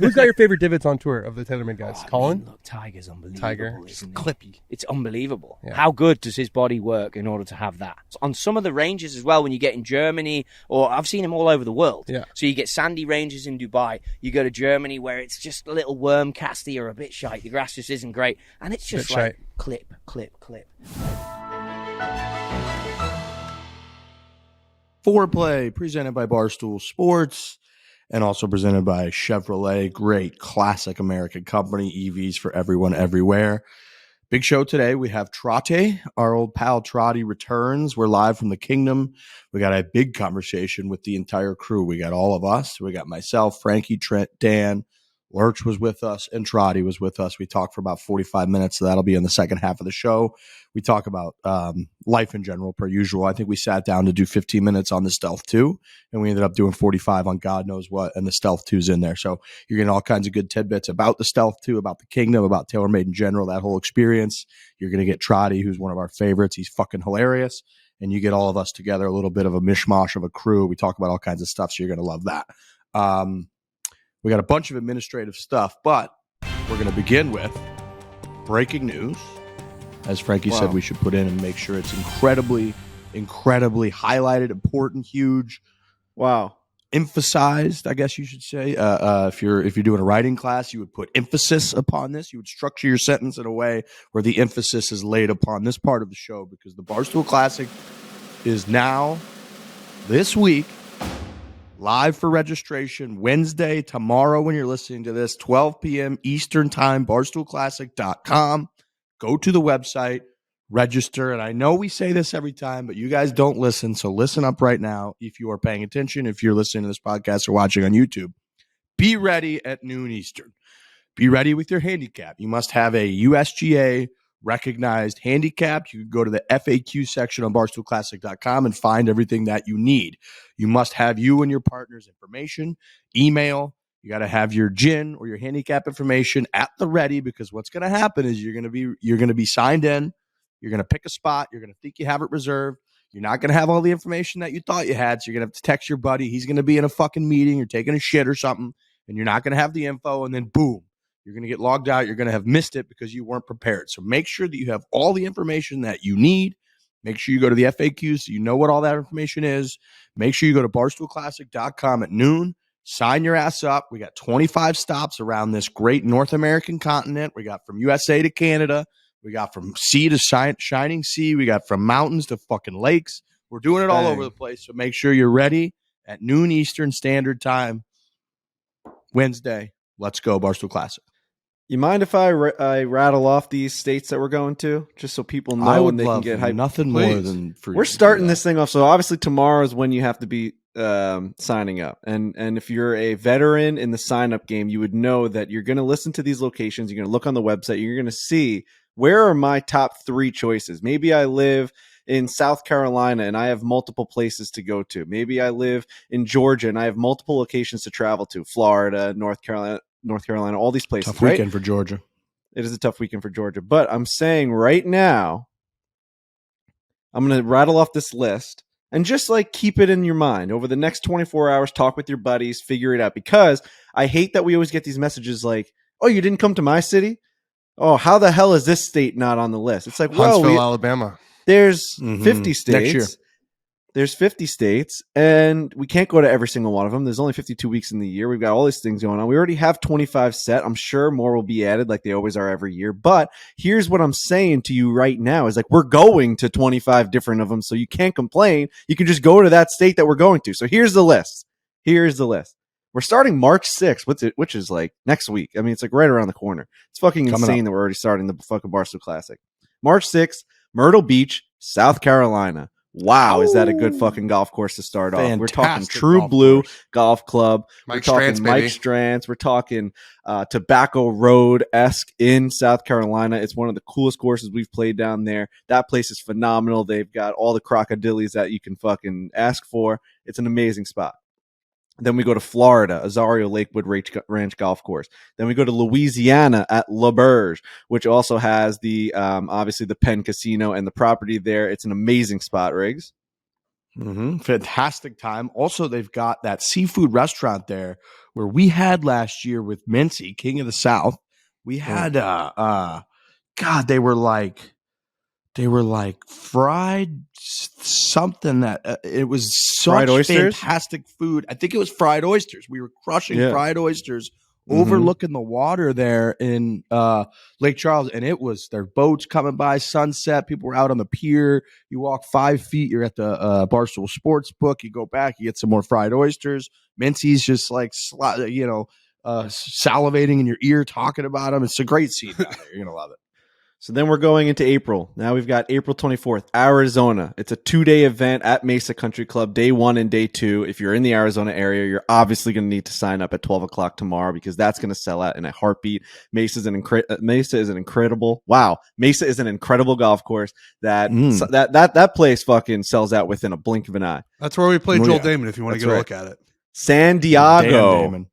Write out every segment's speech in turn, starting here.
Who's got your favorite divots on tour of the TaylorMade guys? Colin? Look, Tiger's unbelievable. Tiger. Just clippy. It's unbelievable. Yeah. How good does his body work in order to have that? On some of the ranges as well, when you get in Germany, or I've seen him all over the world. Yeah. So you get sandy ranges in Dubai. You go to Germany where it's just a little worm casty or a bit shite. The grass just isn't great. And it's just like clip, clip, clip. Foreplay, presented by Barstool Sports, and also presented by Chevrolet. Great classic American company, EVs for everyone, everywhere. Big show today. We have Trottie, our old pal Trotty returns. We're live from the Kingdom. We got a big conversation with the entire crew. We got all of us. We got myself, Frankie, Trent, Dan, Lurch was with us, and Trotty was with us. We talked for about 45 minutes, so that'll be in the second half of the show. We talk about life in general, per usual. I think we sat down to do 15 minutes on the Stealth 2, and we ended up doing 45 on God knows what, and the Stealth 2's in there. So you're getting all kinds of good tidbits about the Stealth 2, about the Kingdom, about TaylorMade in general, that whole experience. You're going to get Trotty, who's one of our favorites. He's fucking hilarious. And you get all of us together, a little bit of a mishmash of a crew. We talk about all kinds of stuff, so you're going to love that. We got a bunch of administrative stuff, but we're going to begin with breaking news. As Frankie said, we should put in and make sure it's incredibly, incredibly highlighted, important, huge. Wow. Emphasized, I guess you should say. If you're doing a writing class, you would put emphasis upon this. You would structure your sentence in a way where the emphasis is laid upon this part of the show, because the Barstool Classic is now, this week, live for registration Wednesday, tomorrow when you're listening to this, 12 p.m. Eastern Time, barstoolclassic.com. Go to the website, register. And I know we say this every time, but you guys don't listen. So listen up right now if you are paying attention, if you're listening to this podcast or watching on YouTube. Be ready at noon Eastern. Be ready with your handicap. You must have a USGA recognized handicap. You can go to the FAQ section on barstoolclassic.com and find everything that you need. You must have you and your partner's information, email. You got to have your GIN or your handicap information at the ready, because what's going to happen is you're going to be signed in. You're going to pick a spot. You're going to think you have it reserved. You're not going to have all the information that you thought you had. So you're going to have to text your buddy. He's going to be in a fucking meeting or taking a shit or something, and you're not going to have the info. And then boom, you're going to get logged out. You're going to have missed it because you weren't prepared. So make sure that you have all the information that you need. Make sure you go to the FAQ so you know what all that information is. Make sure you go to barstoolclassic.com at noon. Sign your ass up. We got 25 stops around this great North American continent. We got from USA to Canada. We got from sea to shining sea. We got from mountains to fucking lakes. We're doing it all over the place. So make sure you're ready at noon Eastern Standard Time, Wednesday. Let's go, Barstool Classic. You mind if I rattle off these states that we're going to, just so people know I would and they love can get hyped? nothing more than for We're starting this thing off. So obviously tomorrow is when you have to be signing up. And if you're a veteran in the sign up game, you would know that you're going to listen to these locations. You're going to look on the website. You're going to see, where are my top 3 choices? Maybe I live in South Carolina and I have multiple places to go to. Maybe I live in Georgia and I have multiple locations to travel to. Florida, North Carolina, all these places. Tough weekend for Georgia. It is a tough weekend for Georgia. But I'm saying right now, I'm going to rattle off this list and just like keep it in your mind over the next 24 hours. Talk with your buddies, figure it out, because I hate that we always get these messages like, oh, you didn't come to my city? Oh, how the hell is this state not on the list? It's like, well, Huntsville, Alabama. There's 50 states. Next year. There's 50 states, and we can't go to every single one of them. There's only 52 weeks in the year. We've got all these things going on. We already have 25 set. I'm sure more will be added like they always are every year. But here's what I'm saying to you right now is like, we're going to 25 different of them, so you can't complain. You can just go to that state that we're going to. So here's the list. We're starting March 6th, which is like next week. I mean, it's like right around the corner. It's fucking insane that we're already starting the fucking Barstool Classic. March 6th, Myrtle Beach, South Carolina. Wow, is that a good fucking golf course to start off? We're talking True Blue Golf Club. We're talking Mike Strantz. We're talking Tobacco Road-esque in South Carolina. It's one of the coolest courses we've played down there. That place is phenomenal. They've got all the crocodilies that you can fucking ask for. It's an amazing spot. Then we go to Florida, Azario Lakewood Ranch Golf Course. Then we go to Louisiana at La Berge, which also has the obviously the Penn Casino and the property there. It's an amazing spot, Riggs. Fantastic time. Also, they've got that seafood restaurant there where we had last year with Mincy, King of the South. We had God, they were like fried something that it was such fantastic food. I think it was fried oysters. We were crushing fried oysters overlooking the water there in Lake Charles, and it was their boats coming by, sunset. People were out on the pier. You walk 5 feet, you're at the Barstool Sportsbook. You go back, you get some more fried oysters. Mincy's just like salivating in your ear talking about them. It's a great scene down there. You're gonna love it. So then we're going into April. Now we've got April 24th, Arizona. It's a 2-day event at Mesa Country Club, day 1 and day 2. If you're in the Arizona area, you're obviously going to need to sign up at 12 o'clock tomorrow because that's going to sell out in a heartbeat. Mesa is an incredible golf course that place fucking sells out within a blink of an eye. That's where we played Joel Damon if you want to go look at it. San Diego.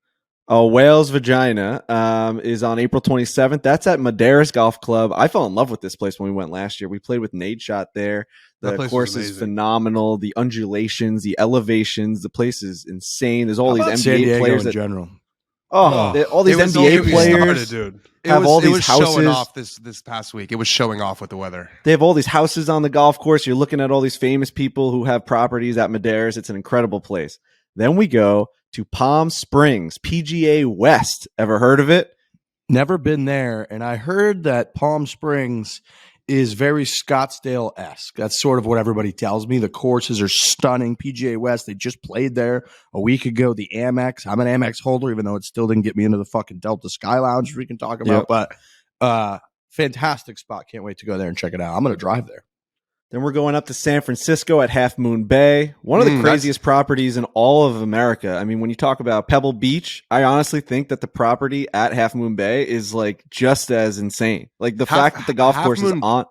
Whale's Vagina is on April 27th. That's at Madeiras Golf Club. I fell in love with this place when we went last year. We played with Nade Shot there. The course is phenomenal. The undulations, the elevations, the place is insane. There's all these NBA players in general. All these NBA players dude. Have all these houses. Showing off this past week. It was showing off with the weather. They have all these houses on the golf course. You're looking at all these famous people who have properties at Madeiras. It's an incredible place. Then we go to Palm Springs, PGA West. Ever heard of it? Never been there. And I heard that Palm Springs is very Scottsdale-esque. That's sort of what everybody tells me. The courses are stunning. PGA West, they just played there a week ago. The Amex. I'm an Amex holder, even though it still didn't get me into the fucking Delta Sky Lounge we can talk about. But fantastic spot. Can't wait to go there and check it out. I'm going to drive there. Then we're going up to San Francisco at Half Moon Bay, one of the craziest properties in all of America. I mean, when you talk about Pebble Beach, I honestly think that the property at Half Moon Bay is like just as insane. Like the fact that the golf course is on.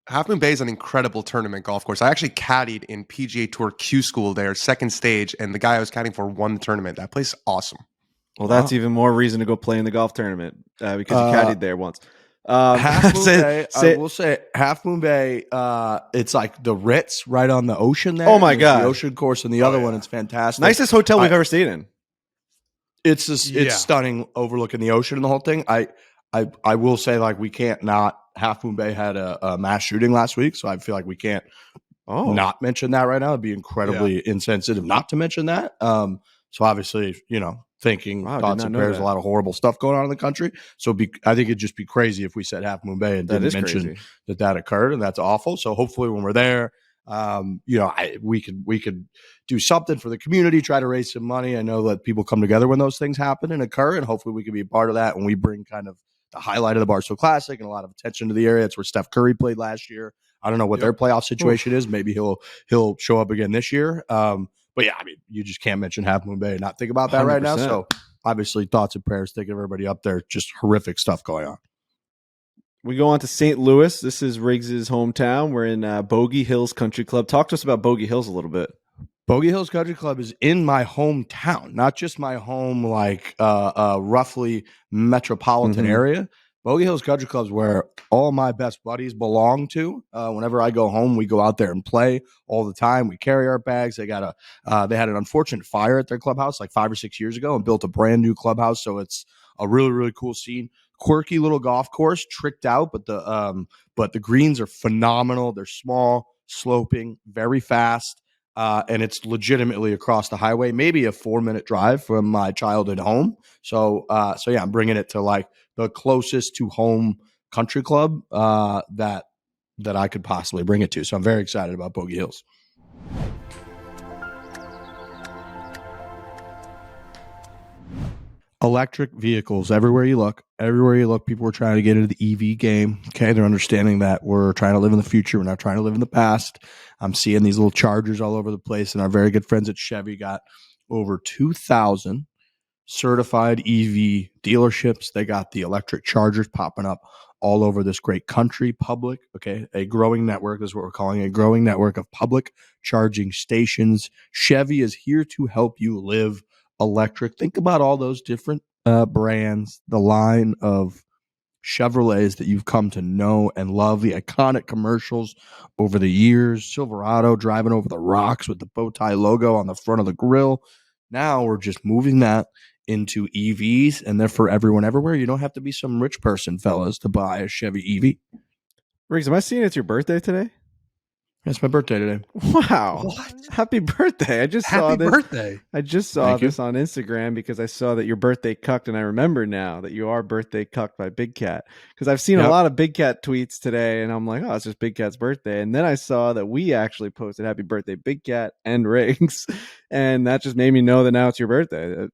Half Moon Bay is an incredible tournament golf course. I actually caddied in PGA Tour Q School there, second stage, and the guy I was caddying for won the tournament. That place is awesome. Well, that's even more reason to go play in the golf tournament because you caddied there once. Half Moon Bay, I will say Half Moon Bay, it's like the Ritz right on the ocean there. Oh my God. The ocean course, and the other one, it's fantastic. Nicest hotel we've ever stayed in. It's just, it's stunning overlooking the ocean and the whole thing. I will say, like, we can't not. Half Moon Bay had a mass shooting last week, so I feel like we can't not mention that right now. It'd be incredibly insensitive not to mention that. So obviously, thinking thoughts and prayers, a lot of horrible stuff going on in the country. So I think it'd just be crazy if we said Half Moon Bay and didn't mention that occurred, and that's awful. So hopefully when we're there, we could do something for the community, try to raise some money. I know that people come together when those things happen and occur, and hopefully we can be a part of that when we bring kind of the highlight of the Barstool Classic and a lot of attention to the area. It's where Steph Curry played last year. I don't know what their playoff situation is. Maybe he'll show up again this year. But yeah, I mean, you just can't mention Half Moon Bay and not think about that 100%. Right now. So obviously thoughts and prayers, thinking of everybody up there. Just horrific stuff going on. We go on to St. Louis. This is Riggs's hometown. We're in Bogey Hills Country Club. Talk to us about Bogey Hills a little bit. Bogey Hills Country Club is in my hometown, not just my home, like roughly metropolitan area. Bogey Hills Country Club is where all my best buddies belong to. Whenever I go home, we go out there and play all the time. We carry our bags. They had an unfortunate fire at their clubhouse like 5 or 6 years ago and built a brand new clubhouse. So it's a really, really cool scene. Quirky little golf course, tricked out, but the greens are phenomenal. They're small, sloping, very fast. And it's legitimately across the highway, maybe a 4-minute drive from my childhood home. So yeah, I'm bringing it to like the closest to home country club that I could possibly bring it to. So I'm very excited about Bogey Hills. Electric vehicles everywhere you look. People are trying to get into the EV game. Okay, they're understanding that we're trying to live in the future. We're not trying to live in the past. I'm seeing these little chargers all over the place, and our very good friends at Chevy got over 2,000 certified EV dealerships. They got the electric chargers popping up all over this great country. Public, okay, a growing network is what we're calling a growing network of public charging stations. Chevy is here to help you live electric. Think about all those different brands, the line of Chevrolets that you've come to know and love, the iconic commercials over the years, Silverado driving over the rocks with the bow tie logo on the front of the grill. Now we're just moving that into EVs, and they're for everyone everywhere. You don't have to be some rich person, fellas, to buy a Chevy EV. Riggs, am I seeing it's your birthday today? It's my birthday today. Wow. What? Happy birthday. I just saw Happy this. birthday. I just saw Thank you. this on Instagram because I saw that your birthday cucked, and I remember now that you are birthday cucked by Big Cat. Because I've seen a Yep. lot of Big Cat tweets today, and I'm like, oh, it's just Big Cat's birthday. And then I saw that we actually posted happy birthday, Big Cat and Riggs. And that just made me know that now it's your birthday.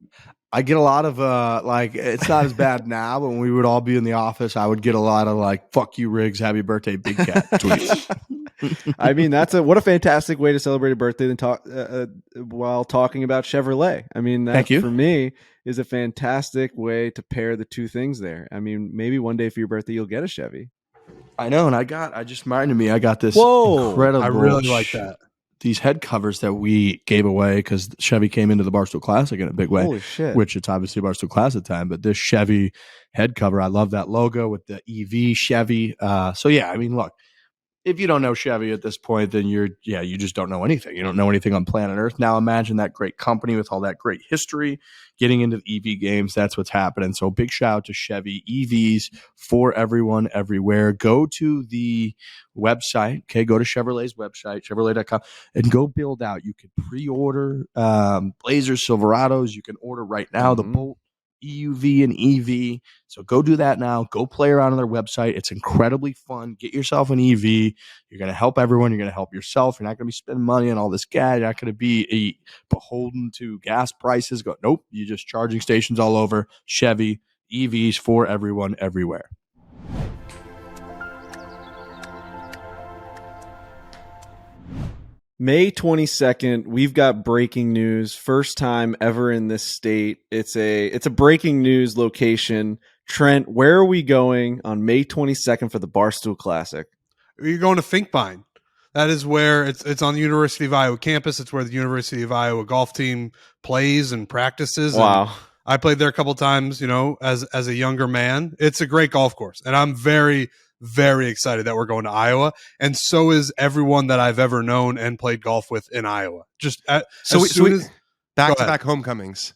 I get a lot of like, it's not as bad now, but when we would all be in the office, I would get a lot of like, fuck you, Riggs, happy birthday, Big Cat tweets. I mean, what a fantastic way to celebrate a birthday than talk while talking about Chevrolet. I mean, that Thank you. for me is a fantastic way to pair the two things there. I mean, maybe one day for your birthday you'll get a Chevy. I know, and I just reminded me, I got this Whoa. incredible. I really like that. These head covers that we gave away because Chevy came into the Barstool Classic in a big way. Holy shit! Which it's obviously Barstool Classic time, but this Chevy head cover, I love that logo with the EV Chevy. So yeah, I mean, look, if you don't know Chevy at this point, then you just don't know anything. You don't know anything on planet Earth. Now imagine that great company with all that great history getting into the EV games. That's what's happening. So big shout out to Chevy EVs for everyone everywhere. Go to the website. Okay. Go to Chevrolet's website, Chevrolet.com, and go build out. You can pre-order Blazers, Silverados. You can order right now the Bolt EUV and EV. So go do that now. Go play around on their website. It's incredibly fun. Get yourself an EV. You're going to help everyone. You're going to help yourself. You're not going to be spending money on all this gas. You're not going to be beholden to gas prices. Nope. You're just charging stations all over. Chevy EVs for everyone everywhere. May 22nd, we've got breaking news. First time ever in this state. It's a breaking news location. Trent, where are we going on May 22nd for the Barstool Classic? You're going to Finkbine. That is where it's on the University of Iowa campus. It's where the University of Iowa golf team plays and practices. Wow. And I played there a couple times, as a younger man. It's a great golf course, and I'm very, very excited that we're going to Iowa, and so is everyone that I've ever known and played golf with in Iowa. Just back-to-back homecomings.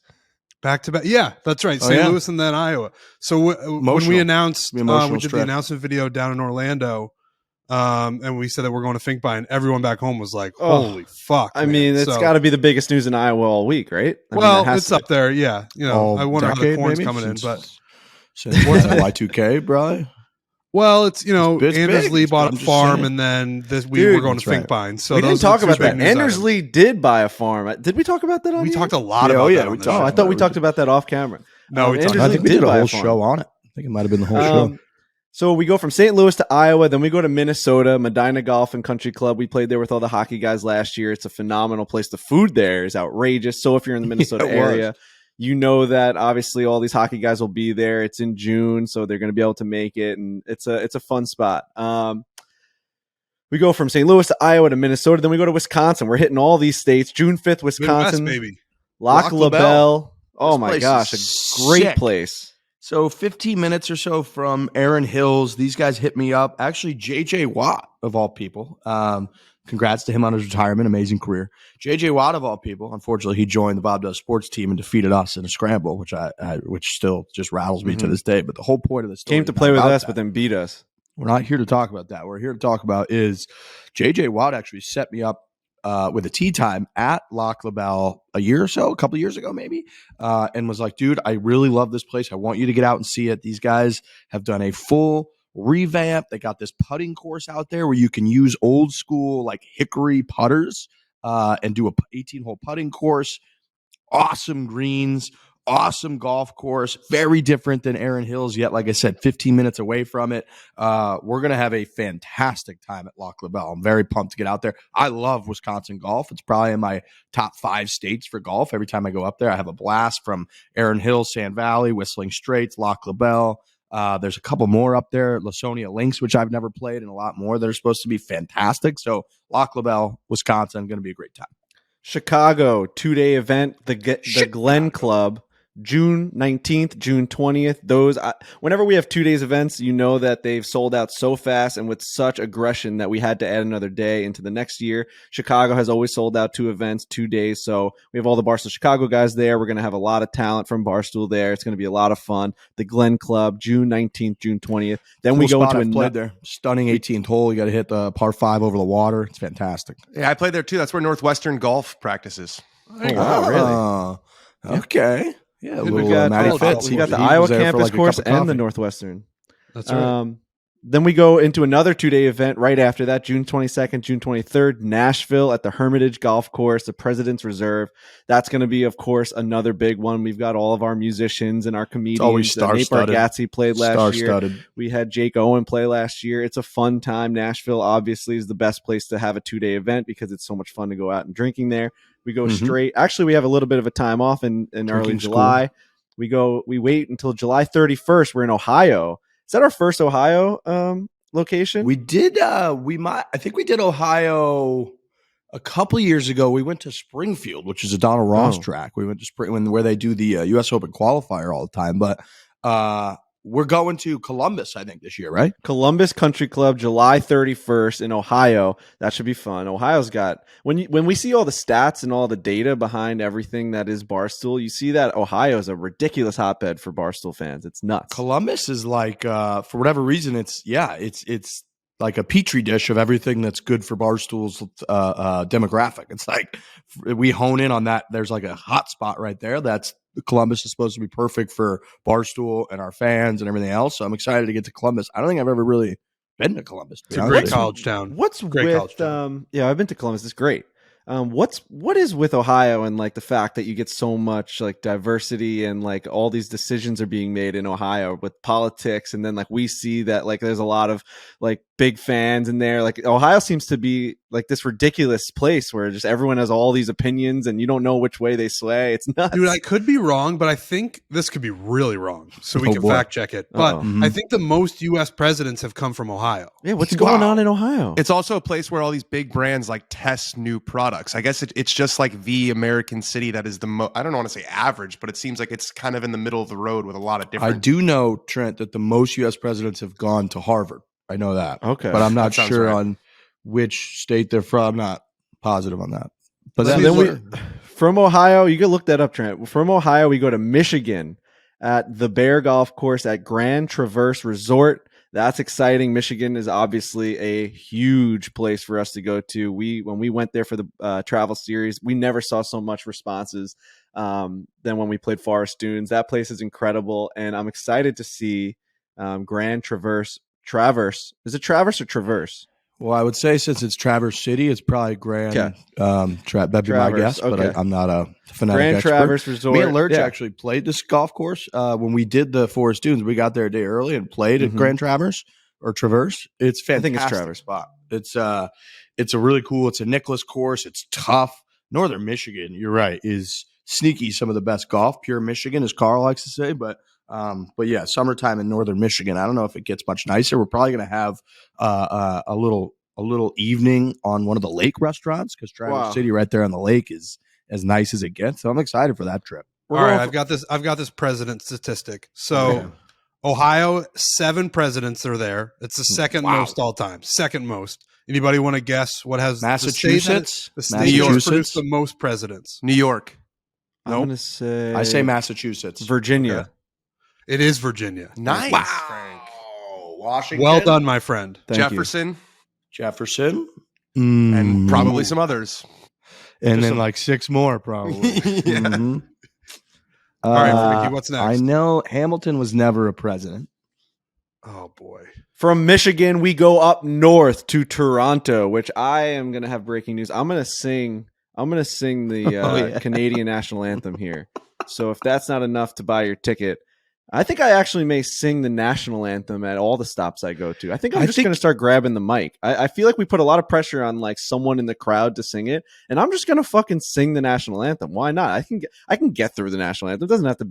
Back to back, yeah, that's right. St. Louis and then Iowa. So when we announced, we did the announcement video down in Orlando, and we said that we're going to Finkbine. Everyone back home was like, "Holy fuck!" I mean, it's got to be the biggest news in Iowa all week, right? It's up there. Yeah, I wonder how the corn's coming in, but what's Y2K, bro? Well, it's It's Anders big. Lee bought a I'm just farm, saying. and then we're going to That's Finkbine. So we didn't those are talk the two about big that. news Anders items. Lee did buy a farm. Did we talk about that on We here? talked a lot Yeah, about that. we on this talked. show. I thought we talked about that off camera. No, we talked. Anders I Lee think we did did a buy whole farm. show on it. I think it might have been the whole show. So we go from St. Louis to Iowa, then we go to Minnesota, Medina Golf and Country Club. We played there with all the hockey guys last year. It's a phenomenal place. The food there is outrageous. So if you're in the Minnesota area, you know that obviously all these hockey guys will be there. It's in June, so they're going to be able to make it, and it's a fun spot. We go from St. Louis to Iowa to Minnesota, then we go to Wisconsin. We're hitting all these states. June 5th, Wisconsin, Midwest, baby. Lac La Belle. Oh This my place gosh, is a great sick. place. So 15 minutes or so from Erin Hills, these guys hit me up. Actually, JJ Watt, of all people. Congrats to him on his retirement. Amazing career. JJ Watt, of all people. Unfortunately, he joined the Bob Does Sports team and defeated us in a scramble, which still just rattles me to this day. But the whole point of the story Came to is play not with about us, that. but then beat us. We're not here to talk about that. What we're here to talk about is JJ Watt actually set me up with a tee time at Lac La Belle a couple years ago maybe, and was like, dude, I really love this place. I want you to get out and see it. These guys have done a full revamp. They got this putting course out there where you can use old school like hickory putters and do a 18-hole putting course. Awesome greens. Awesome golf course, very different than Erin Hills, yet, like I said, 15 minutes away from it. We're going to have a fantastic time at Lac La Belle. I'm very pumped to get out there. I love Wisconsin golf. It's probably in my top 5 states for golf. Every time I go up there, I have a blast from Erin Hills, Sand Valley, Whistling Straits, Lac La Belle. There's a couple more up there, Lasonia Links, which I've never played, and a lot more that are supposed to be fantastic. So Lac La Belle, Wisconsin, going to be a great time. Chicago 2-day event, the Glen Club. June 19th, June 20th. Whenever we have 2 days events, you know that they've sold out so fast and with such aggression that we had to add another day into the next year. Chicago has always sold out 2 events, 2 days. So we have all the Barstool Chicago guys there. We're going to have a lot of talent from Barstool there. It's going to be a lot of fun. The Glen Club, June 19th, June 20th. Then we go into I've played there. Stunning 18th hole. You got to hit the par 5 over the water. It's fantastic. Yeah, I played there too. That's where Northwestern Golf practices. Oh, wow, really? Okay. Yeah, we got the Iowa campus course and the Northwestern. That's right. Then we go into another 2-day event right after that, June 22nd, June 23rd, Nashville at the Hermitage Golf Course, the President's Reserve. That's going to be, of course, another big one. We've got all of our musicians and our comedians. Always Nate Bargatze played last year. Star-studded. We had Jake Owen play last year. It's a fun time. Nashville, obviously, is the best place to have a 2-day event because it's so much fun to go out and drinking there. We go straight. Actually, we have a little bit of a time off in early July. We wait until July 31st. We're in Ohio. Is that our first Ohio location? We did. I think we did Ohio a couple years ago. We went to Springfield, which is a Donald Ross track. We went to where they do the U.S. Open qualifier all the time. But we're going to Columbus, I think, this year, right? Columbus Country Club, July 31st in Ohio. That should be fun. Ohio's got when we see all the stats and all the data behind everything that is Barstool, you see that Ohio is a ridiculous hotbed for Barstool fans. It's nuts. Columbus is like, for whatever reason, it's like a petri dish of everything that's good for Barstool's demographic. It's like we hone in on that. There's like a hot spot right there. That's Columbus is supposed to be perfect for Barstool and our fans and everything else. So I'm excited to get to Columbus. I don't think I've ever really been to Columbus. It's a great college town. What's with yeah, I've been to Columbus. It's great. What is with Ohio and like the fact that you get so much like diversity and like all these decisions are being made in Ohio with politics, and then like we see that like there's a lot of like big fans in there. Like Ohio seems to be like this ridiculous place where just everyone has all these opinions and you don't know which way they sway. It's nuts. Dude, I could be wrong, but I think this could be really wrong. So we can fact check it. But I think the most U.S. presidents have come from Ohio. Yeah, what's going on in Ohio? It's also a place where all these big brands like test new products. I guess it's just like the American city that is the most, I don't want to say average, but it seems like it's kind of in the middle of the road with a lot of different. I do know, Trent, that the most U.S. presidents have gone to Harvard. I know that. Okay. But I'm not sure right. on which state they're from. I'm not positive on that. But then from Ohio, you can look that up, Trent. From Ohio, we go to Michigan at the Bear Golf Course at Grand Traverse Resort. That's exciting. Michigan is obviously a huge place for us to go to. When we went there for the travel series, we never saw so much responses than when we played Forest Dunes. That place is incredible, and I'm excited to see Grand Traverse. Is it Traverse or Traverse? Well, I would say since it's Traverse City, it's probably Grand. That'd be my guess, but I'm not a fanatic Grand expert. Traverse Resort. Me and Lurch actually played this golf course when we did the Forest Dunes. We got there a day early and played at Grand Traverse or Traverse. It's fantastic. I think it's Traverse spot. It's a really cool. It's a Nicklaus course. It's tough. Northern Michigan, you're right, is sneaky. Some of the best golf. Pure Michigan, as Carl likes to say, but yeah, summertime in Northern Michigan. I don't know if it gets much nicer. We're probably going to have a little evening on one of the lake restaurants because Traverse City right there on the lake is as nice as it gets. So I'm excited for that trip. All right, I've got this president statistic. So Ohio, 7 presidents are there. It's the second most all time. Second most. Anybody want to guess what has Massachusetts? The state has produced the most presidents. New York. I'm going to say. I say Massachusetts. Virginia. Okay. It is Virginia. Nice. Wow. Frank. Washington. Well done, my friend. Jefferson. And probably some others. And then like 6 more probably. Yeah. All right, Frankie, what's next? I know Hamilton was never a president. Oh, boy. From Michigan, we go up north to Toronto, which I am going to have breaking news. I'm going to sing the Canadian national anthem here. So if that's not enough to buy your ticket, I think I actually may sing the national anthem at all the stops I go to. I think I'm just going to start grabbing the mic. I feel like we put a lot of pressure on like someone in the crowd to sing it, and I'm just going to fucking sing the national anthem. Why not? I can get through the national anthem. It doesn't have to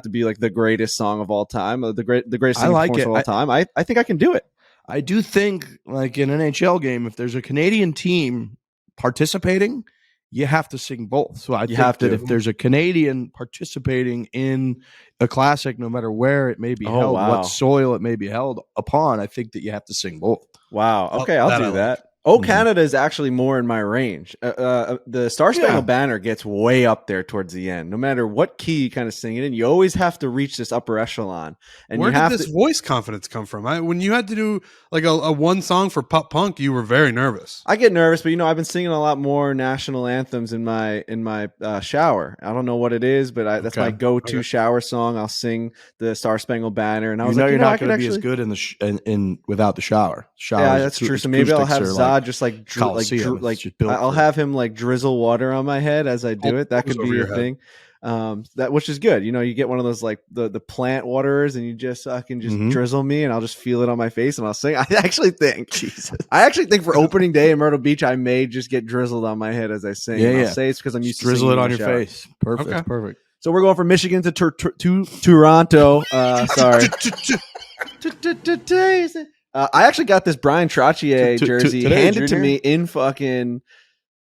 be like the greatest song of all time, or the greatest singing performance of all time. I think I can do it. I do think like in an NHL game, if there's a Canadian team participating, you have to sing both. So I think have that to. if there's a Canadian participating in a classic, no matter where it may be held, what soil it may be held upon, I think that you have to sing both. Wow. Okay, I'll do that. Canada is actually more in my range. The Star Spangled Banner gets way up there towards the end. No matter what key you kind of sing it in, you always have to reach this upper echelon. And where did this voice confidence come from? When you had to do like a one song for pop punk, you were very nervous. I get nervous, but I've been singing a lot more national anthems in my shower. I don't know what it is, but that's my go-to shower song. I'll sing the Star Spangled Banner, and I was like, you're not going to be as good in the without the shower. Yeah, that's true. So maybe I'll have Zod just I'll have him like drizzle water on my head as I do it. That could be a thing. Which is good. You get one of those like the plant waterers, and you just can just drizzle me, and I'll just feel it on my face, and I'll sing. I actually think for opening day in Myrtle Beach, I may just get drizzled on my head as I sing. Yeah, I'll say it's because I'm used to drizzle it on your shower. face. Perfect. Okay. Perfect. So we're going from Michigan to Toronto. Sorry. I actually got this Brian Trottier jersey handed to me in fucking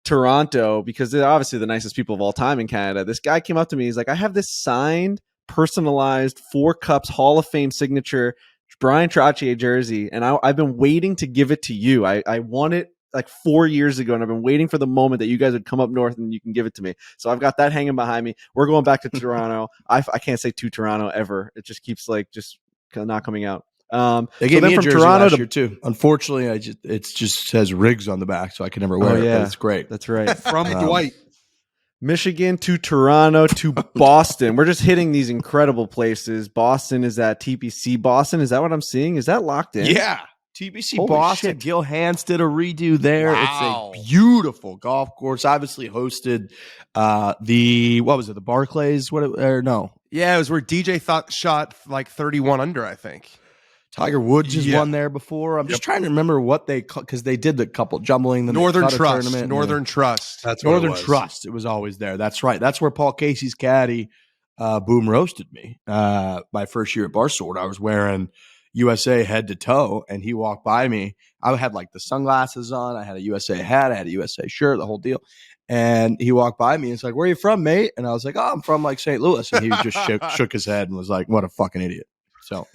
Toronto because they're obviously the nicest people of all time in Canada. This guy came up to me. He's like, I have this signed, personalized 4 Cups Hall of Fame signature Brian Trottier jersey, and I've been waiting to give it to you. I won it like 4 years ago, and I've been waiting for the moment that you guys would come up north and you can give it to me. So I've got that hanging behind me. We're going back to Toronto. I can't say to Toronto ever. It just keeps like just not coming out. They gave me a jersey Toronto last year too. Unfortunately, it just says Riggs on the back, so I can never wear it. But it's great. That's right. From Dwight. Michigan to Toronto to Boston. We're just hitting these incredible places. Boston is at TPC Boston. Is that what I'm seeing? Is that locked in? Yeah. TPC Holy Boston. Shit. Gil Hans did a redo there. Wow. It's a beautiful golf course. Obviously hosted the Barclays? No. Yeah, it was where DJ shot like 31 under, I think. Tiger Woods has won there before. I'm just trying to remember what because they did the couple jumbling the Northern Trust tournament. Northern Trust. That's Northern Trust. It was always there. That's right. That's where Paul Casey's caddy boom roasted me. My first year at Barstool, I was wearing USA head to toe, and he walked by me. I had like the sunglasses on. I had a USA hat. I had a USA shirt. The whole deal. And he walked by me and he's like, "Where are you from, mate?" And I was like, "Oh, I'm from like St. Louis." And he just shook his head and was like, "What a fucking idiot." So.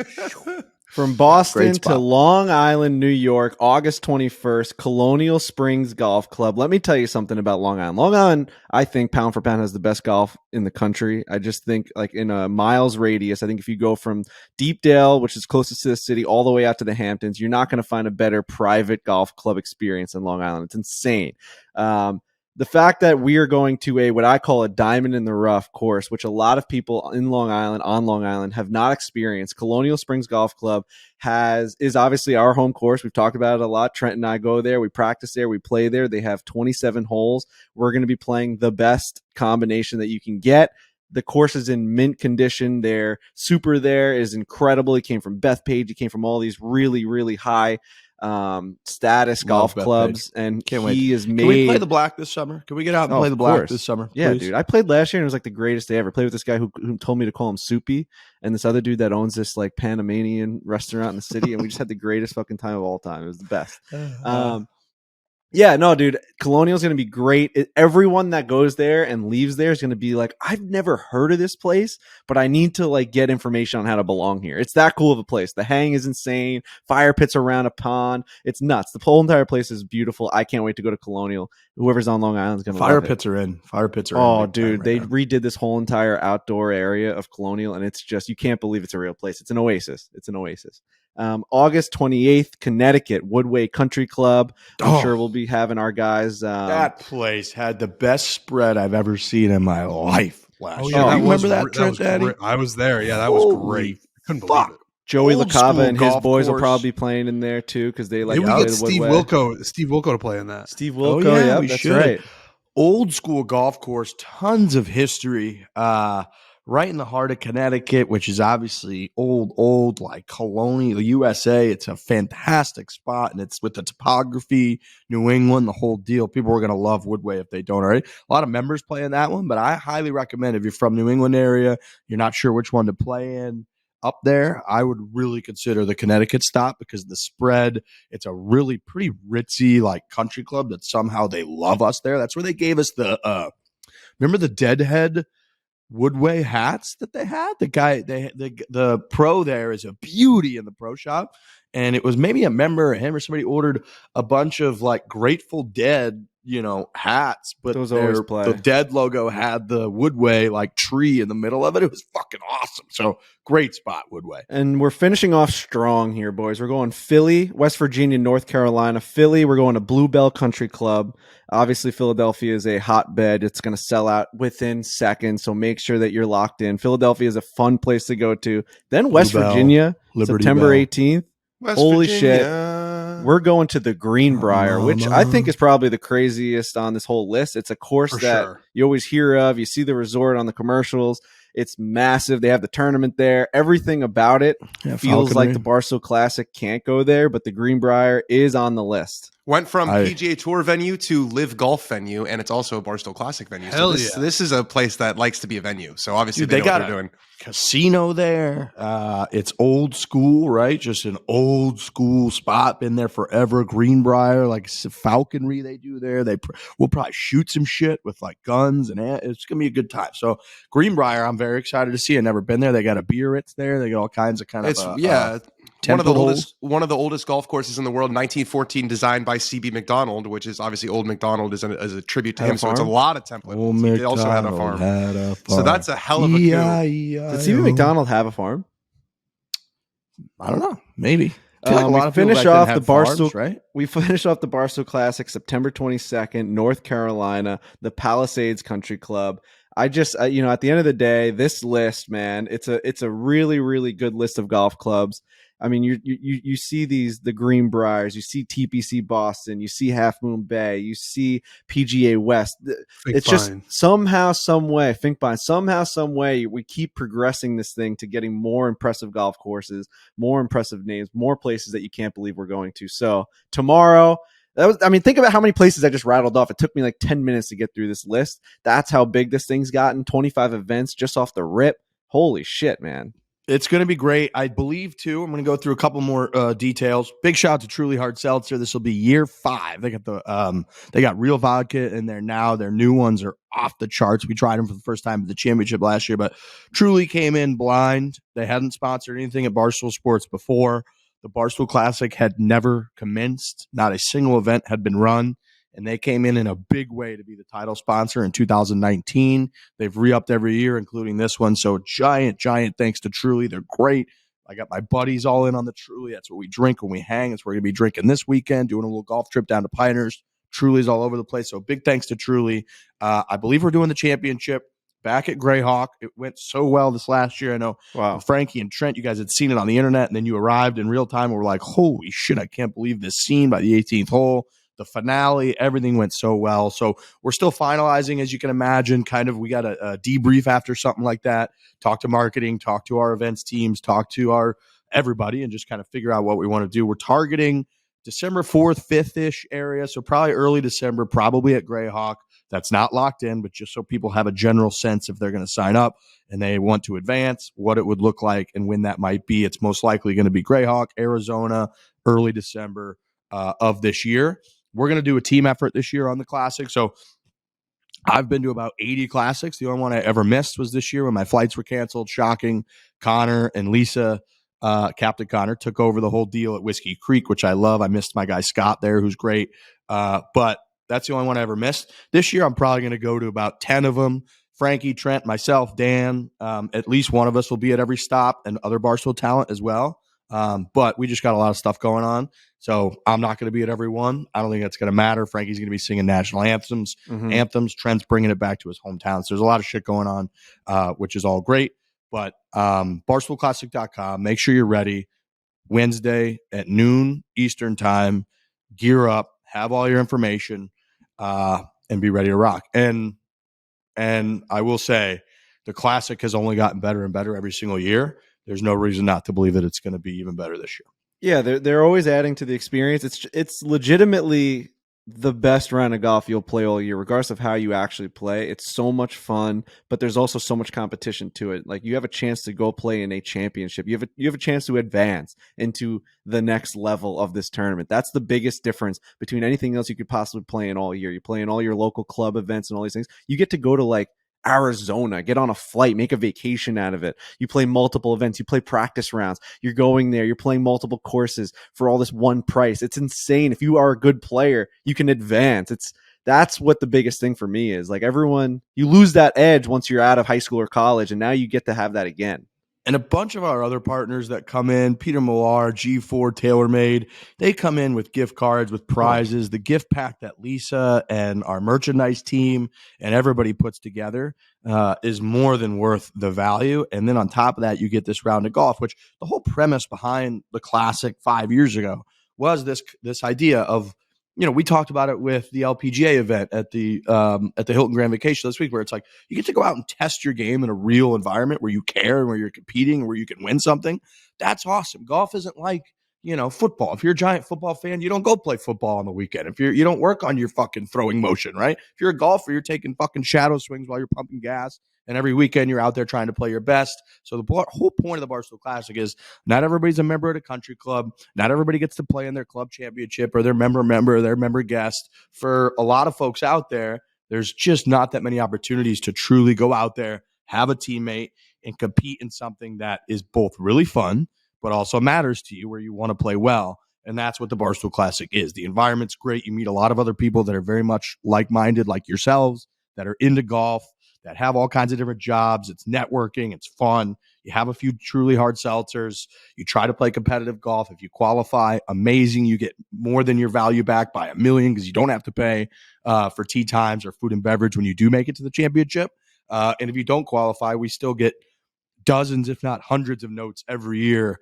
From Boston to Long Island, New York, August 21st, Colonial Springs Golf Club. Let me tell you something about Long Island. Long Island, I think pound for pound has the best golf in the country. I just think like in a miles radius, I think if you go from Deepdale, which is closest to the city, all the way out to the Hamptons, you're not going to find a better private golf club experience in Long Island. It's insane. The fact that we are going to what I call a diamond in the rough course, which a lot of people on Long Island have not experienced. Colonial Springs Golf Club is obviously our home course. We've talked about it a lot. Trent and I go there. We practice there. We play there. They have 27 holes. We're going to be playing the best combination that you can get. The course is in mint condition. Their super there is incredible. It came from Bethpage. It came from all these really, really high status golf clubs, and Can't wait. Is made. Can we play the black this summer? Can we get out and play the black this summer? Yeah, please? Dude. I played last year and it was like the greatest day ever. Played with this guy who told me to call him Soupy, and this other dude that owns this like Panamanian restaurant in the city, and we just had the greatest fucking time of all time. It was the best. Yeah, no, dude, Colonial's going to be great. Everyone that goes there and leaves there is going to be like, I've never heard of this place, but I need to like get information on how to belong here. It's that cool of a place. The hang is insane. Fire pits around a pond. It's nuts. The whole entire place is beautiful. I can't wait to go to Colonial. Whoever's on Long Island is going to Fire pits are in. Fire pits are in. Oh, dude, they redid this whole entire outdoor area of Colonial, and it's just, you can't believe it's a real place. It's an oasis. August 28th, Connecticut, Woodway Country Club. I'm sure we'll be having our guys. That place had the best spread I've ever seen in my life last year. Yeah, remember that trip, Daddy? I was there. Yeah, that was great. I couldn't believe it. Joey LaCava and his boys will probably be playing in there too because they like. We get Steve Wilco to play in that. Steve Wilco, that's right. Old school golf course, tons of history. Right in the heart of Connecticut, which is obviously old, like colonial USA. It's a fantastic spot, and it's with the topography, New England, the whole deal. People are going to love Woodway if they don't already. A lot of members play in that one, but I highly recommend if you're from New England area, you're not sure which one to play in. up there, I would really consider the Connecticut stop because the spread, it's a really pretty ritzy like country club that somehow they love us there. That's where they gave us the remember the Deadhead Woodway hats that they had. The pro there is a beauty in the pro shop, and it was maybe a member, him or somebody ordered a bunch of like Grateful Dead, hats, but those always play. The Dead logo had the Woodway like tree in the middle of it. It was fucking awesome. So great spot, Woodway. And we're finishing off strong here, boys. We're going Philly, West Virginia, North Carolina. Philly, we're going to Bluebell Country Club. Obviously, Philadelphia is a hotbed. It's going to sell out within seconds, so make sure that you're locked in. Philadelphia is a fun place to go to. Then West Virginia, Liberty September Bell. 18th. West Holy Virginia. shit. We're going to the Greenbrier, which I think is probably the craziest on this whole list. It's a course that you always hear of. You see the resort on the commercials. It's massive. They have the tournament there. Everything about it feels like the Barstool Classic can't go there, but the Greenbrier is on the list. Went from PGA Tour venue to live golf venue, and it's also a Barstool Classic venue. So this is a place that likes to be a venue. So obviously they know got what they're doing. Casino there. It's old school, right? Just an old school spot. Been there forever. Greenbrier, like falconry they do there. We'll probably shoot some shit with like guns, and it's gonna be a good time. So Greenbrier, I'm very excited to see. I've never been there. They got a Biarritz there. They got all kinds of one of the oldest golf courses in the world, 1914, designed by C.B. McDonald, which is obviously Old McDonald is a tribute to him. So it's a lot of templates. They also had a farm. So that's a hell of a coup. Did C.B. McDonald have a farm? I don't know. Maybe. We finish off the Barstool, right? We finish off the Barstool Classic September 22nd, North Carolina, the Palisades Country Club. I just, at the end of the day, this list, man, it's a really, really good list of golf clubs. I mean, you see the Greenbriers, you see TPC Boston, you see Half Moon Bay, you see PGA West. It's just somehow, some way, somehow, some way, we keep progressing this thing to getting more impressive golf courses, more impressive names, more places that you can't believe we're going to. So tomorrow, think about how many places I just rattled off. It took me like 10 minutes to get through this list. That's how big this thing's gotten. 25 events just off the rip. Holy shit, man. It's going to be great. I believe, too, I'm going to go through a couple more details. Big shout out to Truly Hard Seltzer. This will be year 5. They got real vodka in there now. Their new ones are off the charts. We tried them for the first time at the championship last year, but Truly came in blind. They hadn't sponsored anything at Barstool Sports before. The Barstool Classic had never commenced. Not a single event had been run. And they came in a big way to be the title sponsor in 2019. They've re-upped every year, including this one. So giant thanks to Truly. They're great. I got my buddies all in on the Truly. That's what we drink when we hang. That's what we're going to be drinking this weekend, doing a little golf trip down to Pinehurst. Truly's all over the place. So big thanks to Truly. I believe we're doing the championship back at Greyhawk. It went so well this last year. I know Frankie and Trent, you guys had seen it on the internet, and then you arrived in real time and were like, holy shit, I can't believe this scene by the 18th hole. The finale, everything went so well. So we're still finalizing, as you can imagine. Kind of, we got a debrief after something like that. Talk to marketing, talk to our events teams, talk to our everybody, and just kind of figure out what we want to do. We're targeting December 4th, 5th-ish area, so probably early December, probably at Greyhawk. That's not locked in, but just so people have a general sense if they're going to sign up and they want to advance, what it would look like and when that might be. It's most likely going to be Greyhawk, Arizona, early December of this year. We're going to do a team effort this year on the Classic. So I've been to about 80 Classics. The only one I ever missed was this year when my flights were canceled. Shocking. Connor and Lisa, Captain Connor, took over the whole deal at Whiskey Creek, which I love. I missed my guy Scott there, who's great. But that's the only one I ever missed. This year, I'm probably going to go to about 10 of them. Frankie, Trent, myself, Dan, at least one of us will be at every stop, and other Barstool talent as well. But we just got a lot of stuff going on. So I'm not going to be at every one. I don't think that's going to matter. Frankie's going to be singing national anthems. Trent's bringing it back to his hometown. So there's a lot of shit going on, which is all great. But BarstoolClassic.com, make sure you're ready. Wednesday at noon Eastern time. Gear up, have all your information, and be ready to rock. And I will say the Classic has only gotten better and better every single year. There's no reason not to believe that it's going to be even better this year. Yeah, they're always adding to the experience. It's legitimately the best round of golf you'll play all year, regardless of how you actually play. It's so much fun, but there's also so much competition to it. Like, you have a chance to go play in a championship. You have a chance to advance into the next level of this tournament. That's the biggest difference between anything else you could possibly play in all year. You play in all your local club events and all these things. You get to go to like Arizona, get on a flight, make a vacation out of it. You play multiple events, you play practice rounds, you're going there, you're playing multiple courses for all this one price. It's insane. If you are a good player, you can advance. That's what the biggest thing for me is. Like, everyone, you lose that edge once you're out of high school or college, and now you get to have that again. And a bunch of our other partners that come in, Peter Millar, G4, TaylorMade, they come in with gift cards, with prizes. The gift pack that Lisa and our merchandise team and everybody puts together is more than worth the value. And then on top of that, you get this round of golf, which the whole premise behind the Classic 5 years ago was this idea of, we talked about it with the LPGA event at the Hilton Grand Vacation this week, where it's like you get to go out and test your game in a real environment where you care and where you're competing and where you can win something. That's awesome. Golf isn't like, football. If you're a giant football fan, you don't go play football on the weekend. If you don't work on your fucking throwing motion, right? If you're a golfer, you're taking fucking shadow swings while you're pumping gas. And every weekend you're out there trying to play your best. So the whole point of the Barstool Classic is not everybody's a member at a country club. Not everybody gets to play in their club championship or their member, their member guest. For a lot of folks out there, there's just not that many opportunities to truly go out there, have a teammate, and compete in something that is both really fun, but also matters to you, where you want to play well. And that's what the Barstool Classic is. The environment's great. You meet a lot of other people that are very much like-minded, like yourselves, that are into golf, that have all kinds of different jobs. It's networking. It's fun. You have a few truly hard seltzers. You try to play competitive golf. If you qualify, amazing. You get more than your value back by $1 million, because you don't have to pay for tee times or food and beverage when you do make it to the championship. And if you don't qualify, we still get dozens, if not hundreds of notes every year,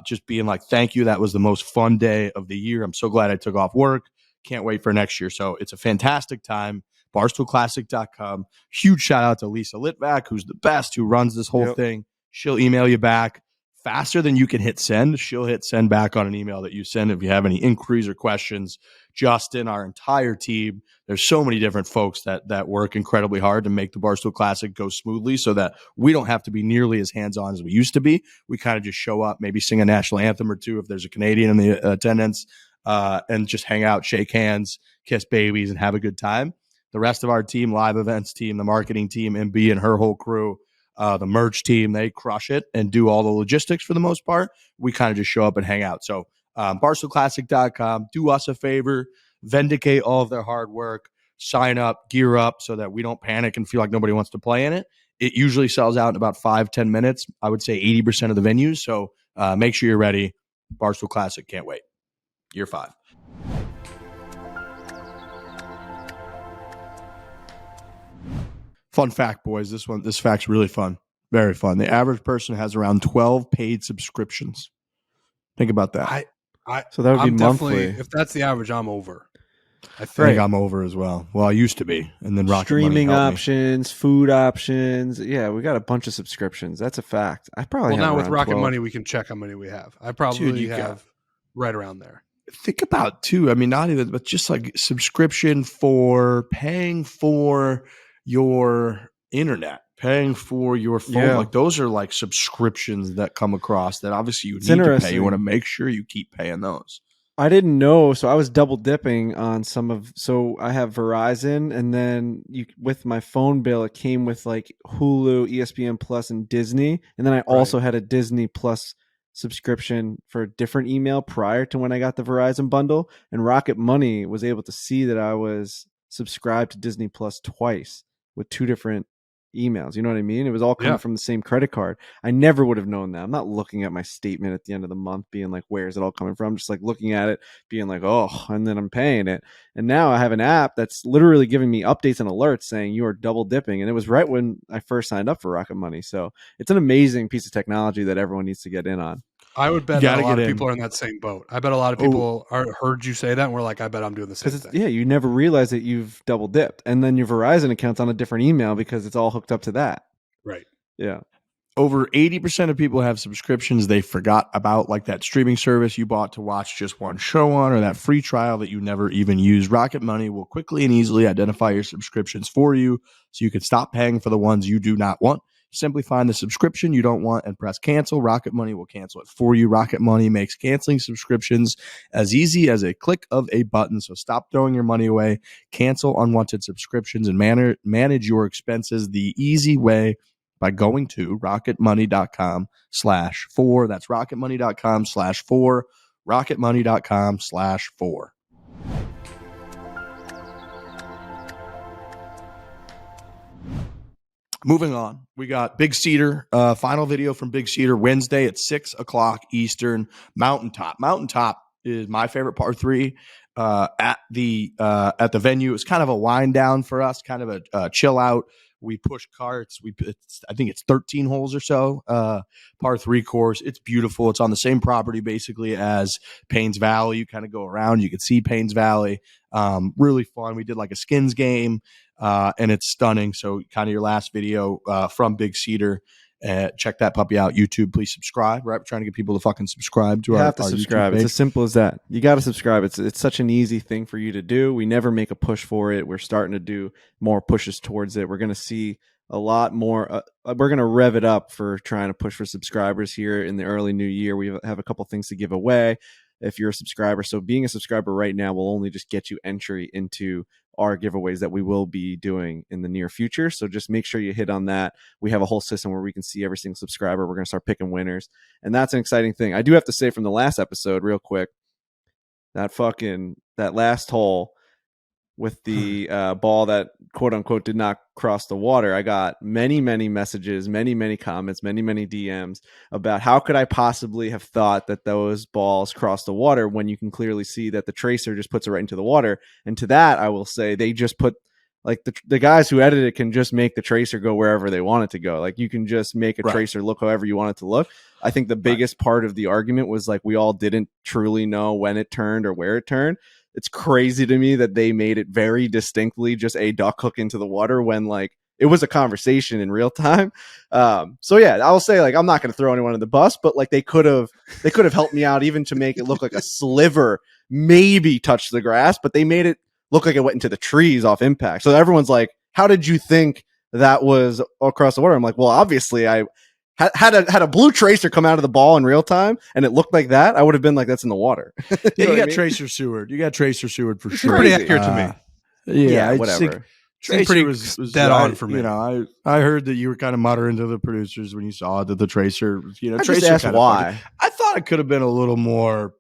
just being like, thank you. That was the most fun day of the year. I'm so glad I took off work. Can't wait for next year. So it's a fantastic time. BarstoolClassic.com. Huge shout out to Lisa Litvak, who's the best, who runs this whole thing. She'll email you back faster than you can hit send. She'll hit send back on an email that you send if you have any inquiries or questions. Justin, our entire team. There's so many different folks that work incredibly hard to make the Barstool Classic go smoothly, so that we don't have to be nearly as hands-on as we used to be. We kind of just show up, maybe sing a national anthem or two if there's a Canadian in the attendance, and just hang out, shake hands, kiss babies, and have a good time. The rest of our team, live events team, the marketing team, MB and her whole crew, the merch team, they crush it and do all the logistics for the most part. We kind of just show up and hang out. So BarstoolClassic.com, do us a favor, vindicate all of their hard work, sign up, gear up, so that we don't panic and feel like nobody wants to play in it. It usually sells out in about 5-10 minutes. I would say 80% of the venues. So make sure you're ready. Barstool Classic, can't wait. Year 5. Fun fact, boys. This fact's really fun. Very fun. The average person has around 12 paid subscriptions. Think about that. So that would be monthly. If that's the average, I'm over. I think I'm over as well. Well, I used to be, and then Rocket streaming Money options, food options. Yeah, we got a bunch of subscriptions. That's a fact. I probably have now with Rocket 12. Money, we can check how many we have. I probably have right around there. Think about too. I mean, not even, but just like subscription for paying for your internet, paying for your phone. Yeah. Like those are like subscriptions that come across that obviously you need to pay. You want to make sure you keep paying those. I didn't know, so I was double dipping on some of. So I have Verizon, and then with my phone bill, it came with like Hulu, ESPN Plus, and Disney, and then I also had a Disney Plus subscription for a different email prior to when I got the Verizon bundle. And Rocket Money was able to see that I was subscribed to Disney Plus twice with 2 different emails. You know what I mean? It was all coming from the same credit card. I never would have known that. I'm not looking at my statement at the end of the month being like, where is it all coming from? I'm just like looking at it being like, oh, and then I'm paying it. And now I have an app that's literally giving me updates and alerts saying you are double dipping. And it was right when I first signed up for Rocket Money. So it's an amazing piece of technology that everyone needs to get in on. I would bet that a lot of people are in that same boat. I bet a lot of people heard you say that and were like, I bet I'm doing the same thing. Yeah, you never realize that you've double dipped. And then your Verizon account's on a different email because it's all hooked up to that. Right. Yeah. over 80% of people have subscriptions they forgot about, like that streaming service you bought to watch just one show on, or that free trial that you never even used. Rocket Money will quickly and easily identify your subscriptions for you so you can stop paying for the ones you do not want. Simply find the subscription you don't want and press cancel. Rocket Money will cancel it for you. Rocket Money makes canceling subscriptions as easy as a click of a button. So stop throwing your money away. Cancel unwanted subscriptions and manage your expenses the easy way by going to rocketmoney.com/4. That's rocketmoney.com/4. rocketmoney.com/4. Moving on, we got Big Cedar, final video from Big Cedar Wednesday at 6 o'clock Eastern. Mountaintop. Mountaintop is my favorite par 3 at the venue. It's kind of a wind down for us, kind of a chill out. We push carts. I think it's 13 holes or so, par 3 course. It's beautiful. It's on the same property basically as Paynes Valley. You kind of go around. You can see Paynes Valley. Really fun. We did like a skins game, and it's stunning. So kind of your last video from Big Cedar. Check that puppy out. YouTube, please subscribe. Right, we're trying to get people to fucking subscribe to our. You have to subscribe. It's as simple as that. You got to subscribe. It's such an easy thing for you to do. We never make a push for it. We're starting to do more pushes towards it. We're going to see a lot more. We're going to rev it up for trying to push for subscribers here in the early new year. We have a couple things to give away if you're a subscriber. So being a subscriber right now will only just get you entry into our giveaways that we will be doing in the near future. So just make sure you hit on that. We have a whole system where we can see every single subscriber. We're going to start picking winners. And that's an exciting thing. I do have to say from the last episode real quick, that last hole with the ball that quote unquote did not cross the water. I got many messages, many comments, many DMs about how could I possibly have thought that those balls crossed the water when you can clearly see that the tracer just puts it right into the water. And to that, I will say they just put like the guys who edit it can just make the tracer go wherever they want it to go. Like you can just make a tracer look however you want it to look. I think the biggest part of the argument was like we all didn't truly know when it turned or where it turned. It's crazy to me that they made it very distinctly just a duck hook into the water when like it was a conversation in real time. So yeah, I'll say like I'm not going to throw anyone in the bus, but like they could have helped me out even to make it look like a sliver maybe touched the grass, but they made it look like it went into the trees off impact. So everyone's like, "How did you think that was across the water?" I'm like, "Well, obviously I had a blue tracer come out of the ball in real time and it looked like that, I would have been like, that's in the water." You got Tracer Seward. You got Tracer Seward for sure. Pretty accurate to me. Yeah, whatever. Tracer was dead on for me. You know, I heard that you were kind of muttering to the producers when you saw that the Tracer, I Tracer just asked why. I thought it could have been a little more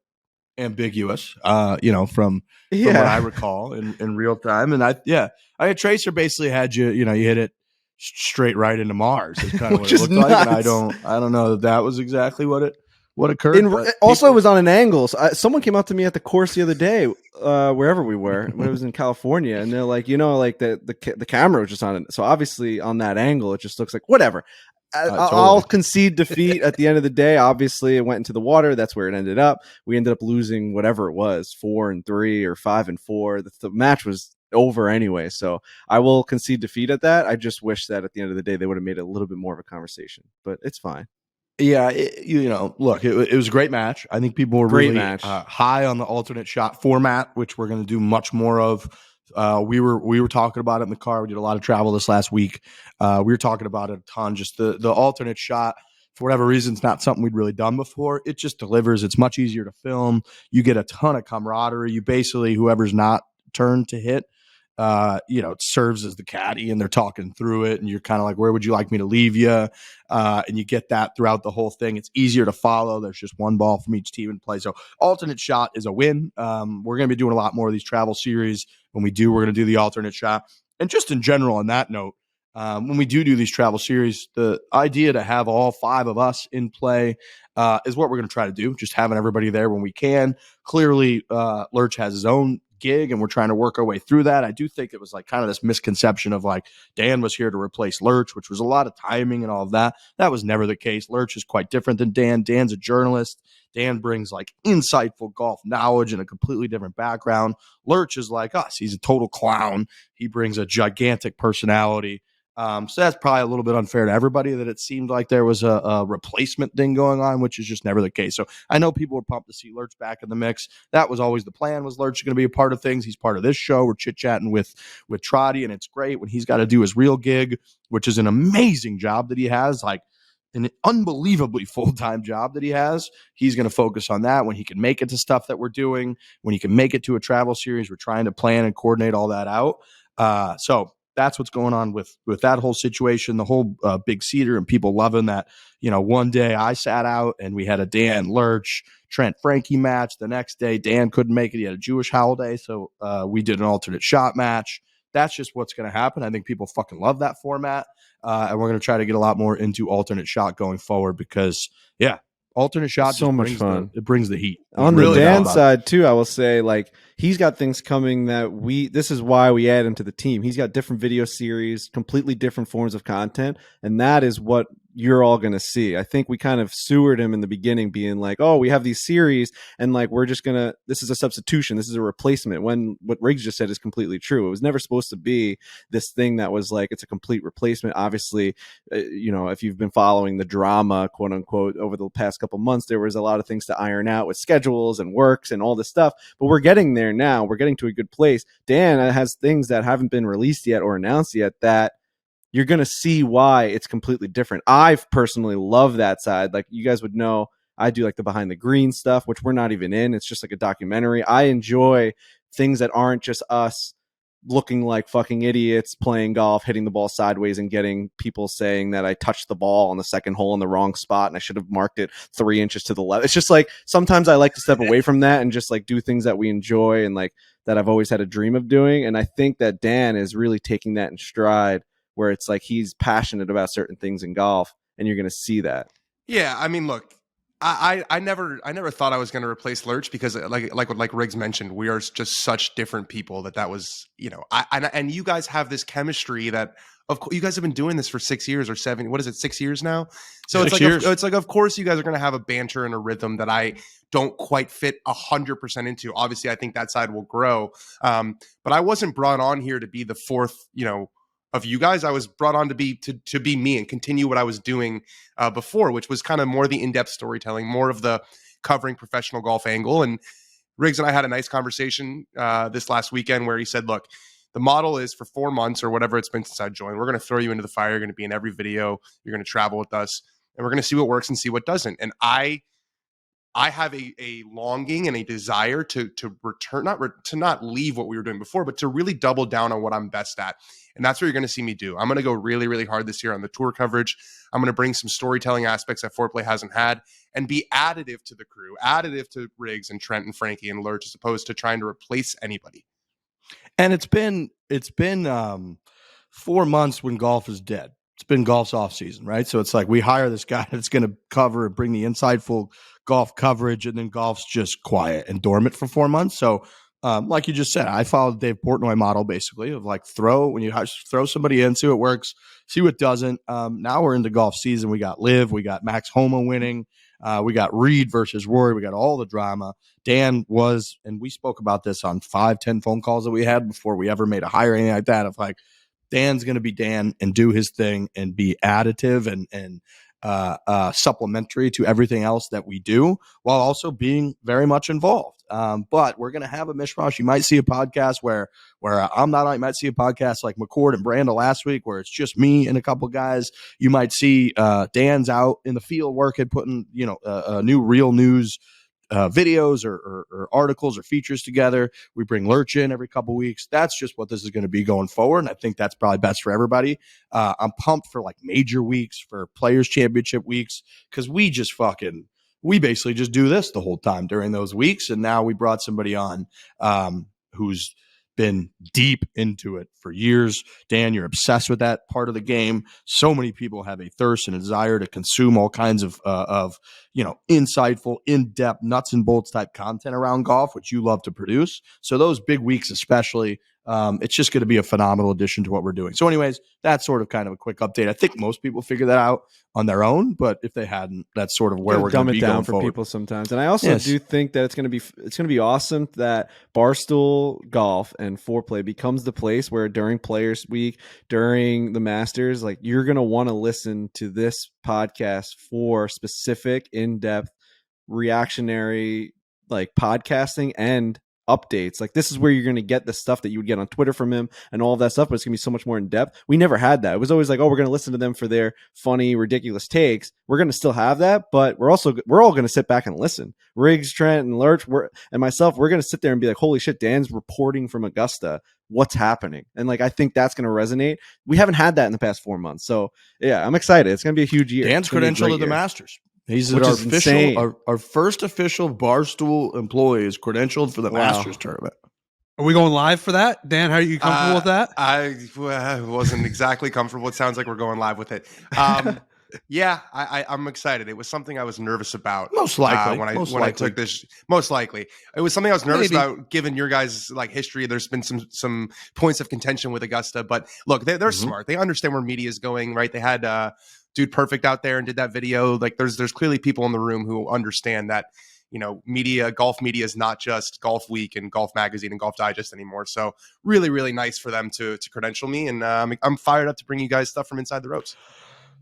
ambiguous, from what I recall in real time. And Tracer basically had you hit it straight right into Mars. It's kind of what it looked like. And I don't know that was exactly what occurred. It was on an angle. So someone came up to me at the course the other day, wherever we were, when it was in California, and they're like, the camera was just on it. So obviously on that angle, it just looks like whatever. I'll concede defeat at the end of the day. Obviously, it went into the water. That's where it ended up. We ended up losing whatever it was, 4-3 or 5-4. The match was over anyway, so I will concede defeat at that. I just wish that at the end of the day they would have made it a little bit more of a conversation, but it's fine. Yeah, look, it was a great match. I think people were really high on the alternate shot format, which we're going to do much more of. We were talking about it in the car. We did a lot of travel this last week. We were talking about it a ton. Just the alternate shot, for whatever reason, it's not something we'd really done before. It just delivers. It's much easier to film. You get a ton of camaraderie. You basically, whoever's not turned to hit, it serves as the caddy and they're talking through it. And you're kind of like, where would you like me to leave you? And you get that throughout the whole thing. It's easier to follow. There's just one ball from each team in play. So alternate shot is a win. We're going to be doing a lot more of these travel series. When we do, we're going to do the alternate shot. And just in general, on that note, when we do these travel series, the idea to have all 5 of us in play is what we're going to try to do. Just having everybody there when we can. Clearly, Lurch has his own gig and we're trying to work our way through that. I do think it was like kind of this misconception of like Dan was here to replace Lurch, which was a lot of timing and all of that. That was never the case. Lurch is quite different than Dan. Dan's a journalist. Dan brings like insightful golf knowledge and a completely different background. Lurch is like us. He's a total clown. He brings a gigantic personality. So that's probably a little bit unfair to everybody that it seemed like there was a replacement thing going on, which is just never the case. So I know people were pumped to see Lurch back in the mix. That was always the plan, was Lurch going to be a part of things. He's part of this show. We're chit-chatting with Trotty, and it's great when he's got to do his real gig, which is an amazing job that he has, like an unbelievably full-time job that he has. He's going to focus on that when he can make it to stuff that we're doing, when he can make it to a travel series. We're trying to plan and coordinate all that out. So that's what's going on with that whole situation, the whole big Cedar, and people loving that. One day I sat out and we had a Dan Lurch, Trent Frankie match. The next day Dan couldn't make it. He had a Jewish holiday. So we did an alternate shot match. That's just what's going to happen. I think people fucking love that format. And we're going to try to get a lot more into alternate shot going forward because, alternate shot so much fun. It brings the heat. On the Dan side too, I will say, like, he's got things coming that this is why we add him to the team. He's got different video series, completely different forms of content, and that is what you're all going to see. I think we kind of sewered him in the beginning, being like, oh, we have these series and like we're just gonna, this is a substitution, this is a replacement, when what Riggs just said is completely true. It was never supposed to be this thing that was like it's a complete replacement. Obviously, if you've been following the drama, quote unquote, over the past couple months, there was a lot of things to iron out with schedules and works and all this stuff, but we're getting there now. We're getting to a good place. Dan has things that haven't been released yet or announced yet that you're going to see why it's completely different. I personally love that side. Like, you guys would know, I do like the behind the green stuff, which we're not even in. It's just like a documentary. I enjoy things that aren't just us looking like fucking idiots playing golf, hitting the ball sideways and getting people saying that I touched the ball on the second hole in the wrong spot and I should have marked it 3 inches to the left. It's just like, sometimes I like to step away from that and just like do things that we enjoy and like that I've always had a dream of doing. And I think that Dan is really taking that in stride, where it's like he's passionate about certain things in golf, and you're going to see that. Yeah, I mean, look, I never thought I was going to replace Lurch because, like Riggs mentioned, we are just such different people that was, and you guys have this chemistry that, of course, you guys have been doing this for 6 years or 7. What is it, 6 years now? So it's like, of course, you guys are going to have a banter and a rhythm that I don't quite fit 100% into. Obviously, I think that side will grow, but I wasn't brought on here to be the fourth, of you guys. I was brought on to be me and continue what I was doing before, which was kind of more the in-depth storytelling, more of the covering professional golf angle. And Riggs and I had a nice conversation this last weekend where he said, look, the model is for 4 months or whatever it's been since I joined. We're going to throw you into the fire. You're going to be in every video. You're going to travel with us, and we're going to see what works and see what doesn't. And I have a longing and a desire to return, to not leave what we were doing before, but to really double down on what I'm best at. And that's what you're going to see me do. I'm going to go really, really hard this year on the tour coverage. I'm going to bring some storytelling aspects that Foreplay hasn't had and be additive to the crew, additive to Riggs and Trent and Frankie and Lurch, as opposed to trying to replace anybody. And it's been 4 months when golf is dead. It's been golf's off season, right? So it's like we hire this guy that's going to cover and bring the insightful golf coverage, and then golf's just quiet and dormant for 4 months. So like you just said, I followed the Dave Portnoy model basically of like when you throw somebody in, see what works, see what doesn't. Now we're into golf season. We got Liv, we got Max Homa winning, we got Reed versus Rory, we got all the drama. Dan was, and we spoke about this on 5-10 phone calls that we had before we ever made a hire or anything like that, of like, Dan's going to be Dan and do his thing and be additive and supplementary to everything else that we do, while also being very much involved. But we're going to have a mishmash. You might see a podcast where I'm not on. You might see a podcast like McCord and Brandel last week, where it's just me and a couple guys. You might see Dan's out in the field working, putting new real news videos or articles or features together. We bring Lurch in every couple weeks. That's just what this is going to be going forward. And I think that's probably best for everybody. I'm pumped for like major weeks, for Players Championship weeks, because we basically just do this the whole time during those weeks. And now we brought somebody on who's been deep into it for years. Dan, you're obsessed with that part of the game. So many people have a thirst and a desire to consume all kinds of insightful, in-depth, nuts and bolts type content around golf, which you love to produce. So those big weeks, especially, It's just going to be a phenomenal addition to what we're doing. So anyways, that's sort of kind of a quick update. I think most people figure that out on their own, but if they hadn't, that's sort of where we're going to be dumb it down going for forward. people sometimes. And I also do think that it's going to be awesome that Barstool Golf and Foreplay becomes the place where during Players Week, during the Masters, like you're going to want to listen to this podcast for specific, in-depth, reactionary like podcasting and updates. Like this is where you're going to get the stuff that you would get on Twitter from him and all of that stuff, but it's going to be so much more in depth. We never had that. It was always like, oh, we're going to listen to them for their funny, ridiculous takes. We're going to still have that, but we're all going to sit back and listen. Riggs, Trent, and Lurch, and myself, we're going to sit there and be like, holy shit, Dan's reporting from Augusta. What's happening? And like, I think that's going to resonate. We haven't had that in the past 4 months. So yeah, I'm excited. It's going to be a huge year. Dan's credential to the Masters. He's our first official Barstool employee is credentialed for the Masters tournament. Are we going live for that? Dan, how are you comfortable with that? I wasn't exactly comfortable. It sounds like we're going live with it. Yeah, I'm excited. It was something I was nervous about. Most likely. When I took this, most likely. It was something I was nervous about given your guys' like history. There's been some points of contention with Augusta, but look, they're smart. They understand where media is going, right? They had Dude Perfect out there and did that video. Like there's clearly people in the room who understand that, golf media is not just Golf Week and Golf Magazine and Golf Digest anymore. So really, really nice for them to credential me. And I'm fired up to bring you guys stuff from inside the ropes.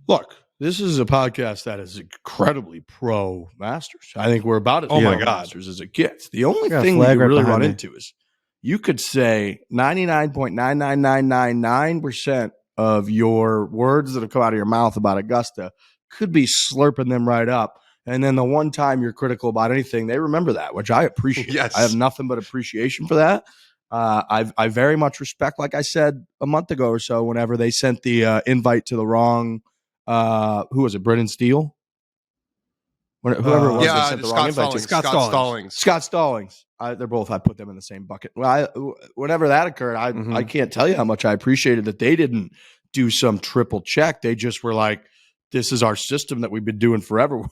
Look, this is a podcast that is incredibly pro Masters. I think we're about as Masters as it gets. The only thing you really run into is you could say 99.99999% of your words that have come out of your mouth about Augusta could be slurping them right up. And then the one time you're critical about anything, they remember that, which I appreciate. Yes. I have nothing but appreciation for that. I very much respect, like I said a month ago or so, whenever they sent the invite to the wrong, who was it, Brennan Steele? Whoever it was, they sent the wrong invite to. Scott Stallings. They're both, I put them in the same bucket. Well, whenever that occurred, I can't tell you how much I appreciated that they didn't do some triple check. They just were like, this is our system that we've been doing forever.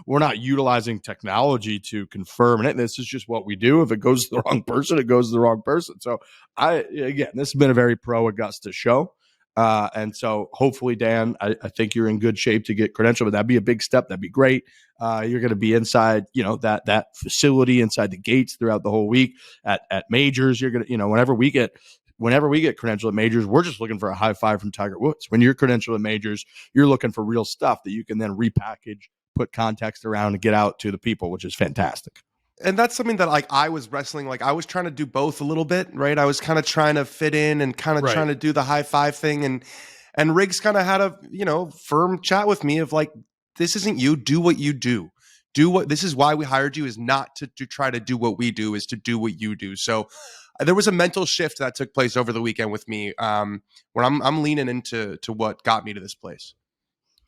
We're not utilizing technology to confirm it. This is just what we do. If it goes to the wrong person, it goes to the wrong person. So this has been a very pro Augusta show. And so hopefully, Dan, I think you're in good shape to get credentialed, but that'd be a big step. That'd be great. You're going to be inside, that facility inside the gates throughout the whole week at majors. You're going to, whenever we get credentialed at majors, we're just looking for a high five from Tiger Woods. When you're credentialed at majors, you're looking for real stuff that you can then repackage, put context around, and get out to the people, which is fantastic. And that's something that I was wrestling. Like I was trying to do both a little bit, right? I was kind of trying to fit in and kind of trying to do the high five thing. And Riggs kind of had a, firm chat with me of like, this isn't you. Do what you do. This is why we hired you, is not to try to do what we do, is to do what you do. So there was a mental shift that took place over the weekend with me, where I'm leaning into what got me to this place.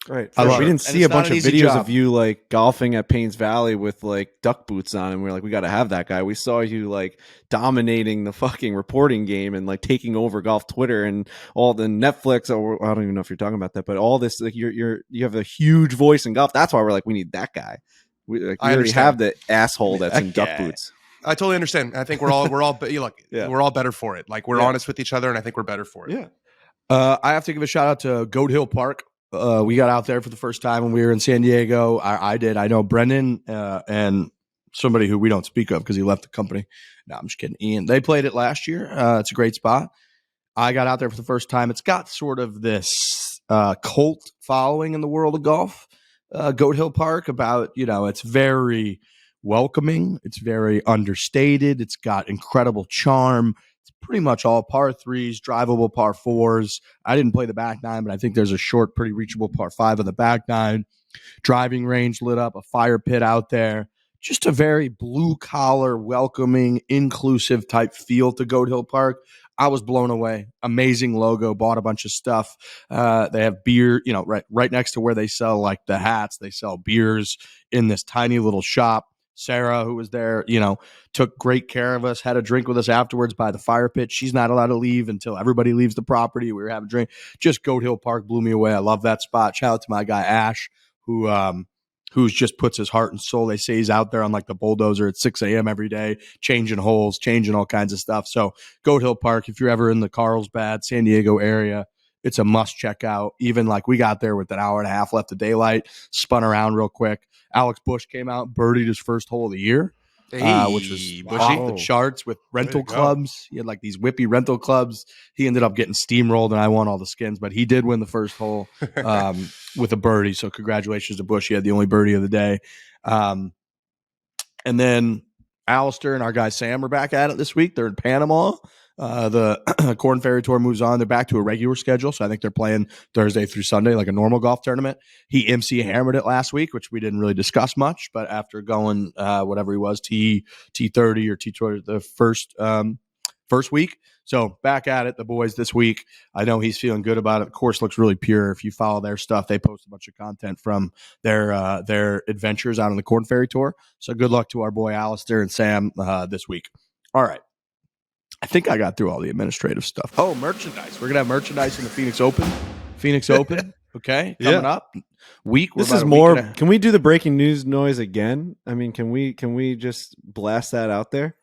Right. We didn't see a bunch of videos of you like golfing at Paynes Valley with like duck boots on, and we we're like, we got to have that guy. We saw you like dominating the fucking reporting game and like taking over golf Twitter and all the Netflix. Or I don't even know if you're talking about that, but all this, like you have a huge voice in golf. That's why we're like, we need that guy. We already have the asshole that's in duck boots. I totally understand. I think we're all we're all better for it. Like we're honest with each other, and I think we're better for it. Yeah. I have to give a shout out to Goat Hill Park. We got out there for the first time when we were in San Diego. I did. I know Brendan and somebody who we don't speak of because he left the company. No, I'm just kidding. Ian. They played it last year. It's a great spot. I got out there for the first time. It's got sort of this cult following in the world of golf. Goat Hill Park, it's very welcoming. It's very understated. It's got incredible charm. It's pretty much all par threes, drivable par fours. I didn't play the back nine, but I think there's a short, pretty reachable par five on the back nine. Driving range lit up, a fire pit out there. Just a very blue collar, welcoming, inclusive type feel to Goat Hill Park. I was blown away. Amazing logo. Bought a bunch of stuff. They have beer, right next to where they sell like the hats. They sell beers in this tiny little shop. Sarah, who was there, took great care of us, had a drink with us afterwards by the fire pit. She's not allowed to leave until everybody leaves the property. We were having a drink. Just Goat Hill Park blew me away. I love that spot. Shout out to my guy, Ash, who who just puts his heart and soul. They say he's out there on like the bulldozer at 6 a.m. every day, changing holes, changing all kinds of stuff. So Goat Hill Park, if you're ever in the Carlsbad, San Diego area, it's a must check out. Even like we got there with an hour and a half left of daylight, spun around real quick. Alex Bush came out, birdied his first hole of the year, which was off the charts with rental clubs. He had like these whippy rental clubs. He ended up getting steamrolled, and I won all the skins, but he did win the first hole with a birdie. So congratulations to Bush. He had the only birdie of the day. And then Alistair and our guy Sam are back at it this week. They're in Panama. The Corn Ferry Tour moves on. They're back to a regular schedule, so I think they're playing Thursday through Sunday like a normal golf tournament. He MC hammered it last week, which we didn't really discuss much, but after going whatever he was, T30 or T20 the first week. So back at it, the boys this week. I know he's feeling good about it. The course looks really pure. If you follow their stuff, they post a bunch of content from their adventures out on the Corn Ferry Tour. So good luck to our boy Alistair and Sam this week. All right. I think I got through all the administrative stuff. Oh, merchandise. We're going to have merchandise in the Phoenix Open. Okay. Coming up week. This is more. Can we do the breaking news noise again? I mean, can we just blast that out there?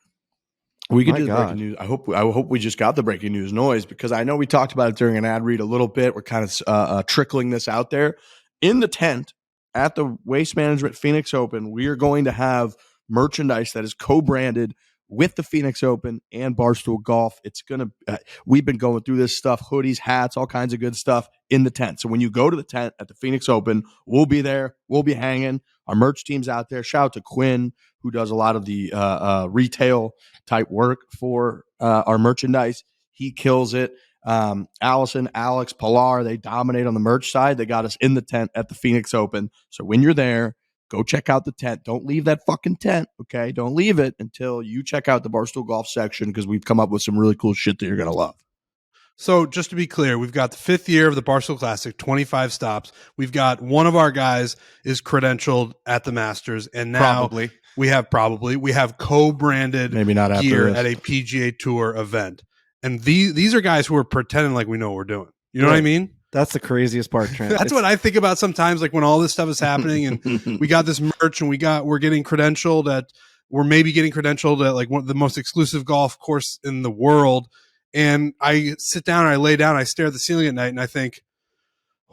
We can do the breaking news. I hope we just got the breaking news noise, because I know we talked about it during an ad read a little bit. We're kind of trickling this out there. In the tent at the Waste Management Phoenix Open, we are going to have merchandise that is co-branded with the Phoenix Open and Barstool Golf. It's going to we've been going through this stuff, hoodies, hats, all kinds of good stuff in the tent. So when you go to the tent at the Phoenix Open, we'll be there. We'll be hanging. Our merch team's out there. Shout out to Quinn, who does a lot of the retail type work for our merchandise. He kills it. Allison, Alex, Pilar, they dominate on the merch side. They got us in the tent at the Phoenix Open. So when you're there, go check out the tent. Don't leave that fucking tent, okay? Don't leave it until you check out the Barstool Golf section, because we've come up with some really cool shit that you're going to love. So just to be clear, we've got the 5th year of the Barstool Classic, 25 stops. We've got one of our guys is credentialed at the Masters, and now we have co-branded maybe not gear after at a PGA Tour event. And these are guys who are pretending like we know what we're doing. You know what I mean? That's the craziest part, Trent. That's what I think about sometimes, like when all this stuff is happening and we got this merch and we're getting credentialed at like one of the most exclusive golf course in the world. And I sit down and I lay down, I stare at the ceiling at night and I think,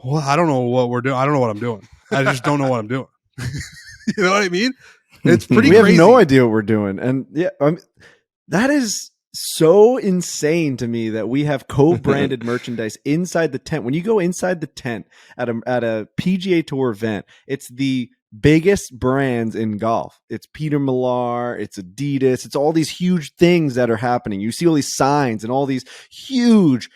well, I don't know what we're doing. I don't know what I'm doing. I just don't know what I'm doing. You know what I mean? It's pretty crazy. We have no idea what we're doing. And yeah, that is so insane to me that we have co-branded merchandise inside the tent. When you go inside the tent at a PGA Tour event, it's the biggest brands in golf. It's Peter Millar, it's Adidas, it's all these huge things that are happening. You see all these signs and all these huge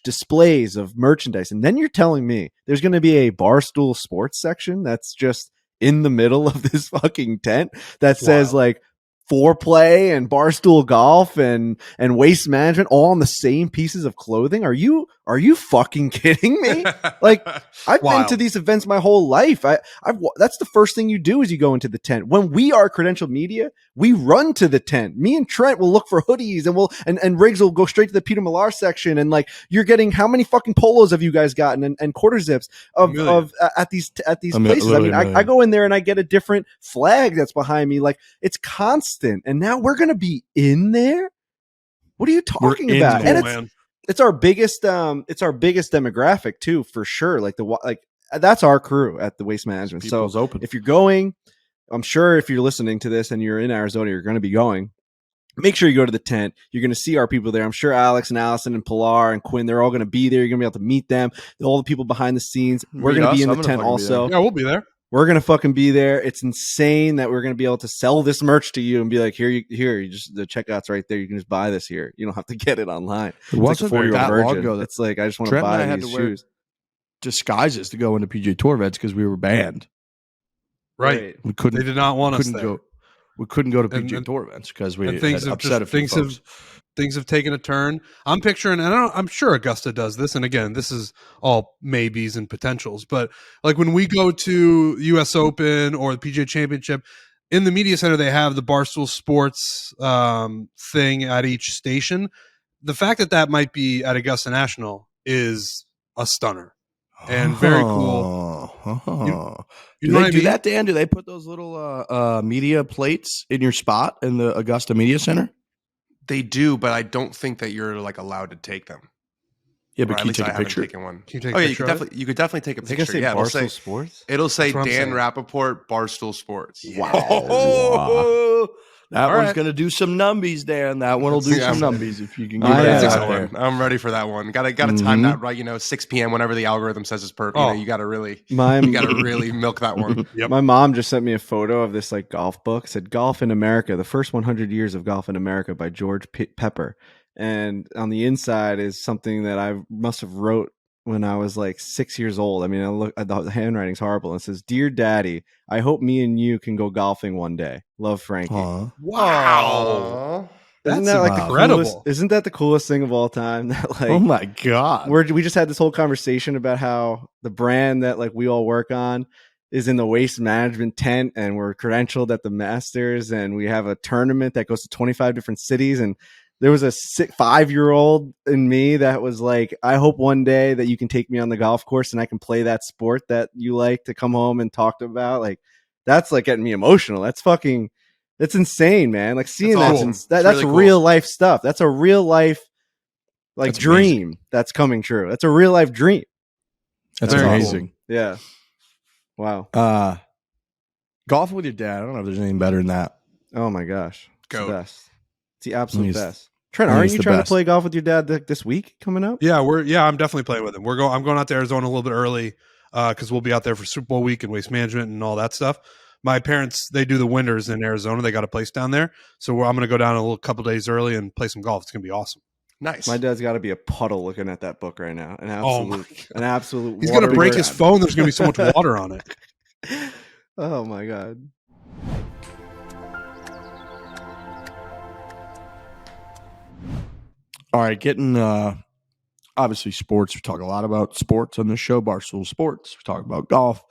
displays of merchandise. And then you're telling me there's going to be a Barstool Sports section that's just in the middle of this fucking tent that says like Foreplay and Barstool Golf and Waste Management all on the same pieces of clothing. Are you fucking kidding me? Like, I've been to these events my whole life. That's the first thing you do is you go into the tent. When we are credentialed media, we run to the tent. Me and Trent will look for hoodies and Riggs will go straight to the Peter Millar section. And like, you're getting, how many fucking polos have you guys gotten and quarter zips at these places? I mean, I go in there and I get a different flag that's behind me. Like, it's constant. And now we're going to be in there. What are you talking about? And it's our biggest demographic too, for sure. Like that's our crew at the Waste Management. People's so open. If you're going, I'm sure if you're listening to this and you're in Arizona, you're going to be going. Make sure you go to the tent. You're going to see our people there. I'm sure Alex and Allison and Pilar and Quinn, they're all going to be there. You're going to be able to meet them. All the people behind the scenes. We're going to be in the tent also. Yeah, we'll be there. We're going to fucking be there. It's insane that we're going to be able to sell this merch to you and be like, you just, the checkout's right there. You can just buy this here. You don't have to get it online. It wasn't like that long ago. That's like, I just want Trent to buy and I these had to shoes. Disguises to go into PGA Tour events because we were banned. Right. We couldn't. They did not want us there. We couldn't go to PGA Tour events because we things had upset a few folks. Things have taken a turn. I'm picturing, and I'm sure Augusta does this. And again, this is all maybes and potentials. But like when we go to U.S. Open or the PGA Championship, in the media center, they have the Barstool Sports thing at each station. The fact that might be at Augusta National is a stunner and very cool. Oh. You Do know they what I do mean? that, Dan? Do they put those little media plates in your spot in the Augusta Media Center? They do, but I don't think that you're like allowed to take them. Yeah, Or but at can you least take I a haven't picture? taken one. Can you take Oh a yeah, picture of it? you could definitely take a Is it gonna picture. say Yeah, Barstool Sports? it'll say That's what I'm Dan saying. Rappaport, Barstool Sports. Oh, that All one's right. going to do some numbies, Dan. That one will do Yeah, some I'm- numbies if you can I'm get ready that for Yeah. out that there. one. I'm ready for that one. Gotta time Mhm. that right. 6 p.m. whenever the algorithm says it's perfect. Oh. You gotta really My milk that one. Yep. My mom just sent me a photo of this like golf book. It said "Golf in America: The First 100 Years of Golf in America" by George Pepper, and on the inside is something that I must have wrote when I was like 6 years old. I mean, the handwriting's horrible. It says, "Dear Daddy, I hope me and you can go golfing one day. Love, Frankie." Aw. Wow. Isn't That's that like incredible. the coolest? Isn't that the coolest thing of all time? That like, Oh my God. we just had this whole conversation about how the brand that like we all work on is in the waste management tent, and we're credentialed at the Masters, and we have a tournament that goes to 25 different cities. And there was a 5-year-old in me that was like, I hope one day that you can take me on the golf course and I can play that sport that you like to come home and talk about. Like, that's like getting me emotional. That's insane, man. Like seeing That's that's awesome. that's It's really cool. real life stuff. That's a real life like That's dream amazing. that's coming true. That's a real life dream. That's Very cool. amazing. Yeah. Wow. Golf with your dad. I don't know if there's anything better than that. Oh my gosh. It's the Goat. best. It's the absolute He's- best. Trent, I think aren't he's you the trying best. to play golf with your dad this week coming up? Yeah, I'm definitely playing with him. I'm going out to Arizona a little bit early because we'll be out there for Super Bowl week and waste management and all that stuff. My parents, they do the winters in Arizona. They got a place down there, so I'm going to go down a couple days early and play some golf. It's going to be awesome. Nice. My dad's got to be a puddle looking at that book right now. An Oh my absolute. He's going to break water- his phone. There's going to be so much water on it. Oh my god. All right, getting obviously sports. We talk a lot about sports on this show, Barstool Sports. We talk about golf.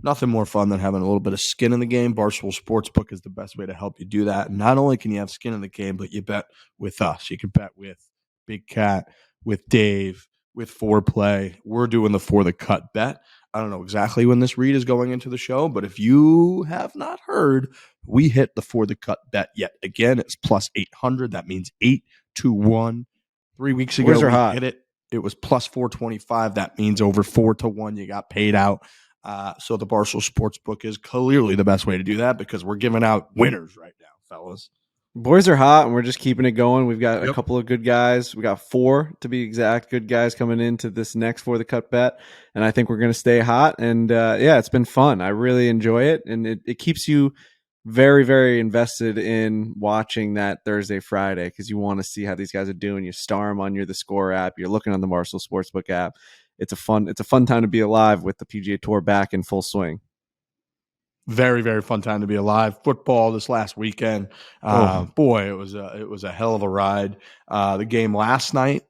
Nothing more fun than having a little bit of skin in the game. Barstool Sportsbook is the best way to help you do that. And not only can you have skin in the game, but you bet with us. You can bet with Big Cat, with Dave, with Foreplay. We're doing the For The Cut bet. I don't know exactly when this read is going into the show, but if you have not heard, we hit the For The Cut bet yet again. It's plus 800. That means 8-1. 3 weeks ago, Boys are we hot. hit it. It was plus 425. That means over 4-1. You got paid out. So the Barstool Sportsbook is clearly the best way to do that because we're giving out winners right now, fellas. Boys are hot, and we're just keeping it going. We've got a Yep. couple of good guys. We got 4 to be exact, good guys coming into this next For The Cut bet, and I think we're going to stay hot. And yeah, it's been fun. I really enjoy it, and it keeps you very, very invested in watching that Thursday, Friday, because you want to see how these guys are doing. You star them on the Score app. You're looking on the Barstool Sportsbook app. It's a fun time to be alive with the PGA Tour back in full swing. Very, very fun time to be alive. Football this last weekend. Boy, it was a hell of a ride. The game last night,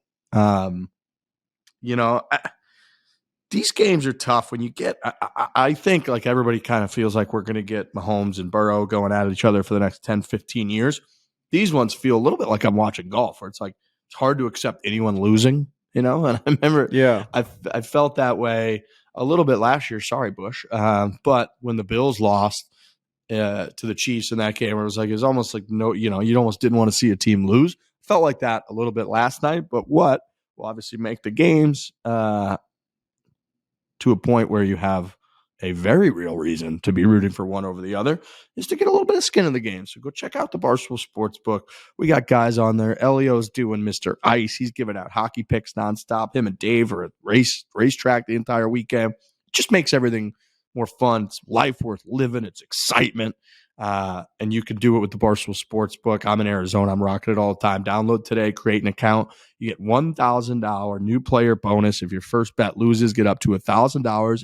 these games are tough when you get, I think like everybody kind of feels like we're going to get Mahomes and Burrow going at each other for the next 10, 15 years. These ones feel a little bit like I'm watching golf where it's like, it's hard to accept anyone losing, and I remember I felt that way a little bit last year. Sorry, Bush. But when the Bills lost to the Chiefs in that game, it was almost like you almost didn't want to see a team lose. Felt like that a little bit last night, but what will obviously make the games to a point where you have a very real reason to be rooting for one over the other is to get a little bit of skin in the game. So go check out the Barstool Sportsbook. We got guys on there. Elio's doing Mr. Ice. He's giving out hockey picks nonstop. Him and Dave are at racetrack the entire weekend. It just makes everything more fun. It's life worth living. It's excitement. And you can do it with the Barstool Sportsbook. I'm in Arizona. I'm rocking it all the time. Download today, create an account. You get $1,000 new player bonus. If your first bet loses, get up to $1,000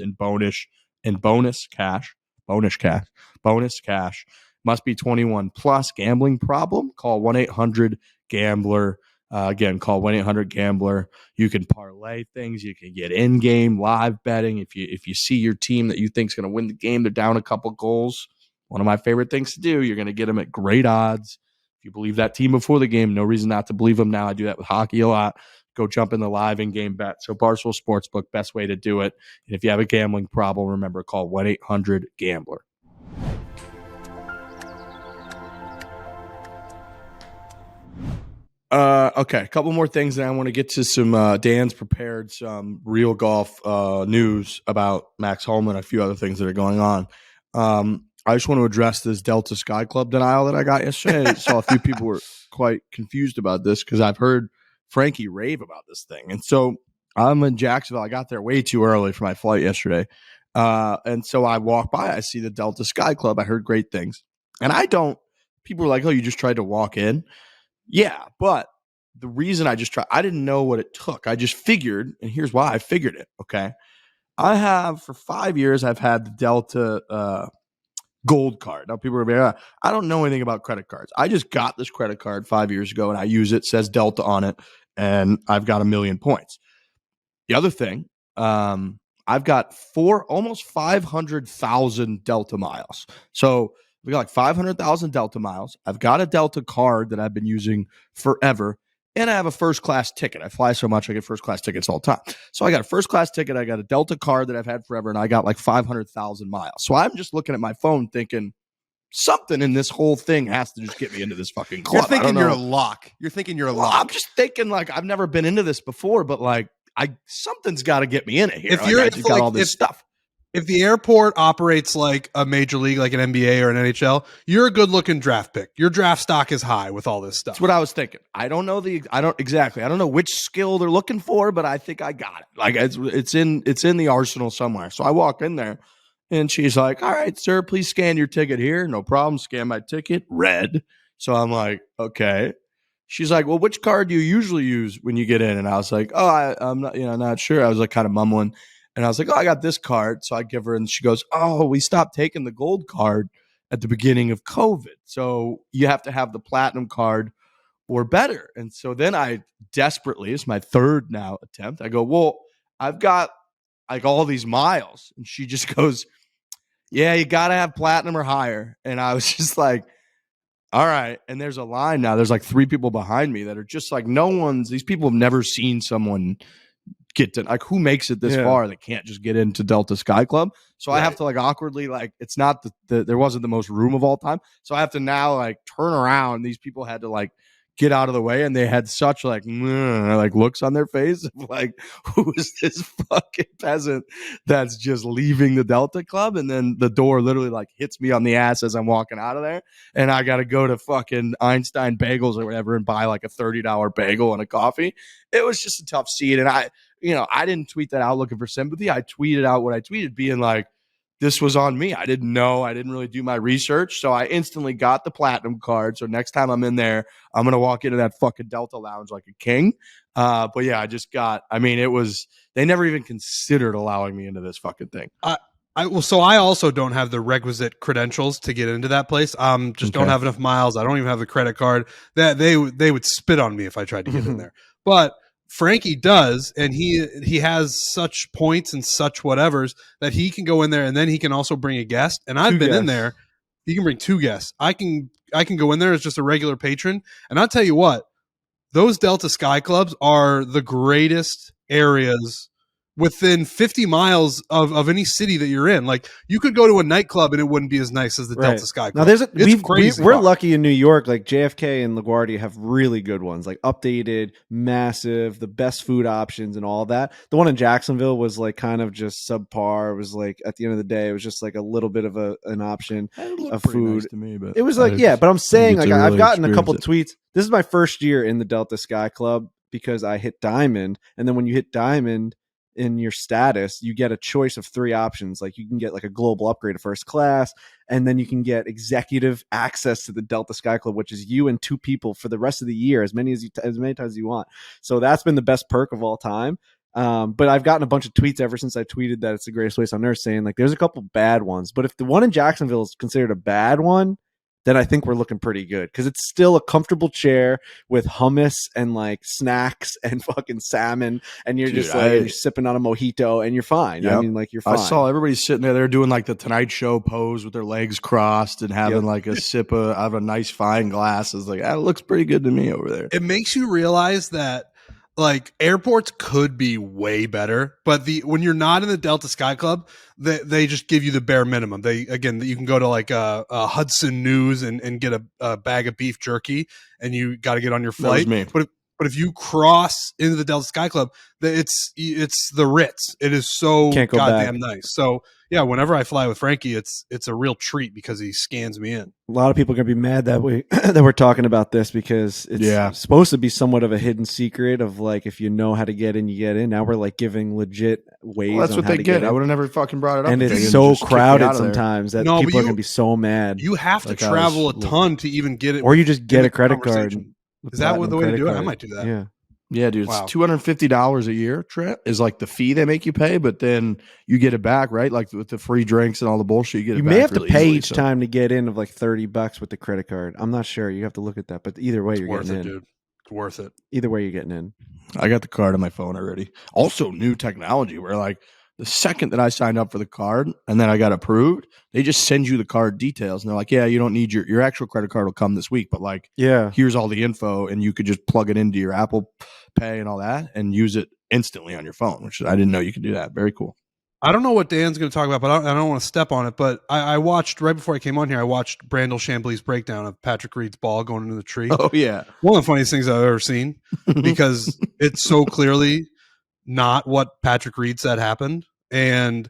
in bonus cash. Must be 21 plus. Gambling problem? Call 1-800-GAMBLER. Again, call 1-800-GAMBLER. You can parlay things. You can get in-game live betting. If you see your team that you think is going to win the game, they're down a couple goals. One of my favorite things to do, you're going to get them at great odds. If you believe that team before the game, no reason not to believe them now. I do that with hockey a lot. go jump in the live in-game bet. So Barstool Sportsbook, best way to do it. And if you have a gambling problem, remember, call 1-800-GAMBLER. Okay, a couple more things, and I want to get to some Dan's prepared some real golf news about Max Homa and a few other things that are going on. I just want to address this Delta Sky Club denial that I got yesterday. I saw a few people were quite confused about this because I've heard Frankie rave about this thing. And so I'm in Jacksonville. I got there way too early for my flight yesterday. And so I walk by, I see the Delta Sky Club. I heard great things. And people were like, oh, you just tried to walk in? Yeah, but the reason I didn't know what it took. I just figured, and here's why I figured it, okay? For 5 years, I've had the Delta Gold card. Now, people are like, I don't know anything about credit cards. I just got this credit card 5 years ago, and I use it, says Delta on it, and I've got 1 million points. The other thing, I've got almost 500,000 Delta miles. So we got like 500,000 Delta miles. I've got a Delta card that I've been using forever, and I have a first-class ticket. I fly so much, I get first-class tickets all the time. So I got a first-class ticket, I got a Delta card that I've had forever, and I got like 500,000 miles. So I'm just looking at my phone thinking, something in this whole thing has to just get me into this fucking club. You're thinking you're a lock. You're thinking you're a lock. I'm just thinking, like, I've never been into this before, but like, something's got to get me in it here. If got all this stuff. If the airport operates like a major league, like an NBA or an NHL, you're a good-looking draft pick. Your draft stock is high with all this stuff. That's what I was thinking. I don't know which skill they're looking for, but I think I got it. Like it's in the arsenal somewhere. So I walk in there, and she's like, "All right, sir, please scan your ticket here. No problem. Scan my ticket. Red." So I'm like, "Okay." She's like, "Well, which card do you usually use when you get in?" And I was like, "Oh, I'm not sure." I was like kind of mumbling. And I was like, "Oh, I got this card." So I give her, and she goes, "Oh, we stopped taking the gold card at the beginning of COVID. So you have to have the platinum card or better." And so then I desperately, it's my third now attempt. I go, "Well, I've got like all these miles." And she just goes, "Yeah, you got to have platinum or higher." And I was just like, all right. And there's a line now. There's like 3 people behind me that are just like, these people have never seen someone get to, like, who makes it this far that can't just get into Delta Sky Club. So I have to like awkwardly, like, it's not there wasn't the most room of all time. So I have to now like turn around. These people had to like get out of the way, and they had such like looks on their face of like, who is this fucking peasant that's just leaving the Delta Club? And then the door literally like hits me on the ass as I'm walking out of there, and I got to go to fucking Einstein Bagels or whatever and buy like a $30 bagel and a coffee. It was just a tough seat, and I didn't tweet that out looking for sympathy. I tweeted out what I tweeted, being like, this was on me. I didn't know. I didn't really do my research. So I instantly got the platinum card. So next time I'm in there, I'm going to walk into that fucking Delta lounge like a king. But yeah, they never even considered allowing me into this fucking thing. So I also don't have the requisite credentials to get into that place. Don't have enough miles. I don't even have the credit card. That they would spit on me if I tried to get in there. But Frankie does, and he has such points and such whatevers that he can go in there, and then he can also bring a guest. And I've been in there. He can bring 2 guests. I can go in there as just a regular patron, and I'll tell you what, those Delta Sky Clubs are the greatest areas within 50 miles of any city that you're in. Like, you could go to a nightclub and it wouldn't be as nice as the Delta Sky Club. Now we're lucky in New York. Like JFK and LaGuardia have really good ones, like updated, massive, the best food options and all that. The one in Jacksonville was like kind of just subpar. It was like, at the end of the day, it was just like a little bit of an option of food. Nice to me, but it was like, but I'm saying, like, I've gotten a couple tweets. This is my first year in the Delta Sky Club because I hit Diamond. And then when you hit Diamond, in your status, you get a choice of 3 options. Like, you can get like a global upgrade to first class, and then you can get executive access to the Delta Sky Club, which is you and 2 people for the rest of the year, as many times as you want. So that's been the best perk of all time. But I've gotten a bunch of tweets ever since I tweeted that it's the greatest place on earth, saying like there's a couple bad ones, but if the one in Jacksonville is considered a bad one, then I think we're looking pretty good, because it's still a comfortable chair with hummus and like snacks and fucking salmon, and you're you're sipping on a mojito and you're fine. Yep. I mean, like, you're fine. I saw everybody sitting there. They're doing like the Tonight Show pose with their legs crossed and having like a sip of a nice fine glass. It's like, it looks pretty good to me over there. It makes you realize that like airports could be way better, but when you're not in the Delta Sky Club, they just give you the bare minimum. You can go to like a Hudson News and get a bag of beef jerky, and you got to get on your flight. That was me. But if you cross into the Delta Sky Club, it's the Ritz. It is so Can't go goddamn back. nice. So yeah, whenever I fly with Frankie, it's a real treat because he scans me in. A lot of people are gonna be mad that that we're talking about this because it's supposed to be somewhat of a hidden secret of like if you know how to get in, you get in. Now we're like giving legit ways. Well, that's on what how they to get. in. I would have never fucking brought it up. And if they it's didn't so just kick me out crowded of there. sometimes that No, but people are gonna be so mad. You have to Like I travel a was ton to even get it, Or you just get in a the credit card. conversation. Is that what the way to do it? I might do that. Yeah. Yeah, dude, Wow. it's $250 a year. Trent is like the fee they make you pay, but then you get it back, right? Like with the free drinks and all the bullshit, you get it You back may have to really pay easily, each so. time to get in of like $30 with the credit card. I'm not sure. You have to look at that, but either way, It's you're worth getting it, in. dude. It's worth it. Either way, you're getting in. I got the card on my phone already. Also, new technology where like the second that I signed up for the card and then I got approved, they just send you the card details. And they're like, yeah, you don't need your actual credit card will come this week, but like, Yeah. here's all the info and you could just plug it into your Apple Pay and all that and use it instantly on your phone, which I didn't know you could do that. Very cool. I don't know what Dan's going to talk about, but I don't want to step on it. But I watched right before I came on here. I watched Brandel Chambly's breakdown of Patrick Reed's ball going into the tree. Oh, yeah. One of the funniest things I've ever seen because it's so clearly not what Patrick Reed said happened. And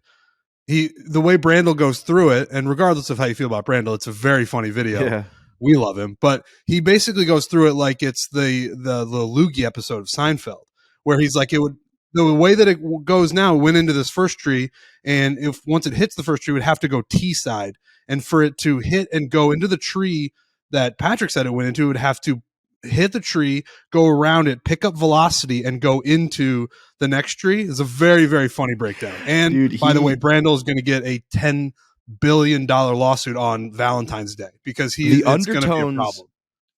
the way Brandel goes through it, and regardless of how you feel about Brandel, it's a very funny video. Yeah. We love him, but he basically goes through it like it's the Loogie episode of Seinfeld, where he's like, the way that it goes now went into this first tree, and if once it hits the first tree, it would have to go T side, and for it to hit and go into the tree that Patrick said it went into, it would have to hit the tree, go around it, pick up velocity, and go into the next tree. It's a very, very funny breakdown. And Dude, by the way, Brandel is going to get a $10 billion lawsuit on Valentine's Day because it's going to be a problem.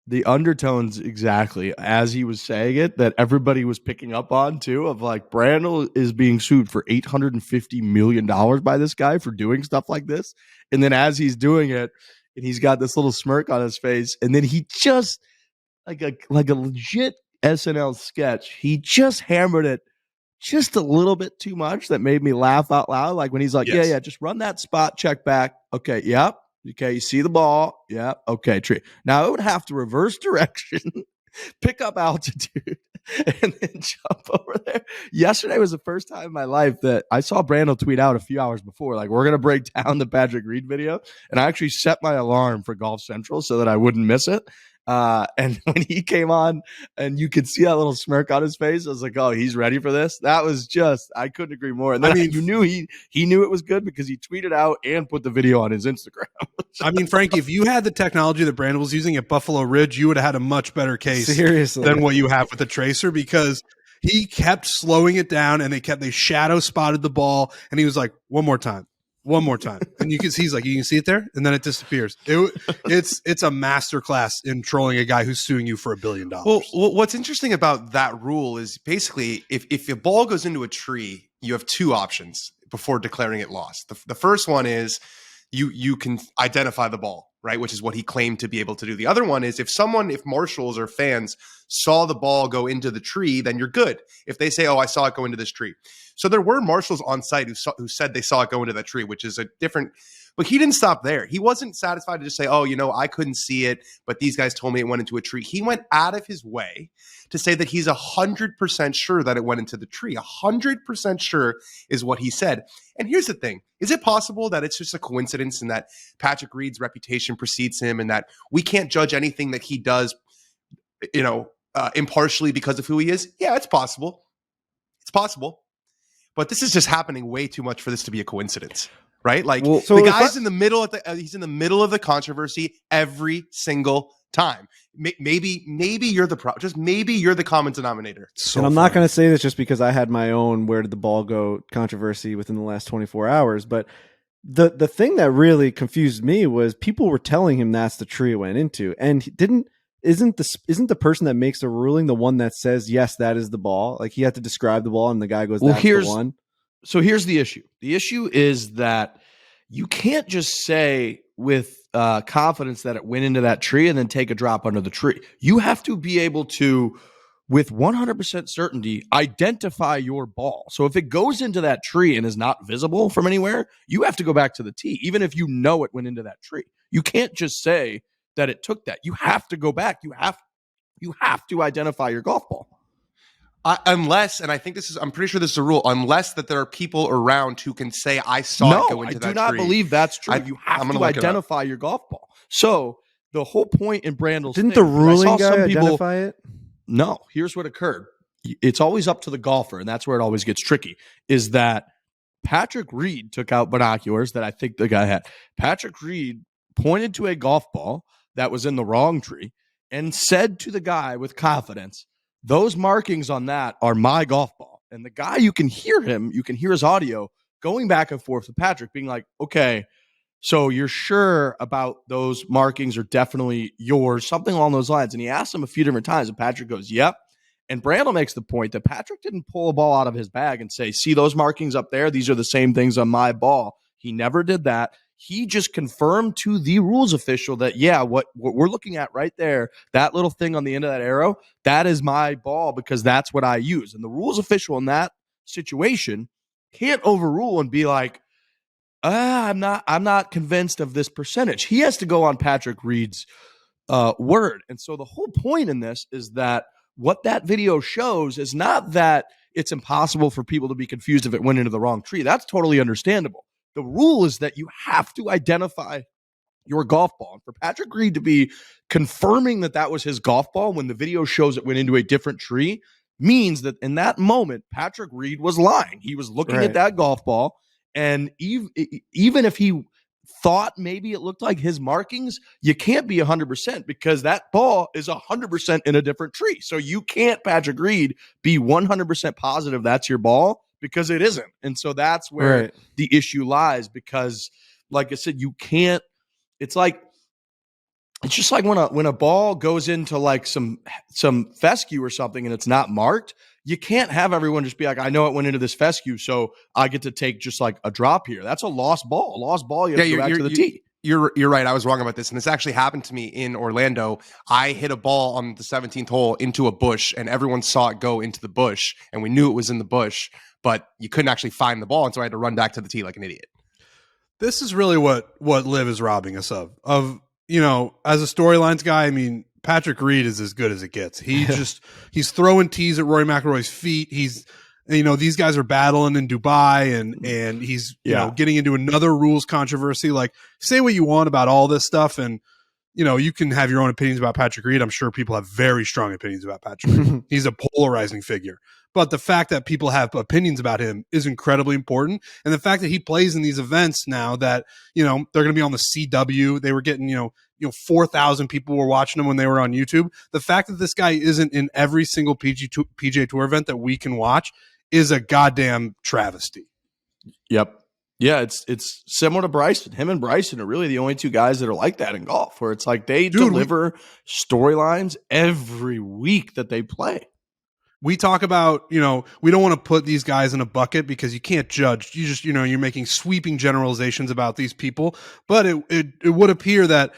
The undertones exactly as he was saying it that everybody was picking up on too of like Brandel is being sued for $850 million by this guy for doing stuff like this. And then as he's doing it and he's got this little smirk on his face and then he just like a legit SNL sketch, he just hammered it just a little bit too much that made me laugh out loud. Like when he's like, Yes. yeah, just run that spot, check back. Okay, yep. Okay, you see the ball. Yeah. Okay, tree. Now it would have to reverse direction, pick up altitude, and then jump over there. Yesterday was the first time in my life that I saw Brandel tweet out a few hours before, like, we're going to break down the Patrick Reed video. And I actually set my alarm for Golf Central so that I wouldn't miss it. And when he came on and you could see that little smirk on his face, I was like, oh, he's ready for this. That was just, I couldn't agree more. And then you knew he knew it was good because he tweeted out and put the video on his Instagram. I mean, Frankie, if you had the technology that Brandel was using at Buffalo Ridge, you would have had a much better case than what you have with the Tracer because he kept slowing it down and they shadow spotted the ball and he was like, one more time. And you can see, he's like, you can see it there. And then it disappears. It's a masterclass in trolling a guy who's suing you for $1 billion. Well, what's interesting about that rule is basically if a ball goes into a tree, you have two options before declaring it lost. The first one is you can identify the ball, right? Which is what he claimed to be able to do. The other one is if marshals or fans saw the ball go into the tree, then you're good. If they say, oh, I saw it go into this tree. So there were marshals on site who said they saw it go into that tree, which is a different, but he didn't stop there. He wasn't satisfied to just say, oh, I couldn't see it, but these guys told me it went into a tree. He went out of his way to say that he's 100% sure that it went into the tree. 100% sure is what he said. And here's the thing. Is it possible that it's just a coincidence and that Patrick Reed's reputation precedes him and that we can't judge anything that he does, impartially because of who he is? Yeah, it's possible. It's possible. But this is just happening way too much for this to be a coincidence, right? Like the guy's in the middle he's in the middle of the controversy every single time. Maybe you're the common denominator. And I'm not going to say this just because I had my own "where did the ball go" controversy within the last 24 hours, but the thing that really confused me was people were telling him that's the tree it went into, and isn't the person that makes the ruling the one that says yes, that is the ball? Like he had to describe the ball, and the guy goes, "That's the one." So here's the issue. The issue is that you can't just say with confidence that it went into that tree and then take a drop under the tree. You have to be able to with 100% certainty, identify your ball. So if it goes into that tree and is not visible from anywhere, you have to go back to the tee, even if you know it went into that tree. You can't just say that it took that. You have to go back. You have to identify your golf ball. Unless, and I think I'm pretty sure this is a rule, unless that there are people around who can say, I saw it go into that tree. I do not believe that's true. You have to identify your golf ball. So the whole point in Brandel's Didn't the ruling guy identify it? No, here's what occurred. It's always up to the golfer, and that's where it always gets tricky, is that Patrick Reed took out binoculars that I think the guy had. Patrick Reed pointed to a golf ball that was in the wrong tree and said to the guy with confidence, those markings on that are my golf ball. And the guy, you can hear him, you can hear his audio going back and forth with Patrick being like, okay, so you're sure about those markings are definitely yours, something along those lines. And he asked him a few different times, and Patrick goes, yep. And Brandel makes the point that Patrick didn't pull a ball out of his bag and say, see those markings up there? These are the same things on my ball. He never did that. He just confirmed to the rules official that, yeah, what we're looking at right there, that little thing on the end of that arrow, that is my ball because that's what I use. And the rules official in that situation can't overrule and be like, I'm not convinced of this percentage. He has to go on Patrick Reed's word. And so the whole point in this is that what that video shows is not that it's impossible for people to be confused if it went into the wrong tree. That's totally understandable. The rule is that you have to identify your golf ball. And for Patrick Reed to be confirming that that was his golf ball when the video shows it went into a different tree means that in that moment, Patrick Reed was lying. He was looking at that golf ball. And even if he thought maybe it looked like his markings, you can't be 100% because that ball is 100% in a different tree. So you can't, Patrick Reed, be 100% positive that's your ball because it isn't. And so that's where the issue lies because, like I said, you can't. It's just like when a ball goes into like some fescue or something and it's not marked, you can't have everyone just be like, I know it went into this fescue, so I get to take just like a drop here. That's a lost ball. You have to go back to the tee. You're right. I was wrong about this. And this actually happened to me in Orlando. I hit a ball on the 17th hole into a bush and everyone saw it go into the bush and we knew it was in the bush, but you couldn't actually find the ball. And so I had to run back to the tee like an idiot. This is really what Liv is robbing us of, as a storylines guy. I mean, Patrick Reed is as good as it gets. He's throwing tees at Rory McIlroy's feet. He's, these guys are battling in Dubai and he's, getting into another rules controversy. Like, say what you want about all this stuff. And, you can have your own opinions about Patrick Reed. I'm sure people have very strong opinions about Patrick Reed. He's a polarizing figure. But the fact that people have opinions about him is incredibly important. And the fact that he plays in these events now that, they're going to be on the CW, they were getting, 4,000 people were watching him when they were on YouTube. The fact that this guy isn't in every single PGA Tour event that we can watch is a goddamn travesty. Yep. Yeah, it's similar to Bryson. Him and Bryson are really the only two guys that are like that in golf, where it's like they deliver storylines every week that they play. We talk about, we don't want to put these guys in a bucket because you can't judge. You just, you're making sweeping generalizations about these people. But it would appear that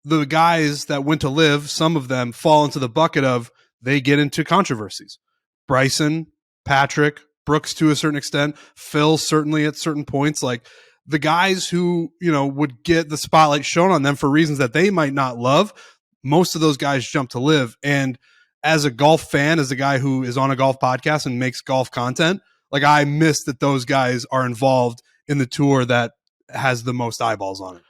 the guys that went to live, some of them fall into the bucket of they get into controversies. Bryson, Patrick, Brooks to a certain extent, Phil certainly at certain points. Like the guys who, would get the spotlight shown on them for reasons that they might not love, most of those guys jump to live. And as a golf fan, as a guy who is on a golf podcast and makes golf content, like I miss that those guys are involved in the tour that has the most eyeballs on it.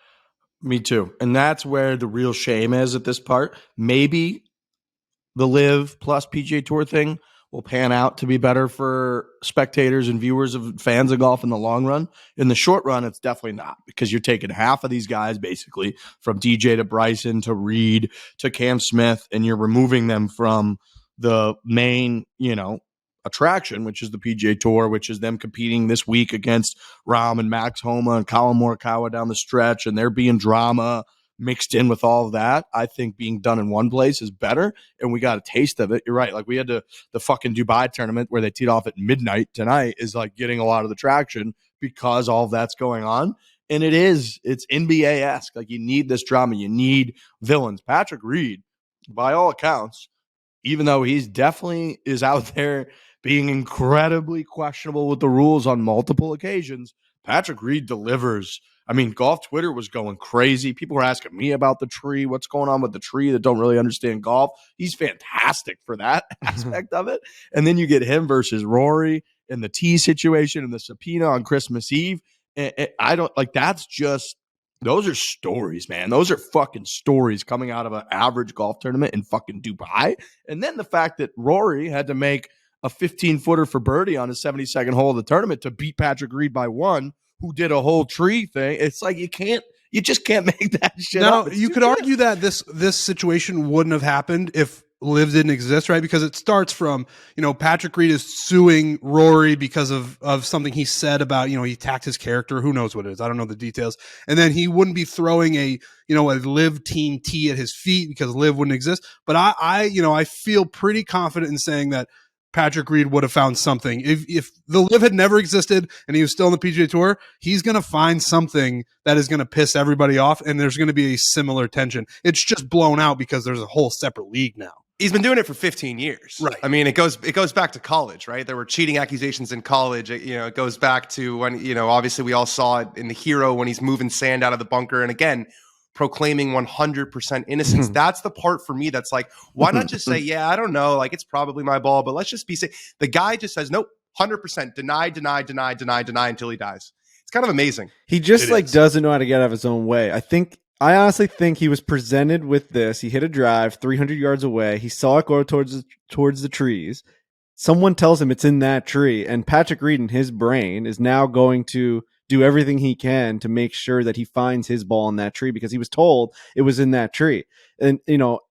Me too. And that's where the real shame is at this part. Maybe the Live plus PGA Tour thing will pan out to be better for spectators and viewers of fans of golf in the long run. In the short run, it's definitely not, because you're taking half of these guys basically from DJ to Bryson to Reed to Cam Smith, and you're removing them from the main, attraction, which is the PGA Tour, which is them competing this week against Rahm and Max Homa and Colin Morikawa down the stretch, and there being drama mixed in with all of that. I think being done in one place is better, and we got a taste of it. You're right. Like we had the fucking Dubai tournament where they teed off at midnight tonight is like getting a lot of the traction because all of that's going on. And it's NBA-esque. Like you need this drama. You need villains. Patrick Reed, by all accounts, even though he's definitely is out there being incredibly questionable with the rules on multiple occasions, Patrick Reed delivers. I mean, golf Twitter was going crazy. People were asking me about the tree, what's going on with the tree that don't really understand golf. He's fantastic for that aspect of it. And then you get him versus Rory in the tee situation and the subpoena on Christmas Eve. And I don't like that's just those are stories, man. Those are fucking stories coming out of an average golf tournament in fucking Dubai. And then the fact that Rory had to make a 15-footer for birdie on his 72nd hole of the tournament to beat Patrick Reed by one, who did a whole tree thing. It's like you just can't make that shit up. Now, you could argue that this situation wouldn't have happened if Liv didn't exist, right? Because it starts from, Patrick Reed is suing Rory because of something he said about, he attacked his character. Who knows what it is? I don't know the details. And then he wouldn't be throwing a Liv team tee at his feet because Liv wouldn't exist. But I feel pretty confident in saying that Patrick Reed would have found something. If the Liv had never existed and he was still on the PGA Tour, he's going to find something that is going to piss everybody off, and there's going to be a similar tension. It's just blown out because there's a whole separate league now. He's been doing it for 15 years. Right. I mean, it goes back to college, right? There were cheating accusations in college. It goes back to when, obviously we all saw it in The Hero when he's moving sand out of the bunker. And again, proclaiming 100% innocence. That's the part for me that's like, why not just say, yeah, I don't know, like it's probably my ball, but let's just be safe. The guy just says, nope, 100%, deny until he dies. It's kind of amazing. He just doesn't know how to get out of his own way. I honestly think he was presented with this. He hit a drive 300 yards away. He saw it go towards the trees. Someone tells him it's in that tree, and Patrick Reed in his brain is now going to do everything he can to make sure that he finds his ball in that tree because he was told it was in that tree. And,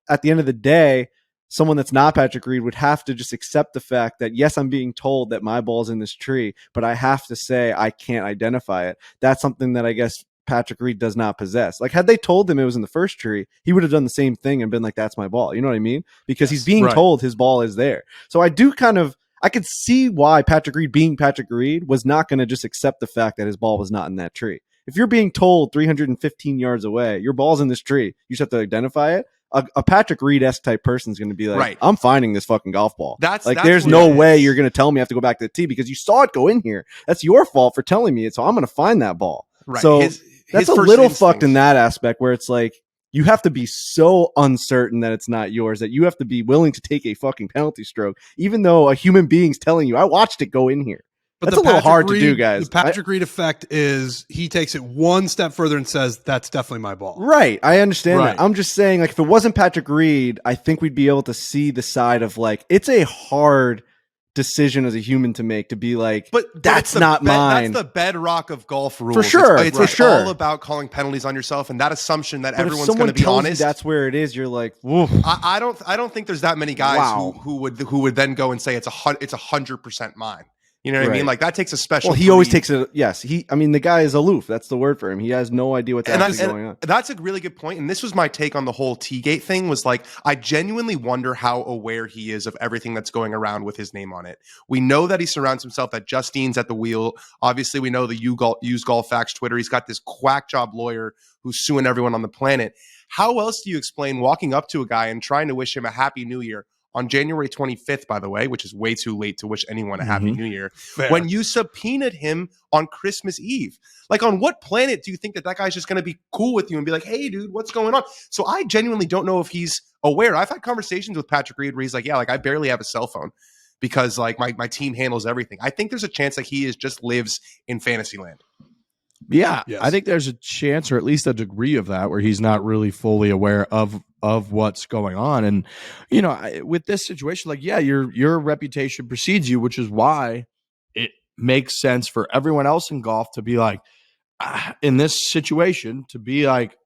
at the end of the day, someone that's not Patrick Reed would have to just accept the fact that, yes, I'm being told that my ball's in this tree, but I have to say I can't identify it. That's something that I guess Patrick Reed does not possess. Like, had they told him it was in the first tree, he would have done the same thing and been like, that's my ball. You know what I mean? Because he's being told his ball is there. So I could see why Patrick Reed, being Patrick Reed, was not going to just accept the fact that his ball was not in that tree. If you're being told 315 yards away, your ball's in this tree, you just have to identify it. A Patrick Reed-esque type person is going to be like, I'm finding this fucking golf ball. There's no way you're going to tell me I have to go back to the tee because you saw it go in here. That's your fault for telling me it. So I'm going to find that ball. Right. So that's a little fucked in that aspect where it's like, you have to be so uncertain that it's not yours that you have to be willing to take a fucking penalty stroke, even though a human being's telling you, I watched it go in here. But that's a little hard to do, guys. The Patrick Reed effect is he takes it one step further and says, that's definitely my ball. Right. I understand that. I'm just saying, like, if it wasn't Patrick Reed, I think we'd be able to see the side of, like, it's a hard decision as a human to make, to be like, but that's not mine. That's the bedrock of golf rules. For sure. It's all about calling penalties on yourself and that assumption that everyone's going to be honest. That's where it is. You're like, I don't think there's that many guys who would then go and say it's 100% mine. You know what I mean? Like, that takes a special. Well, he always takes it. Yes, the guy is aloof. That's the word for him. He has no idea what's actually going on. That's a really good point. And this was my take on the whole T-Gate thing. Was like, I genuinely wonder how aware he is of everything that's going around with his name on it. We know that he surrounds himself, that Justine's at the wheel. Obviously, we know the Use Golf Facts Twitter. He's got this quack job lawyer who's suing everyone on the planet. How else do you explain walking up to a guy and trying to wish him a happy new year? On January 25th, by the way, which is way too late to wish anyone a happy new year, when you subpoenaed him on Christmas Eve. Like, on what planet do you think that guy's just going to be cool with you and be like, hey, dude, what's going on? So I genuinely don't know if he's aware. I've had conversations with Patrick Reed where he's like, yeah, like, I barely have a cell phone because, like, my team handles everything. I think there's a chance that he just lives in fantasy land. Yeah, yes. I think there's a chance, or at least a degree of that, where he's not really fully aware of what's going on. And, with this situation, like, yeah, your reputation precedes you, which is why it makes sense for everyone else in golf to be like, in this situation, to be like,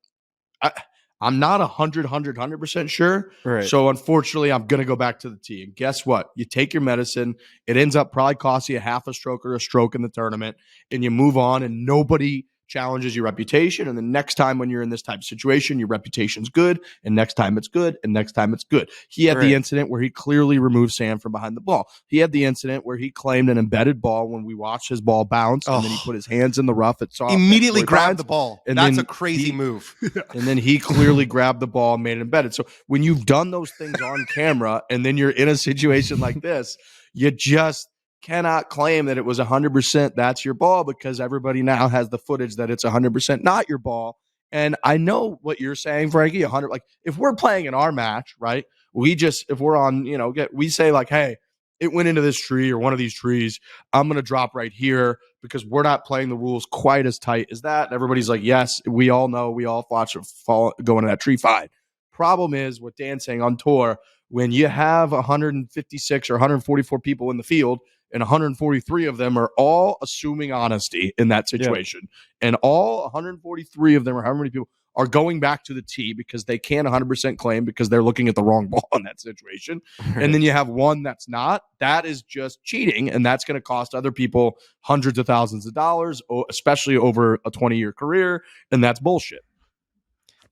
I'm not 100% sure. Right. So unfortunately, I'm going to go back to the tee. And guess what? You take your medicine. It ends up probably costing you half a stroke or a stroke in the tournament, and you move on, and nobody challenges your reputation. And the next time when you're in this type of situation, your reputation's good. And next time it's good. And next time it's good. He had the incident where he clearly removed Sam from behind the ball. He had the incident where he claimed an embedded ball when we watched his ball bounce. And then he put his hands in the rough at soft. Immediately grabbed the ball. And that's then a crazy move. And then he clearly grabbed the ball and made it embedded. So when you've done those things on camera and then you're in a situation like this, you just cannot claim that it was 100% that's your ball, because everybody now has the footage that it's 100% not your ball. And I know what you're saying, Frankie, 100. Like if we're playing in our match, right? If we're on, we say like, hey, it went into this tree or one of these trees. I'm going to drop right here because we're not playing the rules quite as tight as that. And everybody's like, yes, we all know, we all watch it go into that tree. Fine. Problem is what Dan's saying on tour, when you have 156 or 144 people in the field, and 143 of them are all assuming honesty in that situation. Yeah. And all 143 of them, or how many people, are going back to the tee because they can't 100% claim because they're looking at the wrong ball in that situation. Right. And then you have one that's not. That is just cheating, and that's going to cost other people hundreds of thousands of dollars, especially over a 20-year career, and that's bullshit.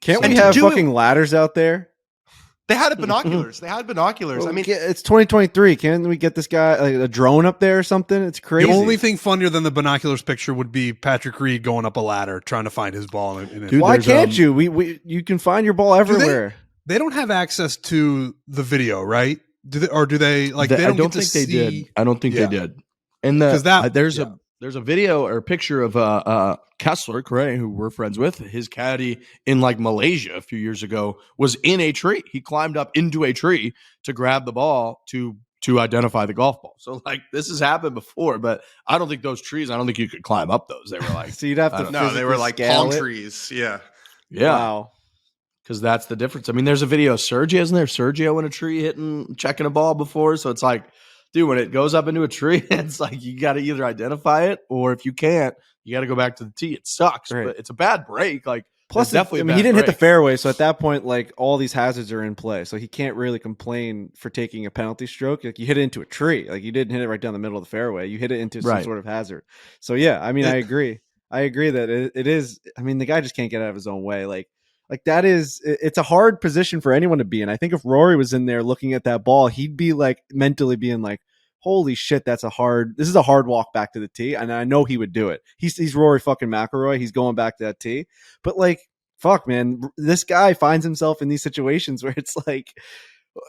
Can't we have fucking ladders out there? They had binoculars. I mean, it's 2023. Can't we get this guy like a drone up there or something? It's crazy. The only thing funnier than the binoculars picture would be Patrick Reed going up a ladder trying to find his ball. Dude, why can't you? You can find your ball everywhere. They don't have access to the video, right? Do they? Like, they don't I don't think they did. I don't think they did. And there's a video or a picture of Kessler, correct, who we're friends with. His caddy in like Malaysia a few years ago was in a tree. He climbed up into a tree to grab the ball to identify the golf ball. So like this has happened before, but I don't think those trees. I don't think you could climb up those. They were like so you'd have to. No, they were like palm trees. Yeah. Wow. Because that's the difference. I mean, there's a video of Sergio, isn't there? Sergio in a tree checking a ball before. So it's like, dude, when it goes up into a tree, it's like you got to either identify it, or if you can't, you got to go back to the tee. It sucks, right. But it's a bad break. Like, plus, definitely. He didn't hit the fairway, so at that point, like all these hazards are in play, so he can't really complain for taking a penalty stroke. Like you hit it into a tree, like you didn't hit it right down the middle of the fairway. You hit it into some sort of hazard. So yeah, I mean, I agree. I agree that it is. I mean, the guy just can't get out of his own way. Like that is, it's a hard position for anyone to be in. I think if Rory was in there looking at that ball, he'd be like mentally being like, holy shit, this is a hard walk back to the tee. And I know he would do it. He's Rory fucking McIlroy. He's going back to that tee. But like, fuck, man, this guy finds himself in these situations where it's like,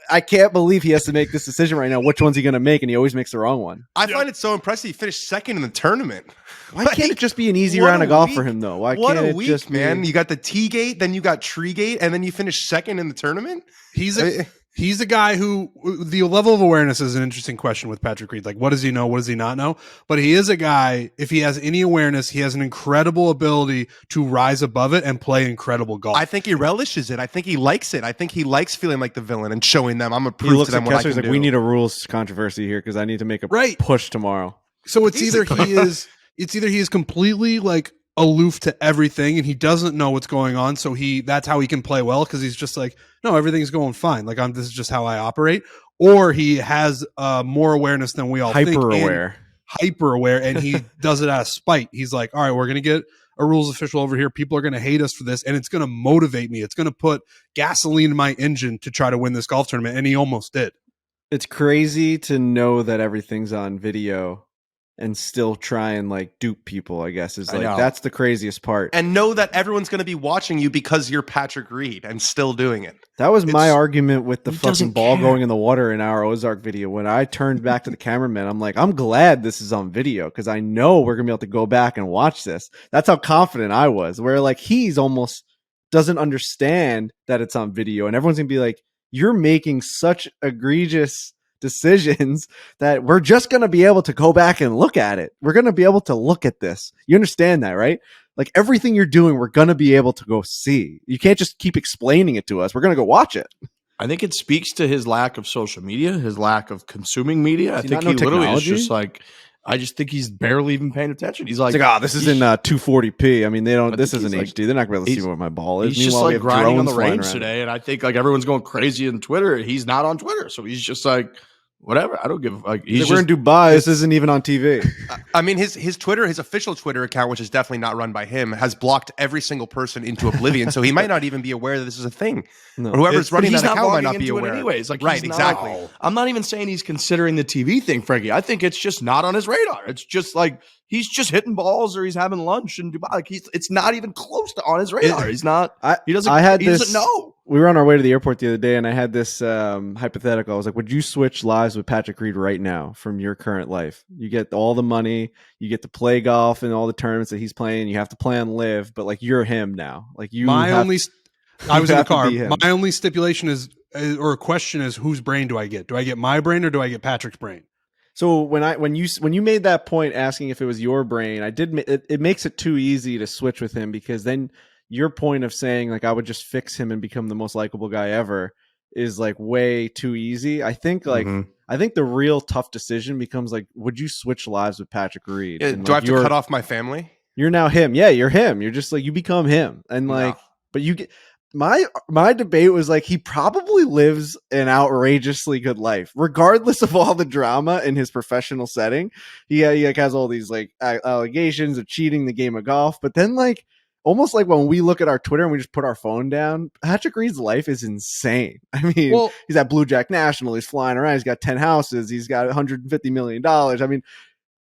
I can't believe he has to make this decision right now. Which one's he going to make? And he always makes the wrong one. I find it so impressive. He finished second in the tournament. Why can't it just be an easy round of golf for him, though? Why can't it just be... man? You got the tee gate, then you got tree gate, and then you finish second in the tournament? He's a guy who the level of awareness is an interesting question with Patrick Reed. Like, what does he know? What does he not know? But he is a guy, if he has any awareness, he has an incredible ability to rise above it and play incredible golf. I think he relishes it. I think he likes it. I think he likes feeling like the villain and showing them, I'm a proof to them what I can do. We need a rules controversy here because I need to make a push tomorrow. So it's either he is completely like aloof to everything and he doesn't know what's going on, so that's how he can play well, because he's just like, no, everything's going fine, like this is just how I operate. Or he has more awareness than we all think, hyper aware, and he does it out of spite. He's like, all right, we're gonna get a rules official over here, people are gonna hate us for this, and it's gonna motivate me, it's gonna put gasoline in my engine to try to win this golf tournament. And he almost did. It's crazy to know that everything's on video and still try and like dupe people, I guess, is like, that's the craziest part. And know that everyone's going to be watching you because you're Patrick Reed and still doing it. That was my argument with the fucking ball going in the water in our Ozark video. When I turned back to the cameraman, I'm like, I'm glad this is on video because I know we're going to be able to go back and watch this. That's how confident I was, where like he's almost doesn't understand that it's on video. And everyone's going to be like, you're making such egregious decisions that we're just going to be able to go back and look at it. We're going to be able to look at this. You understand that, right? Like everything you're doing, we're going to be able to go see. You can't just keep explaining it to us. We're going to go watch it. I think it speaks to his lack of social media, his lack of consuming media. I think he literally is just like, I just think he's barely even paying attention. He's like, this is in 240p. I mean, this isn't HD. They're not going to be able to see what my ball is. He's just like grinding on the range today. And I think like everyone's going crazy on Twitter. He's not on Twitter. So he's just like, whatever. I don't give a fuck. We're in Dubai. This isn't even on TV. I mean, his Twitter, his official Twitter account, which is definitely not run by him, has blocked every single person into oblivion. So he might not even be aware that this is a thing. No. Or whoever's running he's that account might logging not be into it aware. anyways. Like, right, he's not- exactly. I'm not even saying he's considering the TV thing, Frankie. I think it's just not on his radar. It's just like he's just hitting balls or he's having lunch in Dubai. Like it's not even close to on his radar. He's not. He doesn't know. We were on our way to the airport the other day, and I had this hypothetical. I was like, would you switch lives with Patrick Reed right now from your current life? You get all the money, you get to play golf in all the tournaments that he's playing, you have to play on live, but like you're him now. Like I was in the car. My only stipulation is, or question is, whose brain do I get? Do I get my brain or do I get Patrick's brain? So when you made that point asking if it was your brain, it makes it too easy to switch with him, because then your point of saying like I would just fix him and become the most likable guy ever is like way too easy. I think I think the real tough decision becomes like, would you switch lives with Patrick Reed? Do I have to cut off my family? You're now him. Yeah, you're him. You're just like, you become him. And like, but you get my debate was like, he probably lives an outrageously good life, regardless of all the drama in his professional setting. He like has all these like allegations of cheating the game of golf, but then like, almost like when we look at our Twitter and we just put our phone down, Patrick Reed's life is insane. I mean, he's at Blue Jack National. He's flying around. He's got 10 houses. He's got $150 million. I mean,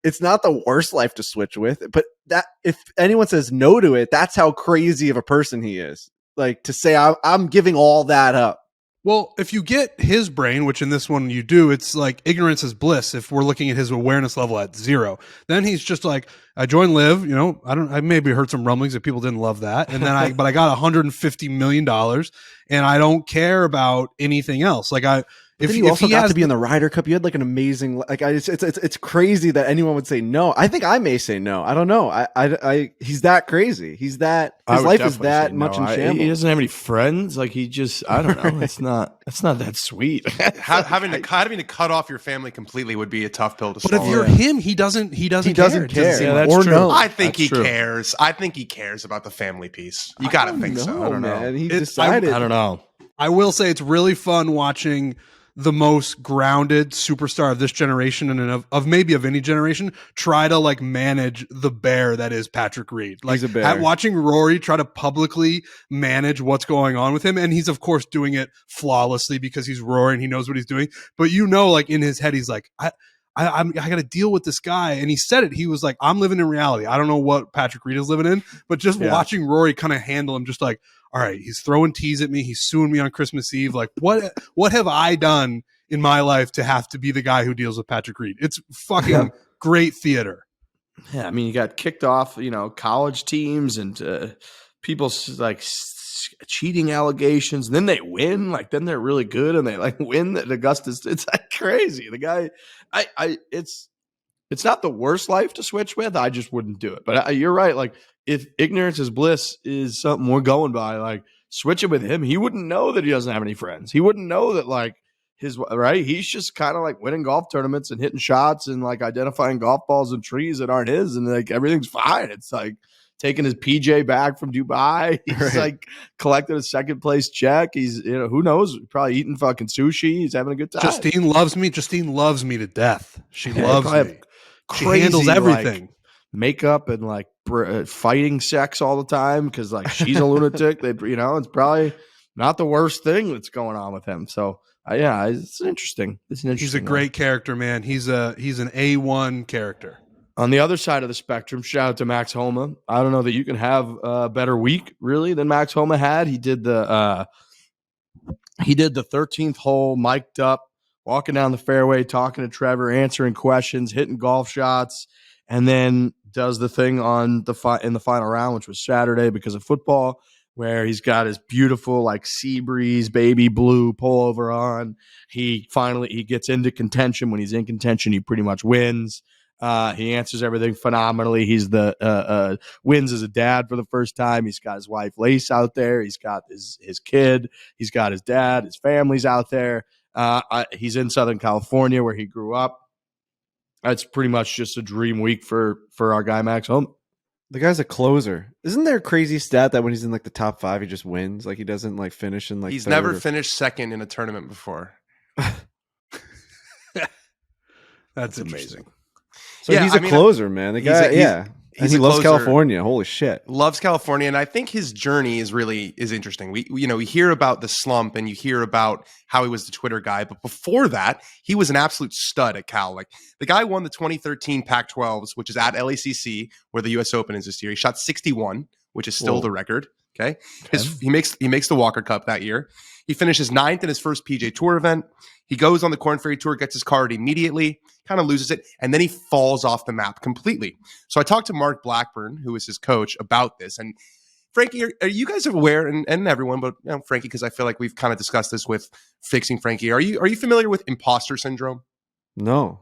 it's not the worst life to switch with, but that if anyone says no to it, that's how crazy of a person he is. Like to say, I'm giving all that up. Well, if you get his brain, which in this one you do, it's like ignorance is bliss. If we're looking at his awareness level at 0, then he's just like, I joined Live, I maybe heard some rumblings that people didn't love that. And then but I got $150 million and I don't care about anything else. Like If you also got to be in the Ryder Cup, you had like an amazing, like it's crazy that anyone would say no. I think I may say no. I don't know. He's that crazy. His life is that much in shambles. He doesn't have any friends. Like he just, I don't know. It's not that sweet. having to cut off your family completely would be a tough pill to swallow. But if you're him, he doesn't care. Yeah, that's or true. no. I think he cares. I think he cares about the family piece. You got to think so. I don't know. Man. He decided. I don't know. I will say it's really fun watching the most grounded superstar of this generation and of maybe of any generation try to like manage the bear that is Patrick Reed. Like he's a bear. Watching Rory try to publicly manage what's going on with him, and he's of course doing it flawlessly because he's Rory and he knows what he's doing. But like in his head, he's like, I got to deal with this guy. And he said it. He was like, I'm living in reality. I don't know what Patrick Reed is living in, but just watching Rory kind of handle him, just like, all right, he's throwing teas at me. He's suing me on Christmas Eve. Like, what have I done in my life to have to be the guy who deals with Patrick Reed? It's fucking great theater. Yeah, I mean, you got kicked off, college teams and people like cheating allegations. And then they win, like then they're really good, and they like win at Augusta. It's like crazy. The guy, it's not the worst life to switch with. I just wouldn't do it. But you're right. Like if ignorance is bliss is something we're going by, like switch it with him. He wouldn't know that he doesn't have any friends. He wouldn't know that like he's just kind of like winning golf tournaments and hitting shots and like identifying golf balls and trees that aren't his, and like everything's fine. It's like taking his PJ back from Dubai. He's like collected a second place check. He's who knows, probably eating fucking sushi. He's having a good time. Justine loves me to death. She loves me. She Crazy, handles everything. Like, makeup and like fighting sex all the time because like she's a lunatic. It's probably not the worst thing that's going on with him. So it's interesting. He's a great character, man. He's an A1 character. On the other side of the spectrum, shout out to Max Homa. I don't know that you can have a better week really than Max Homa had. He did the 13th hole, mic'd up, walking down the fairway, talking to Trevor, answering questions, hitting golf shots, and then does the thing in the final round, which was Saturday because of football, where he's got his beautiful like sea breeze baby blue pullover on. He gets into contention. When he's in contention, he pretty much wins. He answers everything phenomenally. He's wins as a dad for the first time. He's got his wife Lace out there. He's got his kid. He's got his dad. His family's out there. He's in Southern California where he grew up. That's pretty much just a dream week for our guy Max Homa. The guy's a closer. Isn't there a crazy stat that when he's in like the top 5, he just wins? Like he doesn't like finish in like he's third never finished second in a tournament before. That's amazing. So he's a closer, man. The guy, and he loves California. Holy shit. Loves California. And I think his journey is interesting. We hear about the slump and you hear about how he was the Twitter guy. But before that, he was an absolute stud at Cal. Like the guy won the 2013 Pac-12s, which is at LACC, where the US Open is this year. He shot 61, which is still the record. Okay. He makes the Walker Cup that year. He finishes 9th in his first PJ Tour event. He goes on the Corn Ferry Tour, gets his card immediately, kind of loses it, and then he falls off the map completely. So I talked to Mark Blackburn, who is his coach, about this. And Frankie, are you guys aware, and everyone, but Frankie, because I feel like we've kind of discussed this with Fixing Frankie. Are you familiar with imposter syndrome? No.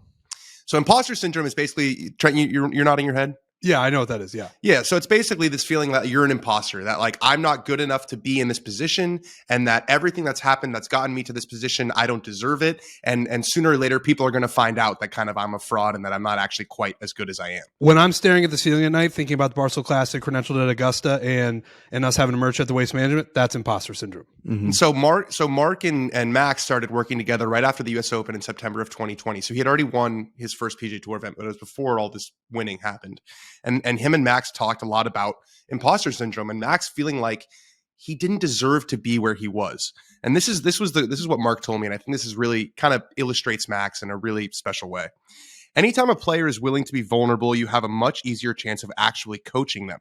So imposter syndrome is basically, Trent, you're nodding your head? Yeah, I know what that is. Yeah. Yeah. So it's basically this feeling that you're an imposter, that like, I'm not good enough to be in this position, and that everything that's happened that's gotten me to this position, I don't deserve it. And sooner or later, people are going to find out that kind of I'm a fraud and that I'm not actually quite as good as I am. When I'm staring at the ceiling at night, thinking about the Barstool Classic, credentialed at Augusta, and us having a merch at the Waste Management, that's imposter syndrome. Mm-hmm. So Mark and Max started working together right after the US Open in September of 2020. So he had already won his first PGA Tour event, but it was before all this winning happened. And him and Max talked a lot about imposter syndrome, and Max feeling like he didn't deserve to be where he was. And this is what Mark told me, and I think this is really kind of illustrates Max in a really special way. Anytime a player is willing to be vulnerable, you have a much easier chance of actually coaching them.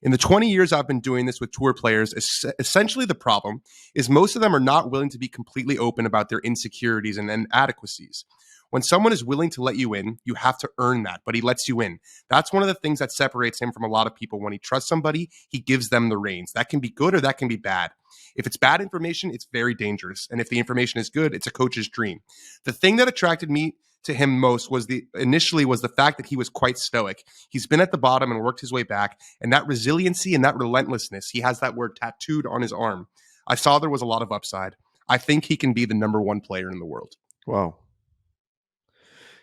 In the 20 years I've been doing this with tour players, essentially the problem is most of them are not willing to be completely open about their insecurities and inadequacies. When someone is willing to let you in, you have to earn that, but he lets you in. That's one of the things that separates him from a lot of people. When he trusts somebody, he gives them the reins. That can be good or that can be bad. If it's bad information, it's very dangerous. And if the information is good, it's a coach's dream. The thing that attracted me to him most was initially the fact that he was quite stoic. He's been at the bottom and worked his way back, and that resiliency and that relentlessness, he has that word tattooed on his arm. I saw there was a lot of upside. I think he can be the number one player in the world. Wow.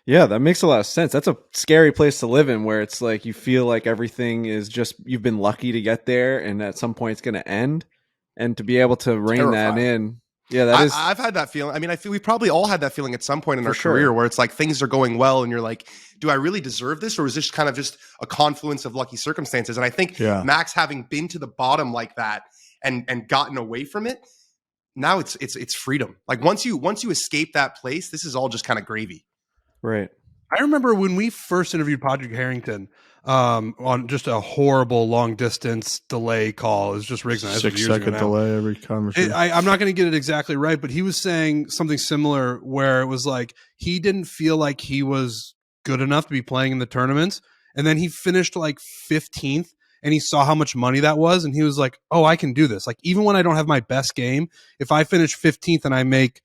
Yeah, that makes a lot of sense. That's a scary place to live in, where it's like you feel like everything is just, you've been lucky to get there, and at some point it's going to end. And to be able to rein that in. Yeah, I've had that feeling. I mean, I feel we probably all had that feeling at some point in our career, where it's like things are going well and you're like, do I really deserve this? Or is this kind of just a confluence of lucky circumstances? And I think Max, having been to the bottom like that and gotten away from it, now it's freedom. Like once you escape that place, this is all just kind of gravy. Right. I remember when we first interviewed Padraig Harrington on just a horrible long distance delay call. It was just Riggs and I. 6 second delay every conversation. I'm not going to get it exactly right, but he was saying something similar where it was like he didn't feel like he was good enough to be playing in the tournaments. And then he finished like 15th and he saw how much money that was. And he was like, oh, I can do this. Like even when I don't have my best game, if I finish 15th and I make,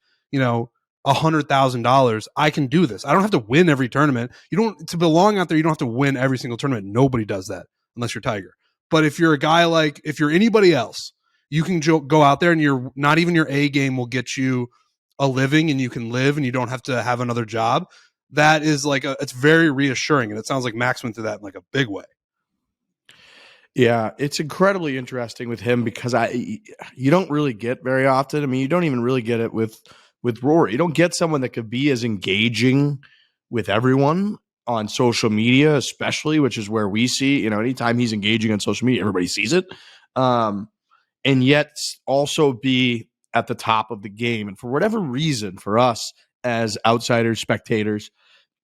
$100,000, I can do this. I don't have to win every tournament. To belong out there, you don't have to win every single tournament. Nobody does that unless you're Tiger. But if you're a guy if you're anybody else, you can go out there and you're not even your A game will get you a living and you can live and you don't have to have another job. That is it's very reassuring. And it sounds like Max went through that in like a big way. Yeah, it's incredibly interesting with him because you don't really get very often. I mean, you don't even really get it with Rory. You don't get someone that could be as engaging with everyone on social media, especially, which is where we see, anytime he's engaging on social media, everybody sees it. And yet also be at the top of the game. And for whatever reason, for us as outsiders, spectators,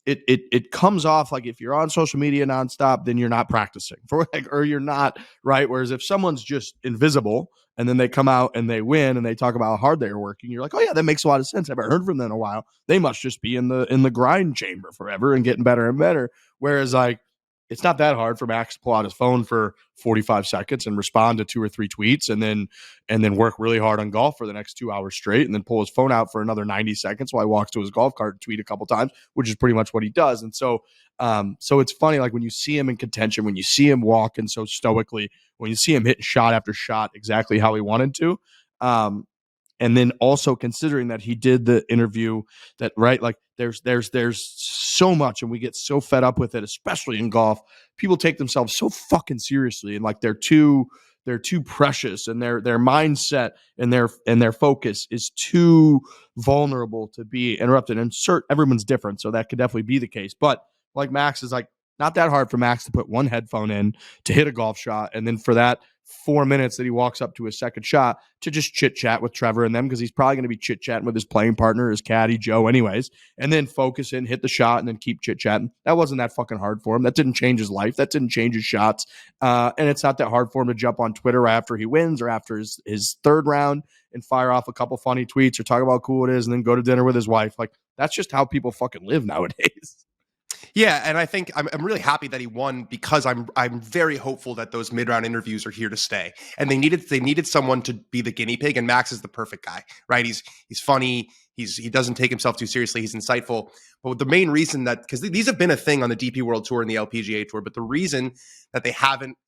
it comes off like if you're on social media nonstop, then you're not practicing or you're not right. Whereas if someone's just invisible and then they come out and they win and they talk about how hard they're working, you're like, oh yeah, that makes a lot of sense. I haven't heard from them in a while. They must just be in the grind chamber forever and getting better and better. Whereas it's not that hard for Max to pull out his phone for 45 seconds and respond to 2 or 3 tweets and then work really hard on golf for the next 2 hours straight and then pull his phone out for another 90 seconds while he walks to his golf cart and tweet a couple times, which is pretty much what he does. And so it's funny, like when you see him in contention, when you see him walking so stoically, when you see him hitting shot after shot exactly how he wanted to, and then also considering that he did the interview that, right, like there's so much and we get so fed up with it, especially in golf. People take themselves so fucking seriously and like they're too they're too precious, and their mindset and their focus is too vulnerable to be interrupted. And everyone's different, so that could definitely be the case. But like Max is like, not that hard for Max to put one headphone in to hit a golf shot, and then for that 4 minutes that he walks up to his second shot to just chit chat with Trevor and them, because he's probably going to be chit chatting with his playing partner, his caddy Joe, anyways, and then focus in, hit the shot, and then keep chit chatting. That wasn't that fucking hard for him. That didn't change his life. That didn't change his shots. And it's not that hard for him to jump on Twitter after he wins or after his third round and fire off a couple funny tweets or talk about how cool it is and then go to dinner with his wife. Like, that's just how people fucking live nowadays. Yeah, and I think I'm really happy that he won, because I'm very hopeful that those mid-round interviews are here to stay. And they needed someone to be the guinea pig, and Max is the perfect guy, right? He's funny, he doesn't take himself too seriously, he's insightful. But the main reason that, because these have been a thing on the DP World Tour and the LPGA Tour, but the reason that they haven't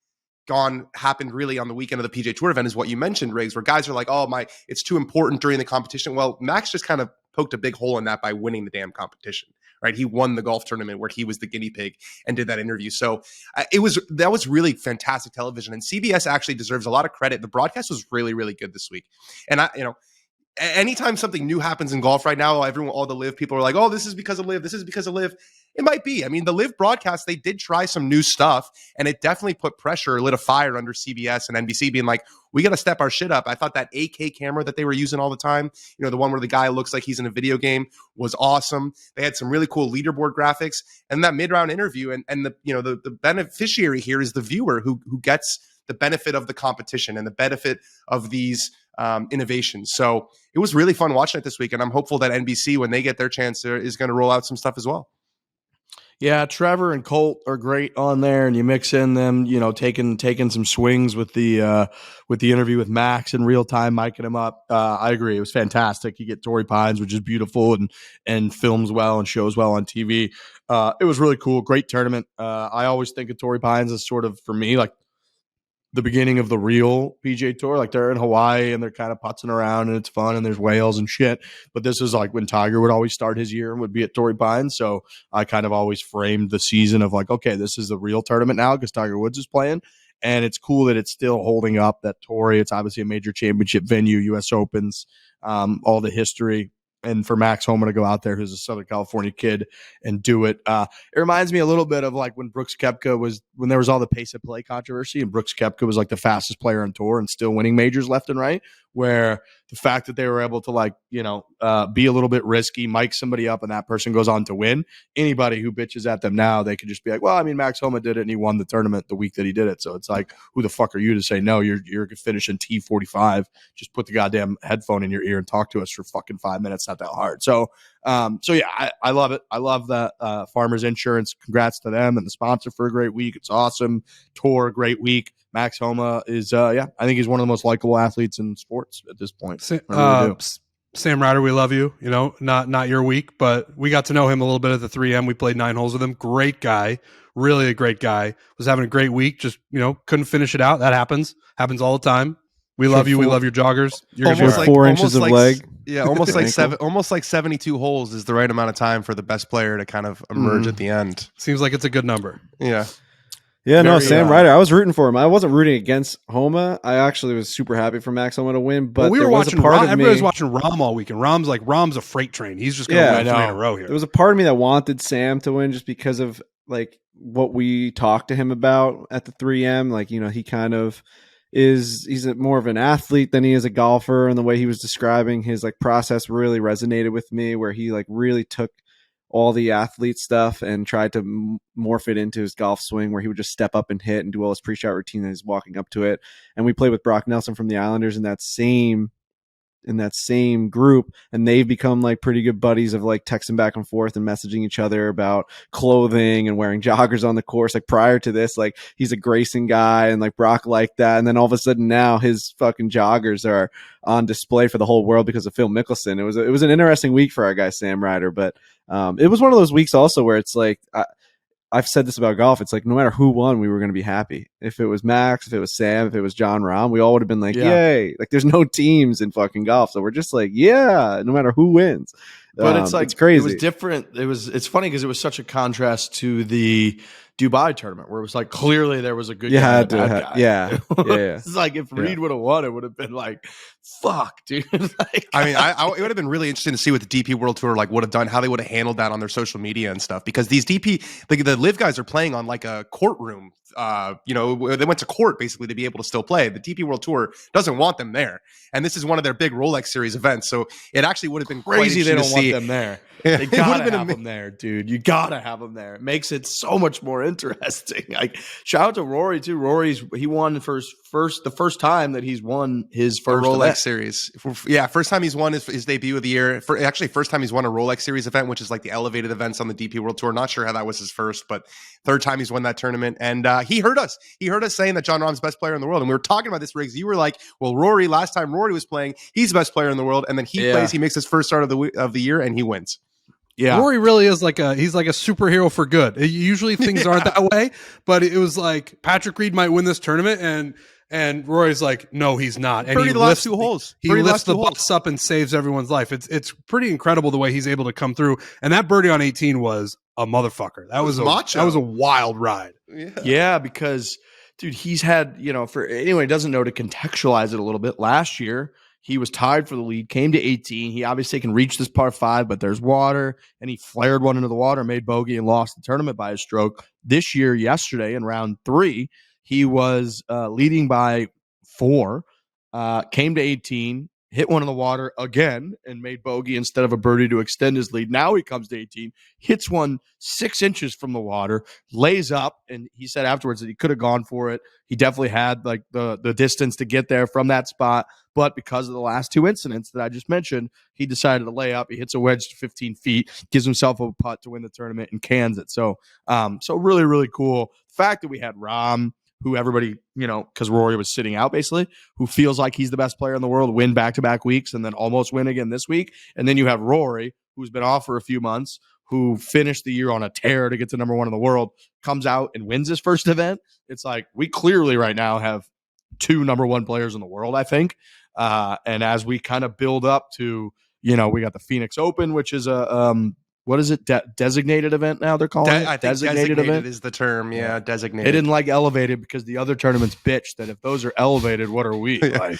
happened really on the weekend of the PGA Tour event is what you mentioned, Riggs, where guys are like, oh my, it's too important during the competition. Well, Max just kind of poked a big hole in that by winning the damn competition, right? He won the golf tournament where he was the guinea pig and did that interview. So that was really fantastic television, and CBS actually deserves a lot of credit. The broadcast was really, really good this week. And anytime something new happens in golf right now, all the live people are like, oh, this is because of live. This is because of live. It might be. I mean, the live broadcast, they did try some new stuff, and it definitely put pressure, lit a fire under CBS and NBC being like, we got to step our shit up. I thought that 8K camera that they were using all the time, the one where the guy looks like he's in a video game, was awesome. They had some really cool leaderboard graphics, and that mid-round interview, and the beneficiary here is the viewer who gets the benefit of the competition and the benefit of these innovations. So it was really fun watching it this week, and I'm hopeful that NBC, when they get their chance, is going to roll out some stuff as well. Yeah, Trevor and Colt are great on there, and you mix in them, taking some swings with the interview with Max in real time, miking him up. I agree, it was fantastic. You get Torrey Pines, which is beautiful and films well and shows well on TV. It was really cool, great tournament. I always think of Torrey Pines as sort of, for me, like the beginning of the real PGA Tour. Like, they're in Hawaii and they're kind of putzing around and it's fun and there's whales and shit. But this is like when Tiger would always start his year and would be at Torrey Pines. So I kind of always framed the season of like, okay, this is the real tournament now because Tiger Woods is playing. And it's cool that it's still holding up, that Torrey. It's obviously a major championship venue, U.S. Opens, all the history. And for Max Homa to go out there, who's a Southern California kid, and do it. It reminds me a little bit of like when Brooks Koepka when there was all the pace of play controversy, and Brooks Koepka was like the fastest player on tour and still winning majors left and right, where the fact that they were able to be a little bit risky, mic somebody up, and that person goes on to win. Anybody who bitches at them now, they could just be like, well, I mean, Max Homa did it and he won the tournament the week that he did it. So it's like, who the fuck are you to say no? You're finishing T45. Just put the goddamn headphone in your ear and talk to us for fucking 5 minutes. Not that hard. So yeah, I love it. I love that Farmers Insurance. Congrats to them and the sponsor for a great week. It's awesome. Tour, great week. Max Homa is, I think he's one of the most likable athletes in sports at this point. Sam Ryder, we love you. Not your week, but we got to know him a little bit at the 3M. We played 9 holes with him. Great guy, really a great guy. Was having a great week. Just couldn't finish it out. That happens all the time. We love you. We love your joggers. You're almost like 4 inches of leg. Yeah, almost like 72 holes is the right amount of time for the best player to kind of emerge at the end. Seems like it's a good number. Yeah. Yeah, no, Sam Ryder. I was rooting for him. I wasn't rooting against Homa. I actually was super happy for Max Homa to win. But we were watching Rom. Everybody was watching Rom all weekend. Rom's a freight train. He's just going to win 3 in a row here. There was a part of me that wanted Sam to win just because of like what we talked to him about at the 3M. Like, he kind of he's more of an athlete than he is a golfer, and the way he was describing his like process really resonated with me, where he like really took all the athlete stuff and tried to morph it into his golf swing, where he would just step up and hit and do all his pre-shot routine as he's walking up to it. And we played with Brock Nelson from the Islanders in that same group, and they've become like pretty good buddies of like texting back and forth and messaging each other about clothing and wearing joggers on the course. Like prior to this, like he's a Grayson guy and like Brock liked that. And then all of a sudden now his fucking joggers are on display for the whole world because of Phil Mickelson. It was an interesting week for our guy, Sam Ryder, but it was one of those weeks also where it's like, I've said this about golf. It's like no matter who won, we were going to be happy. If it was Max, if it was Sam, if it was John Rahm, we all would have been like, yay. Like there's no teams in fucking golf. So we're just like, yeah, no matter who wins. But it's like, it's crazy. It was different. It's funny because it was such a contrast to the Dubai tournament where it was like clearly there was a good You guy had and a to bad ha- guy. yeah. It's like if Reed would have won, it would have been like, fuck, dude. Like, I mean, it would have been really interesting to see what the DP World Tour like would have done, how they would have handled that on their social media and stuff. Because these DP, the live guys are playing on like a courtroom. They went to court basically to be able to still play. The DP World Tour doesn't want them there, and this is one of their big Rolex Series events. So it actually would have been crazy they quite don't interesting want to see. them there. Yeah, They it gotta would've been have them there, dude. You gotta have them there. It makes it so much more interesting. Like, shout out to Rory too. He won the first time that he's won his first Rolex event. Series. Yeah, first time he's won his debut of the year. First time he's won a Rolex Series event, which is like the elevated events on the DP World Tour. Not sure how that was his first, but third time he's won that tournament. And he heard us. He heard us saying that John Rahm's best player in the world. And we were talking about this, Riggs. You were like, well, Rory, last time Rory was playing, he's the best player in the world. And then he plays, he makes his first start of the year, and he wins. Yeah. Rory really is he's like a superhero for good. Usually things aren't that way, but it was like Patrick Reed might win this tournament and Rory's like, no, he's not. And Birdie the last two holes. He lifts the bus up and saves everyone's life. It's pretty incredible the way he's able to come through. And that birdie on 18 was a motherfucker. That was a wild ride. Yeah, because dude, he's had, for anyone who doesn't know, to contextualize it a little bit, last year he was tied for the lead, came to 18. He obviously can reach this par 5, but there's water, and he flared one into the water, made bogey, and lost the tournament by a stroke. This year, yesterday, in round 3, he was leading by 4, came to 18, hit one in the water again, and made bogey instead of a birdie to extend his lead. Now he comes to 18, hits one 6 inches from the water, lays up, and he said afterwards that he could have gone for it. He definitely had like the distance to get there from that spot, but because of the last 2 incidents that I just mentioned, he decided to lay up. He hits a wedge to 15 feet, gives himself a putt to win the tournament, and cans it. So really, really cool. The fact that we had Rahm, who everybody, because Rory was sitting out basically, who feels like he's the best player in the world, win back-to-back weeks and then almost win again this week. And then you have Rory, who's been off for a few months, who finished the year on a tear to get to number 1 in the world, comes out and wins his first event. It's like we clearly right now have 2 number 1 players in the world, I think. And as we kind of build up to, we got the Phoenix Open, which is a what is it? Designated event now they're calling it? I think designated event is the term. Yeah, designated. They didn't like elevated because the other tournaments bitched that if those are elevated, what are we? Like,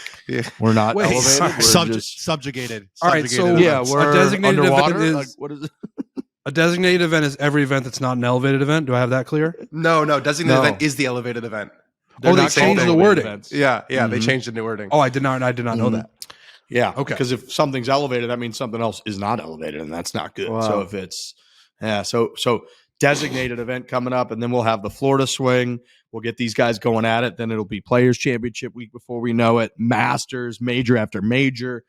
we're not elevated. We're subjugated. All right, so we're a designated underwater. event is, like, what is it? A designated event is every event that's not an elevated event. Do I have that clear? No, designated event is the elevated event. They changed the wording. Events. Yeah, they changed the new wording. Oh, I did not know that. Yeah. Okay. Because if something's elevated, that means something else is not elevated, and that's not good. Wow. So if it's so designated event coming up, and then we'll have the Florida swing. We'll get these guys going at it. Then it'll be Players Championship week before we know it. Masters, major after major.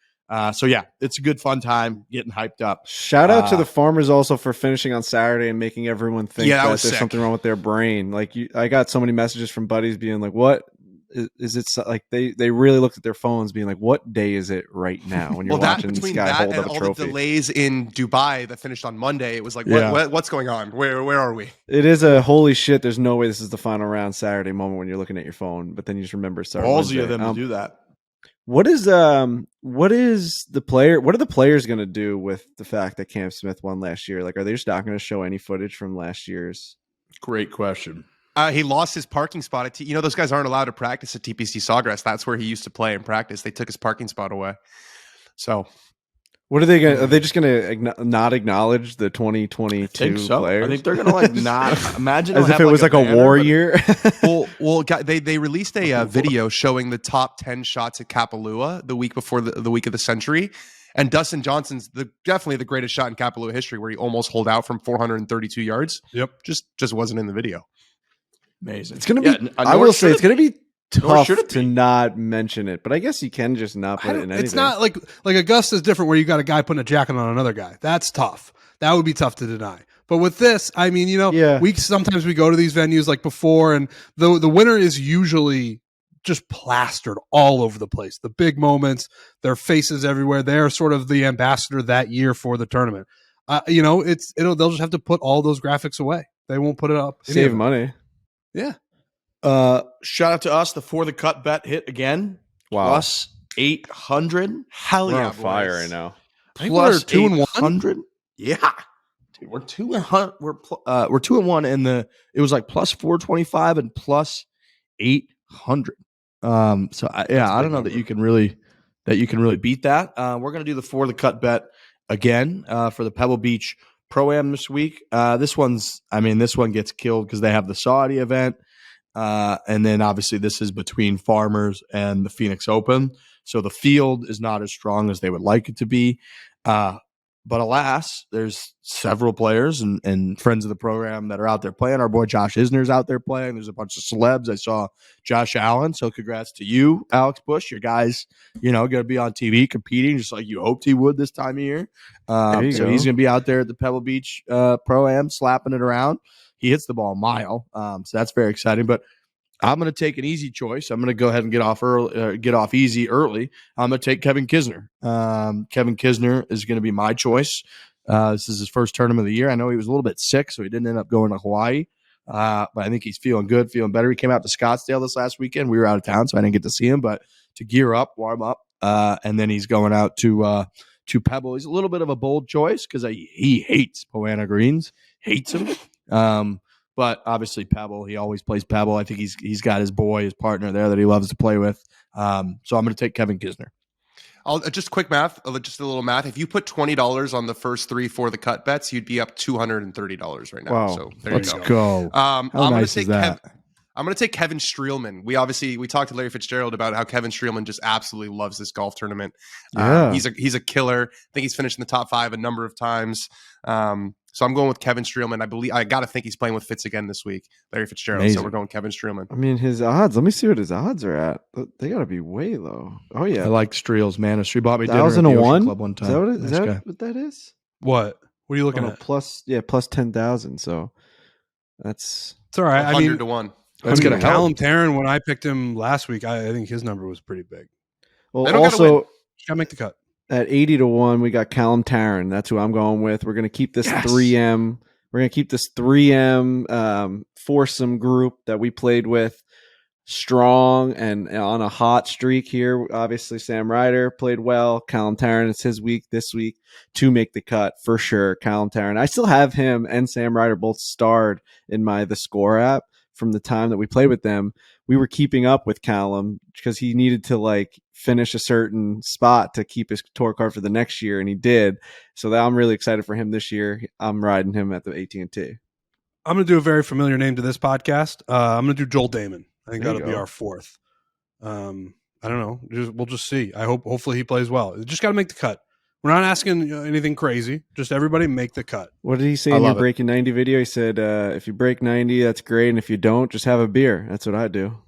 So yeah, it's a good fun time, getting hyped up. Shout out to the farmers also for finishing on Saturday and making everyone think that there's sick. something wrong with their brain. Like I got so many messages from buddies being like, "What is it?" Like they really looked at their phones, being like, "What day is it right now?" When you're watching this guy hold up a trophy. All the delays in Dubai that finished on Monday, it was like, what's going on? Where are we? It is a holy shit. There's no way this is the final round Saturday moment when you're looking at your phone, but then you just remember. Ballsy of them to do that. What are the players going to do with the fact that Cam Smith won last year? Like, are they just not going to show any footage from last year's? Great question. He lost his parking spot at those guys aren't allowed to practice at TPC Sawgrass. That's where he used to play and practice. They took his parking spot away. So what are they going to? Are they just going to not acknowledge the 2022 players? I think they're going to not imagine as if it was like a war year. well, they released a video showing the top 10 shots at Kapalua the week before the week of the century, and Dustin Johnson's definitely the greatest shot in Kapalua history, where he almost holed out from 432 yards. Yep, just wasn't in the video. Amazing. It's going to be. I will say it's going to be tough to not mention it, but I guess you can just not put it in anything. It's not like Augusta's different, where you got a guy putting a jacket on another guy. That's tough. That would be tough to deny. But with this, I mean, sometimes we go to these venues like before, and the winner is usually just plastered all over the place. The big moments, their faces everywhere. They're sort of the ambassador that year for the tournament. They'll just have to put all those graphics away. They won't put it up. Save money. Yeah. Shout out to us. The For The Cut bet hit again. Wow. Plus 800. Hell We're yeah, on fire boys. right now. I think we're 2-1. 800. Yeah. we're 2-1. We're 2-1, and it was like plus 425 and plus 800. I don't know that you can really beat that. We're gonna do the For The Cut bet again for the Pebble Beach Pro-Am this week. This one gets killed because they have the Saudi event. And then obviously this is between Farmers and the Phoenix Open. So the field is not as strong as they would like it to be. But alas, there's several players and friends of the program that are out there playing. Our boy Josh Isner's out there playing. There's a bunch of celebs. I saw Josh Allen. So congrats to you, Alex Bush. Your guy's, going to be on TV competing just like you hoped he would this time of year. So he's going to be out there at the Pebble Beach Pro-Am slapping it around. He hits the ball a mile. So that's very exciting. But I'm going to take an easy choice. I'm going to go ahead and get off easy early. I'm going to take Kevin Kisner. Kevin Kisner is going to be my choice. This is his first tournament of the year. I know he was a little bit sick, so he didn't end up going to Hawaii. But I think he's feeling good, feeling better. He came out to Scottsdale this last weekend. We were out of town, so I didn't get to see him. But to gear up, warm up, and then he's going out to Pebble. He's a little bit of a bold choice because he hates Poana Greens, hates him. But obviously Pebble, he always plays Pebble. I think he's got his partner there that he loves to play with. So I'm going to take Kevin Kisner. I'll just quick math, just a little math. If you put $20 on the first 3 For The Cut bets, you'd be up $230 right now. Wow. So there Let's you go. go. How nice is that? I'm going to take Kevin Streelman. We talked to Larry Fitzgerald about how Kevin Streelman just absolutely loves this golf tournament. Yeah. He's a killer. I think he's finished in the top 5 a number of times. So I'm going with Kevin Streelman. I got to think he's playing with Fitz again this week, Larry Fitzgerald. Amazing. So we're going Kevin Streelman. I mean, his odds. Let me see what his odds are at. They got to be way low. Oh yeah, I like Streels, man. She bought me dinner at the 1,001 Ocean Club one time. Is that what that is? What are you looking at? Plus 10,000. So it's all right. 100 to 1. That's going to help. Callum Tarrant, when I picked him last week, I think his number was pretty big. well. They don't gotta Also, win. Gotta make the cut. at 80 to 1, we got Callum Tarrant. That's who I'm going with. We're going to keep this 3M. We're going to keep this 3M foursome group that we played with strong and on a hot streak here. Obviously, Sam Ryder played well. Callum Tarrant, it's his week this week to make the cut for sure. Callum Tarrant. I still have him and Sam Ryder both starred in the Score app from the time that we played with them. We were keeping up with Callum because he needed to finish a certain spot to keep his tour card for the next year, and he did. So I'm really excited for him this year. I'm riding him at the AT&T. I'm going to do a very familiar name to this podcast. I'm going to do Joel Damon. I think There that'll you be go. our fourth. I don't know. We'll just see. Hopefully he plays well. Just got to make the cut. We're not asking anything crazy. Just everybody make the cut. What did he say I in your love it. Breaking 90 video? He said, if you break 90, that's great. And if you don't, just have a beer. That's what I do.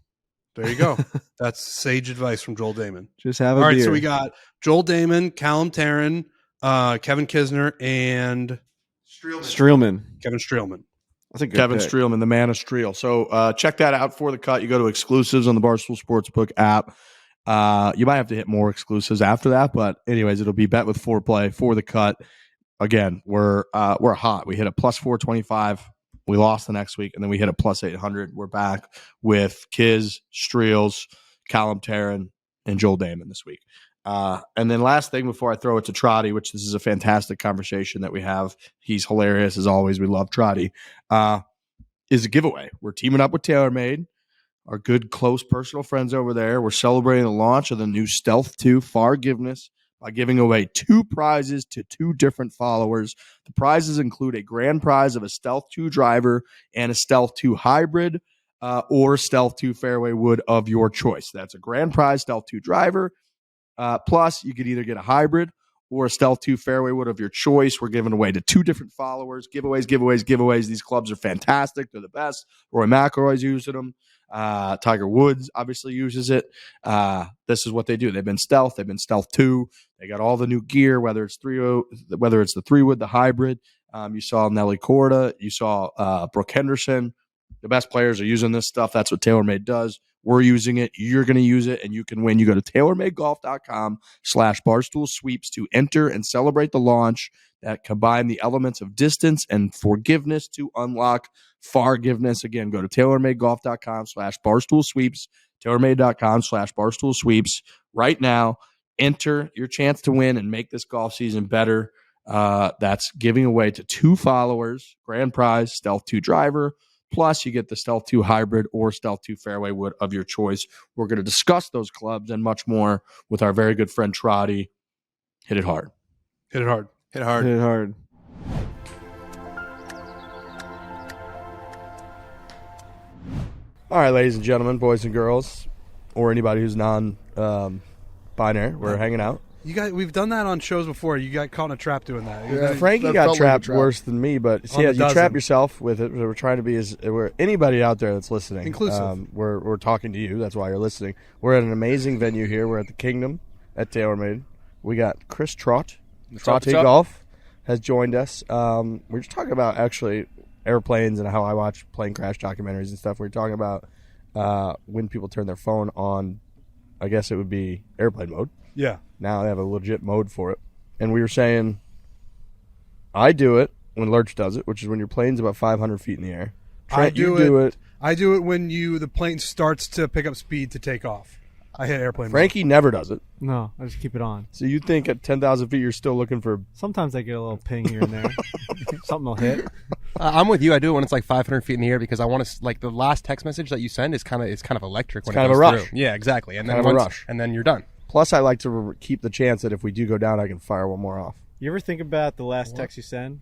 There you go. That's sage advice from Joel Damon. Just have a All right, beer. so we got Joel Damon, Callum Tarrant, Kevin Kisner, and Streelman. Kevin Streelman. That's a good Kevin pick. Streelman, the man of Streel. So check that out For The Cut. You go to exclusives on the Barstool Sportsbook app. You might have to hit more exclusives after that, but anyways, it'll be bet with foreplay For The Cut. Again, we're hot. We hit a plus 425. We lost the next week, and then we hit a plus 800. We're back with Kiz, Streels, Callum Tarrant, and Joel Damon this week. And then last thing before I throw it to Trotty, which this is a fantastic conversation that we have. He's hilarious as always. We love Trotty. Is a giveaway. We're teaming up with TaylorMade, our good, close, personal friends over there. We're celebrating the launch of the new Stealth 2 Forgiveness by giving away 2 prizes to 2 different followers. The prizes include a grand prize of a Stealth 2 driver and a Stealth 2 hybrid or Stealth 2 fairway wood of your choice. That's a grand prize Stealth 2 driver. Plus, you could either get a hybrid or a Stealth 2 fairway wood of your choice. We're giving away to 2 different followers. Giveaways. These clubs are fantastic. They're the best. Rory McIlroy's using them. Tiger Woods obviously uses it. This is what they do. They've been Stealth 2. They got all the new gear, whether it's the 3-wood, the hybrid. You saw Nelly Korda. You saw Brooke Henderson. The best players are using this stuff. That's what TaylorMade does. We're using it. You're going to use it, and you can win. You go to TaylorMadeGolf.com/Barstool Sweeps to enter and celebrate the launch that combine the elements of distance and forgiveness to unlock forgiveness. Again, go to TaylorMadeGolf.com/Barstool Sweeps, TaylorMade.com/Barstool Sweeps right now. Enter your chance to win and make this golf season better. That's giving away to 2 followers, grand prize, Stealth 2 driver, plus you get the Stealth 2 hybrid or Stealth 2 fairway wood of your choice. We're going to discuss those clubs and much more with our very good friend Trotty. Hit it hard. Hit it hard. Hit it hard. Hit it hard. All right, ladies and gentlemen, boys and girls, or anybody who's non-binary, we're hanging out. We've done that on shows before. You got caught in a trap doing that. Yeah. Frankie that got felt like a trapped trap. worse than me, but On yeah, the you trap dozen. yourself with it. We're trying to be anybody out there that's listening, Inclusive. We're talking to you. That's why you're listening. We're at an amazing venue here. We're at the Kingdom at TaylorMade. We got Chris Trott, Trottie Golf, has joined us. We're just talking about actually airplanes and how I watch plane crash documentaries and stuff. We're talking about when people turn their phone on. I guess it would be airplane mode. Yeah. Now they have a legit mode for it. And we were saying, I do it when Lurch does it, which is when your plane's about 500 feet in the air. Trent, you do it. I do it when the plane starts to pick up speed to take off. I hit airplane mode. Frankie never does it. No, I just keep it on. So you think at 10,000 feet you're still looking for... Sometimes I get a little ping here and there. Something will hit. I'm with you. I do it when it's like 500 feet in the air because I want to like the last text message that you send is kind of electric. When kind it of goes a rush. through. Yeah, exactly. And Kind then of a once, rush. and then you're done. Plus, I like to keep the chance that if we do go down, I can fire one more off. You ever think about the last text you send?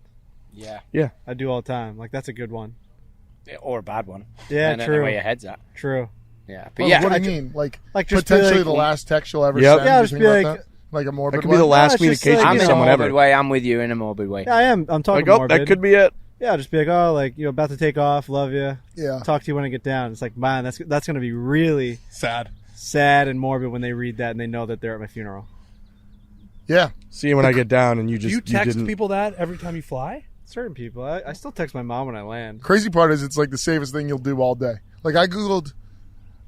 Yeah. Yeah. I do all the time. Like, that's a good one. Or a bad one. Yeah, Depending on true. where your head's at. True. Yeah. But Well, yeah. what do you mean? Like just be potentially like- the last text you'll ever Yep. send? Yeah, You just think be about like- that? Like a morbid That could be the one? last it's just communication like- I'm with in a someone morbid ever. way. I'm with you in a morbid way. Yeah, I am. I'm talking Like, oh, morbid. that could be it. Yeah, just be like, oh, like, about to take off. Love you. Yeah. Talk to you when I get down. It's like, man, that's going to be really Sad. sad and morbid when they read that and they know that they're at my funeral. Yeah. See you when I get down and you Do just... you text didn't- people that every time you fly? Certain people. I still text my mom when I land. Crazy part is it's like the safest thing you'll do all day. Like I Googled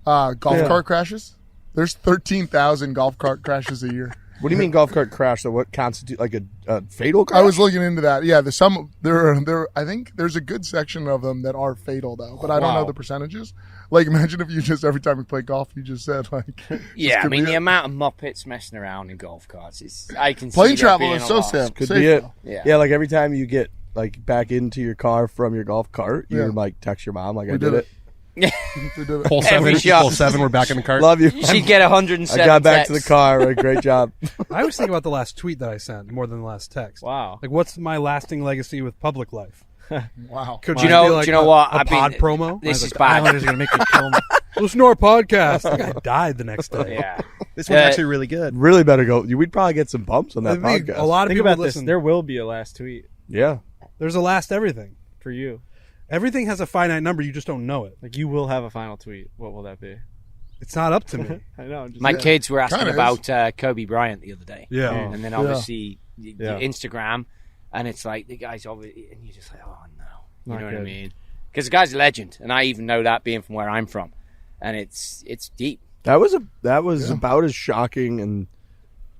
golf cart crashes. There's 13,000 golf cart crashes a year. What do you mean golf cart crash? So what constitutes like a fatal crash? I was looking into that. Yeah, there. I think there's a good section of them that are fatal though, but I don't know Wow. the percentages. Like imagine if you just every time you play golf, you just said like, Yeah, I could mean be the it. amount of muppets messing around in golf carts is. I can plane see travel there is being so a lot. safe. Could safe be it. though. Yeah. Yeah, like every time you get like back into your car from your golf cart, you Yeah. like text your mom like I We did did it. We did it. Hole Every 7. shot. Hole 7. We're back in the cart. Love you. She'd get 107 I got back to the texts. car. Right, great job. I always think about the last tweet that I sent more than the last text. Wow. Like, what's my lasting legacy with public life? Wow. Could Do you mine know- be like do you know a, what? A I've been- pod promo? This The is bad. Islanders are going to make me kill me. Listen to our podcast. That guy died the next day. Yeah. This one's Yeah. actually really good. Really better go. We'd probably get some bumps on that I mean, podcast. a lot of Think people about this. listen. There will be a last tweet Yeah. There's a last everything. for you. Everything has a finite number. You just don't know it. Like, you will have a final tweet. What will that be? It's not up to me. I know. Just, My kids were asking Kinda about Kobe Bryant the other day. Yeah. Oh. And then obviously Yeah. Instagram, and it's like the guy's obviously, and you're just like, oh no, you Not know what I good. mean? Because the guy's a legend, and I even know that being from where I'm from, and it's deep. That was about as shocking and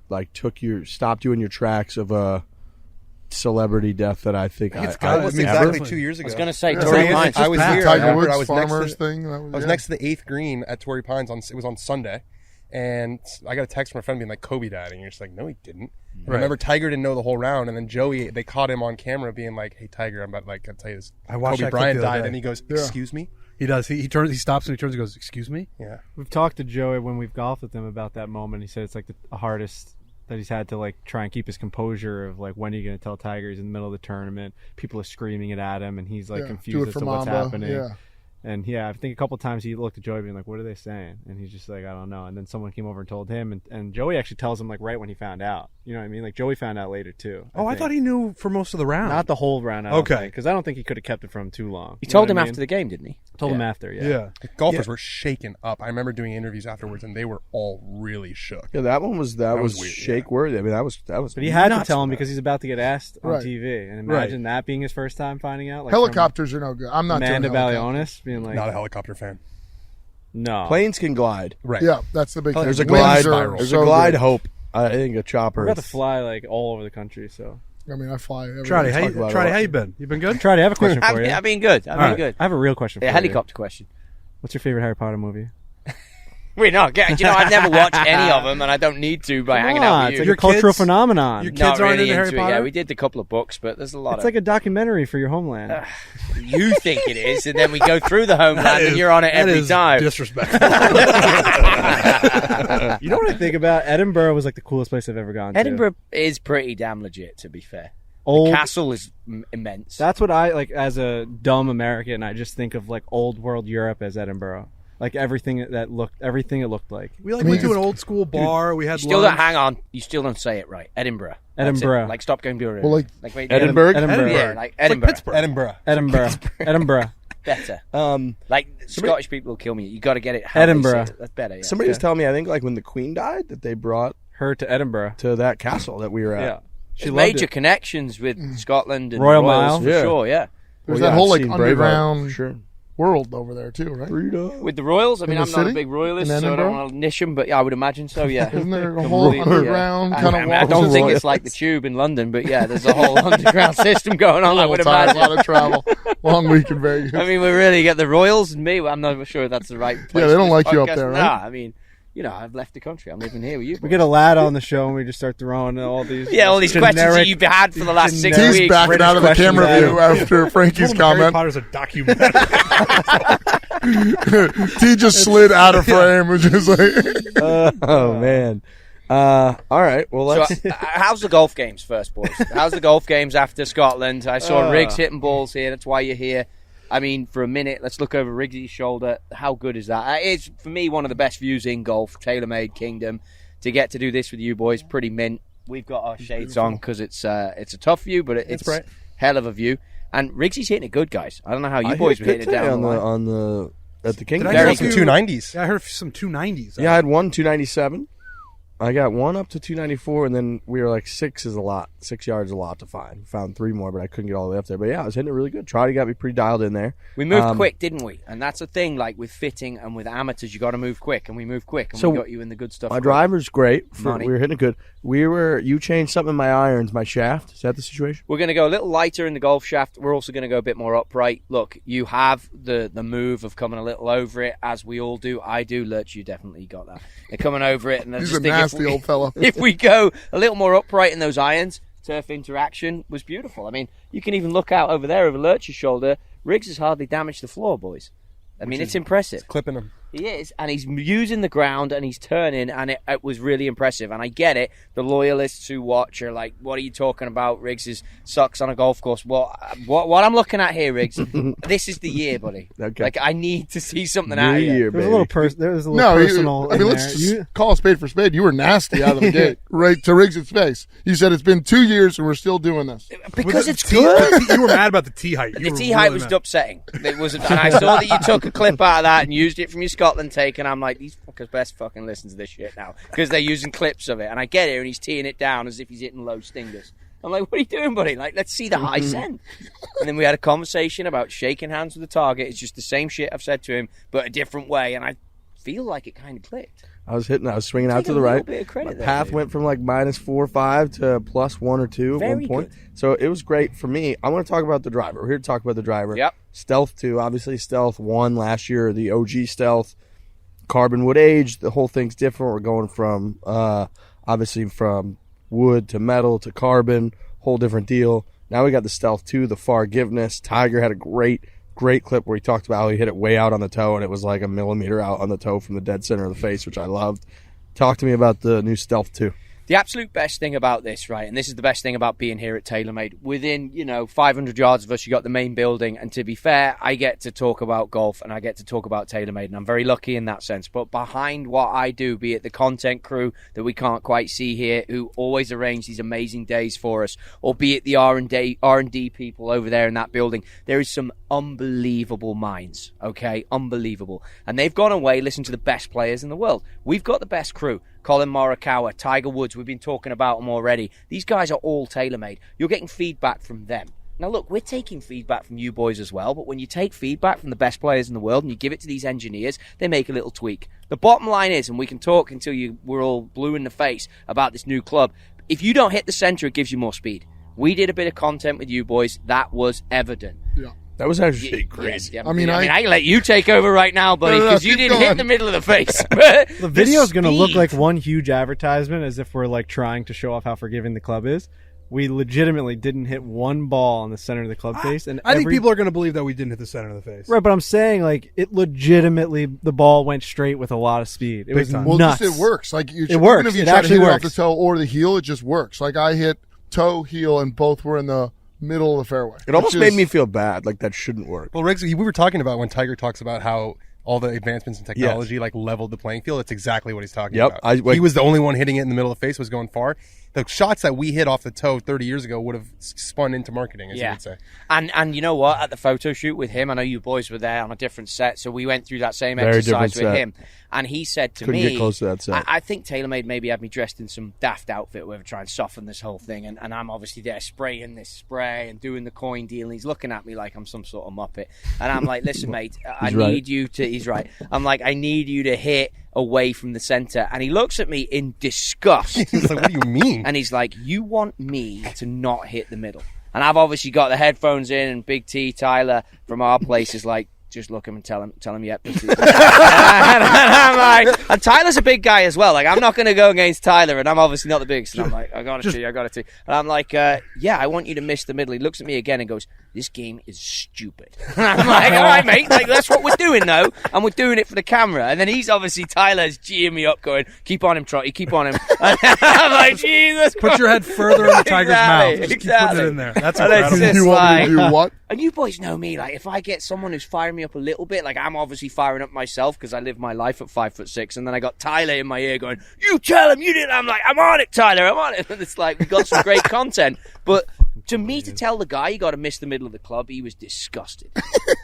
like stopped you in your tracks of a celebrity death that I think It's I got- Almost I mean, exactly definitely. 2 years I ago. was going to say Yeah. Torrey Yeah. Pines. I was The here. Tiger I Woods was next Farmers to, thing. I was next to the 8th green at Torrey Pines. It was on Sunday, and I got a text from a friend being like, "Kobe died," and you're just like, "No, he didn't." And I remember Tiger didn't know the whole round, and then Joey, they caught him on camera being like, "Hey, Tiger, I'm about I'll tell you this. I watched Kobe that clip Bryant the other died," day. and he goes, "Excuse me." He does. He turns. He stops and he turns and goes, "Excuse me." Yeah. We've talked to Joey when we've golfed with him about that moment. He said it's like the hardest that he's had to like try and keep his composure of like, when are you going to tell Tiger he's in the middle of the tournament? People are screaming it at him, and he's like Do confused it as for to what's Mamba. happening. Yeah. And yeah, I think a couple times he looked at Joey being like, what are they saying? And he's just like, I don't know. And then someone came over and told him, and Joey actually tells him like right when he found out. You know what I mean? Like Joey found out later too. I think. thought he knew for most of the round. Not the whole round. Okay. Because I don't think he could have kept it from too long. He You told know him what I mean? after the game, didn't he? Told him Yeah. after, Yeah. The golfers were shaken up. I remember doing interviews afterwards, and they were all really shook. Yeah, that one was was weird, shake worthy. I mean, that was. But he had to nuts, tell him man. because he's about to get asked on Right. TV. And imagine that being his first time finding out. Like Helicopters are no good. I'm not from Amanda doing helicopters. Balionis being like, Not a helicopter fan. no. Planes can glide. Right. Yeah, that's the big thing. There's a Winds glide. are There's so a glide good. hope. I think a chopper. We're about to fly like all over the country. So, I mean, I fly. every Trotty, day. how talk about it. you been? You been good? Trotty, I have a question for you. I've been good. I've been right. good. I have a real question for A you. helicopter question. What's your favorite Harry Potter movie? We're not getting. You know, I've never watched any of them, and I don't need to by hanging out with It's you. like a cultural phenomenon. Your kids Not aren't really into Harry it. Potter? Yeah, we did a couple of books, but there's a lot It's of. like a documentary for your homeland. You think it is, and then we go through the homeland, and you're on it every time. Disrespectful. You know what I think about? Edinburgh was like the coolest place I've ever gone to. Edinburgh is pretty damn legit, to be fair. Old, The castle is immense. That's what I like as a dumb American. I just think of like old world Europe as Edinburgh. Like everything it looked like. We went to an old school bar. We had Still don't lunch. hang on. You still don't say it right. Edinburgh. That's Edinburgh. it. Like stop going to Well, wait, Edinburgh? Edinburgh. Yeah, like Edinburgh. Pittsburgh. Edinburgh. Edinburgh. Better. Um, Like Scottish people will kill me. You got to get it. How Edinburgh. they say it. That's better. Yeah. somebody was telling me, I think, like when the Queen died, that they brought Her to Edinburgh. to that castle that we were at. Yeah. She There's loved major it. connections with Scotland and Royal the Royals Mile. for Yeah. sure. Yeah. There's Well, that whole I've like seen Braveheart, underground for sure. world over there too, right? With the Royals, I mean, In I'm the not a city? big Royalist, In so I don't Edinburgh? want to niche them, but yeah, I would imagine so. Yeah. Isn't there a whole underground kind of? I don't think it's like the tube in London, but yeah, there's a whole underground system going on. I would a imagine. lot of travel, long week in Vegas. I mean, we really get the Royals and me. I'm not sure if that's the right place. Yeah, they don't for this like you up podcast. there, right? Nah, I mean, you know, I've left the country. I'm living here with you. We get a lad on the show and we just start throwing all these. Yeah, all these questions that you've had for the last 6 He's weeks. backing out of the questions camera at view after Frankie's Harry comment. Potter's a documentary. T just slid out of frame and just like. Oh man. All right. Well, So, let's. how's the golf games first, boys? How's the golf games after Scotland? I saw Riggs hitting balls here. That's why you're here. I mean, for a minute, let's look over Riggs' shoulder. How good is that? It's, for me, one of the best views in golf, TaylorMade Kingdom. To get to do this with you boys, pretty mint. We've got our shades on because it's a tough view, but it's right. hell of a view. And Riggs is hitting it good, guys. I don't know how you I boys hit were hitting it good today down the line. on the at the King. Did I Very get good. some 290s. Yeah, I heard some 290s. Yeah, I had one 297. I got one up to 294, and then we were like 6 is a lot. 6 yards is a lot to find. Found 3 more, but I couldn't get all the way up there. But yeah, I was hitting it really good. Trotty got me pretty dialed in there. We moved quick, didn't we? And that's the thing, like with fitting and with amateurs, you got to move quick, and we moved quick, and So, we got you in the good stuff. My quick. driver's great. Money. We were hitting it good. You changed something in my irons, my shaft. Is that the situation? We're going to go a little lighter in the golf shaft. We're also going to go a bit more upright. Look, you have the move of coming a little over it, as we all do. I do. Lurch, you definitely got that. They're coming over it, and I He's just a think nasty old fella. if we go a little more upright in those irons, turf interaction was beautiful. I mean, you can even look out over there over Lurch's shoulder. Riggs has hardly damaged the floor, boys. I mean, it's impressive. Clipping him. He is, and he's using the ground, and he's turning, and it was really impressive. And I get it. The loyalists who watch are like, "What are you talking about? Riggs sucks on a golf course." Well, what I'm looking at here, Riggs, this is the year, buddy. Okay. Like, I need to see something out New of you. year, There's a baby. little there's a little No, personal. I mean, in let's there. just call a spade for spade. You were nasty out of the gate, right to Riggs' face. You said it's been 2 years and we're still doing this. Because it's Tee- good. You were mad about the tee height. The tee height was upsetting. It was, and I saw that you took a clip out of that and used it from your Scotland take, and I'm like, these fuckers best fucking listen to this shit now because they're using clips of it. And I get it, and he's teeing it down as if he's hitting low stingers. I'm like, what are you doing, buddy? Like, let's see the high send. And then we had a conversation about shaking hands with the target. It's just the same shit I've said to him, but a different way. And I feel like it kind of clicked. I was swinging out Take to a the little right. bit of credit My there, path baby. went from like -4 or -5 to +1 or 2 at Very one point. good. So it was great for me. I want to talk about the driver. We're here to talk about the driver. Yep. Stealth 2, obviously Stealth 1 last year, the OG Stealth. Carbon wood age, the whole thing's different. We're going from obviously from wood to metal to carbon, whole different deal. Now we got the Stealth 2, the Forgiveness. Tiger had a great clip where he talked about how he hit it way out on the toe and it was like a millimeter out on the toe from the dead center of the face, which I loved. Talk to me about the new Stealth 2. The absolute best thing about this, right, and this is the best thing about being here at TaylorMade, within, 500 yards of us, you got the main building, and to be fair, I get to talk about golf, and I get to talk about TaylorMade, and I'm very lucky in that sense, but behind what I do, be it the content crew that we can't quite see here, who always arrange these amazing days for us, or be it the R&D people over there in that building, there is some unbelievable minds, okay, unbelievable, and they've gone away, listen to the best players in the world. We've got the best crew. Colin Morikawa, Tiger Woods, we've been talking about them already. These guys are all TaylorMade. You're getting feedback from them. Now look, we're taking feedback from you boys as well, but when you take feedback from the best players in the world and you give it to these engineers, they make a little tweak. The bottom line is, and we can talk until we're all blue in the face about this new club, if you don't hit the center, it gives you more speed. We did a bit of content with you boys. That was evident. Yeah. That was actually crazy. Yeah, I mean, I can let you take over right now, buddy, No, because you keep didn't hit going. the middle of the face. The Video's going to look speed. like one huge advertisement, as if we're like trying to show off how forgiving the club is. We legitimately didn't hit one ball on the center of the club face, and I think people are going to believe that we didn't hit the center of the face. right. But I'm saying, like, it legitimately, the ball went straight with a lot of speed. It was time. Well, nuts. just it works. Like It works. Even if you It try to actually hit it off the works. toe or the heel, it just works. Like I hit toe, heel, and both were in the middle of the fairway. It almost which made is- me feel bad. Like that shouldn't work. Well, Riggs, we were talking about when Tiger talks about how all the advancements in technology like leveled the playing field. That's exactly what he's talking Yep. about. He was the only one hitting it in the middle of the face, was going far. The shots that we hit off the toe 30 years ago would have spun into marketing, as you would say. And you know what? At the photo shoot with him, I know you boys were there on a different set, so we went through that same Very exercise different with set. him. And he said to Couldn't me, get close to that set. I think TaylorMade maybe had me dressed in some daft outfit where we try and soften this whole thing. And I'm obviously there spraying this spray and doing the coin deal. And he's looking at me like I'm some sort of muppet. And I'm like, listen, mate, I need you to... He's right. I'm like, I need you to hit away from the center. And he looks at me in disgust. He's like, what do you mean? And he's like, you want me to not hit the middle? And I've obviously got the headphones in, and Big T, Tyler, from our place is like, just look him and tell him, yep. and I'm like, and Tyler's a big guy as well. Like, I'm not going to go against Tyler, and I'm obviously not the biggest. And I'm like, I got it to. And I'm like, yeah, I want you to miss the middle. He looks at me again and goes, this game is stupid. And I'm like, all right, mate, like that's what we're doing though, and we're doing it for the camera. And then he's obviously, Tyler's geeing me up, going, keep on him, Trotty, keep on him. And I'm like, Jesus Put your head further in the tiger's mouth. Just keep putting it in there. That's And it's incredible. just You want me to like- do what? And you boys know me, like if I get someone who's firing me up a little bit, like I'm obviously firing up myself because I live my life at 5'6", and then I got Tyler in my ear going, "You tell him you didn't." I'm like, "I'm on it, Tyler, I'm on it." And it's like we got some great content, but to me to tell the guy you got to miss the middle of the club, he was disgusted.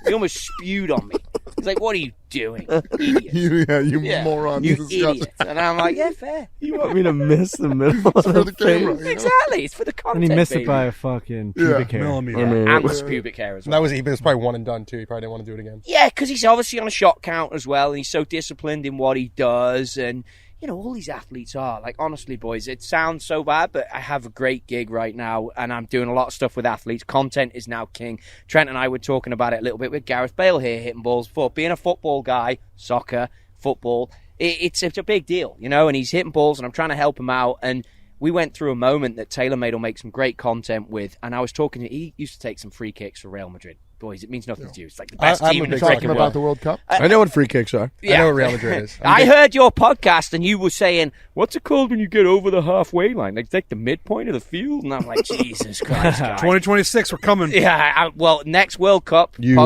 He almost spewed on me. He's like, "What are you doing, idiot? You Yeah, moron. you Disgusting. idiot!" And I'm like, "Yeah, fair." You want me to miss the middle of For the camera. you know? Exactly, it's for the content. And he missed baby. it by a fucking pubic hair. Millimeter. Yeah, I mean, and with pubic hair as well. That was, it was probably one and done, too. He probably didn't want to do it again. Yeah, because he's obviously on a shot count as well, and he's so disciplined in what he does. And, you know, all these athletes are. Like, honestly, boys, it sounds so bad, but I have a great gig right now, and I'm doing a lot of stuff with athletes. Content is now king. Trent and I were talking about it a little bit with Gareth Bale here, hitting balls before. Being a football guy, soccer, football, it's a big deal, you know, and he's hitting balls, and I'm trying to help him out. And we went through a moment that TaylorMade will make some great content with, and I was talking to he used to take some free kicks for Real Madrid. Boys, it means nothing to you. It's like the best I'm team a in the big Talking freaking soccer about world. the World Cup. I know what free kicks are. I know what Real Madrid is. I heard your podcast, and you were saying, "What's it called when you get over the halfway line? Like take the midpoint of the field?" And I'm like, "Jesus Christ, guys." 2026, we're coming. Yeah, well, next World Cup USA.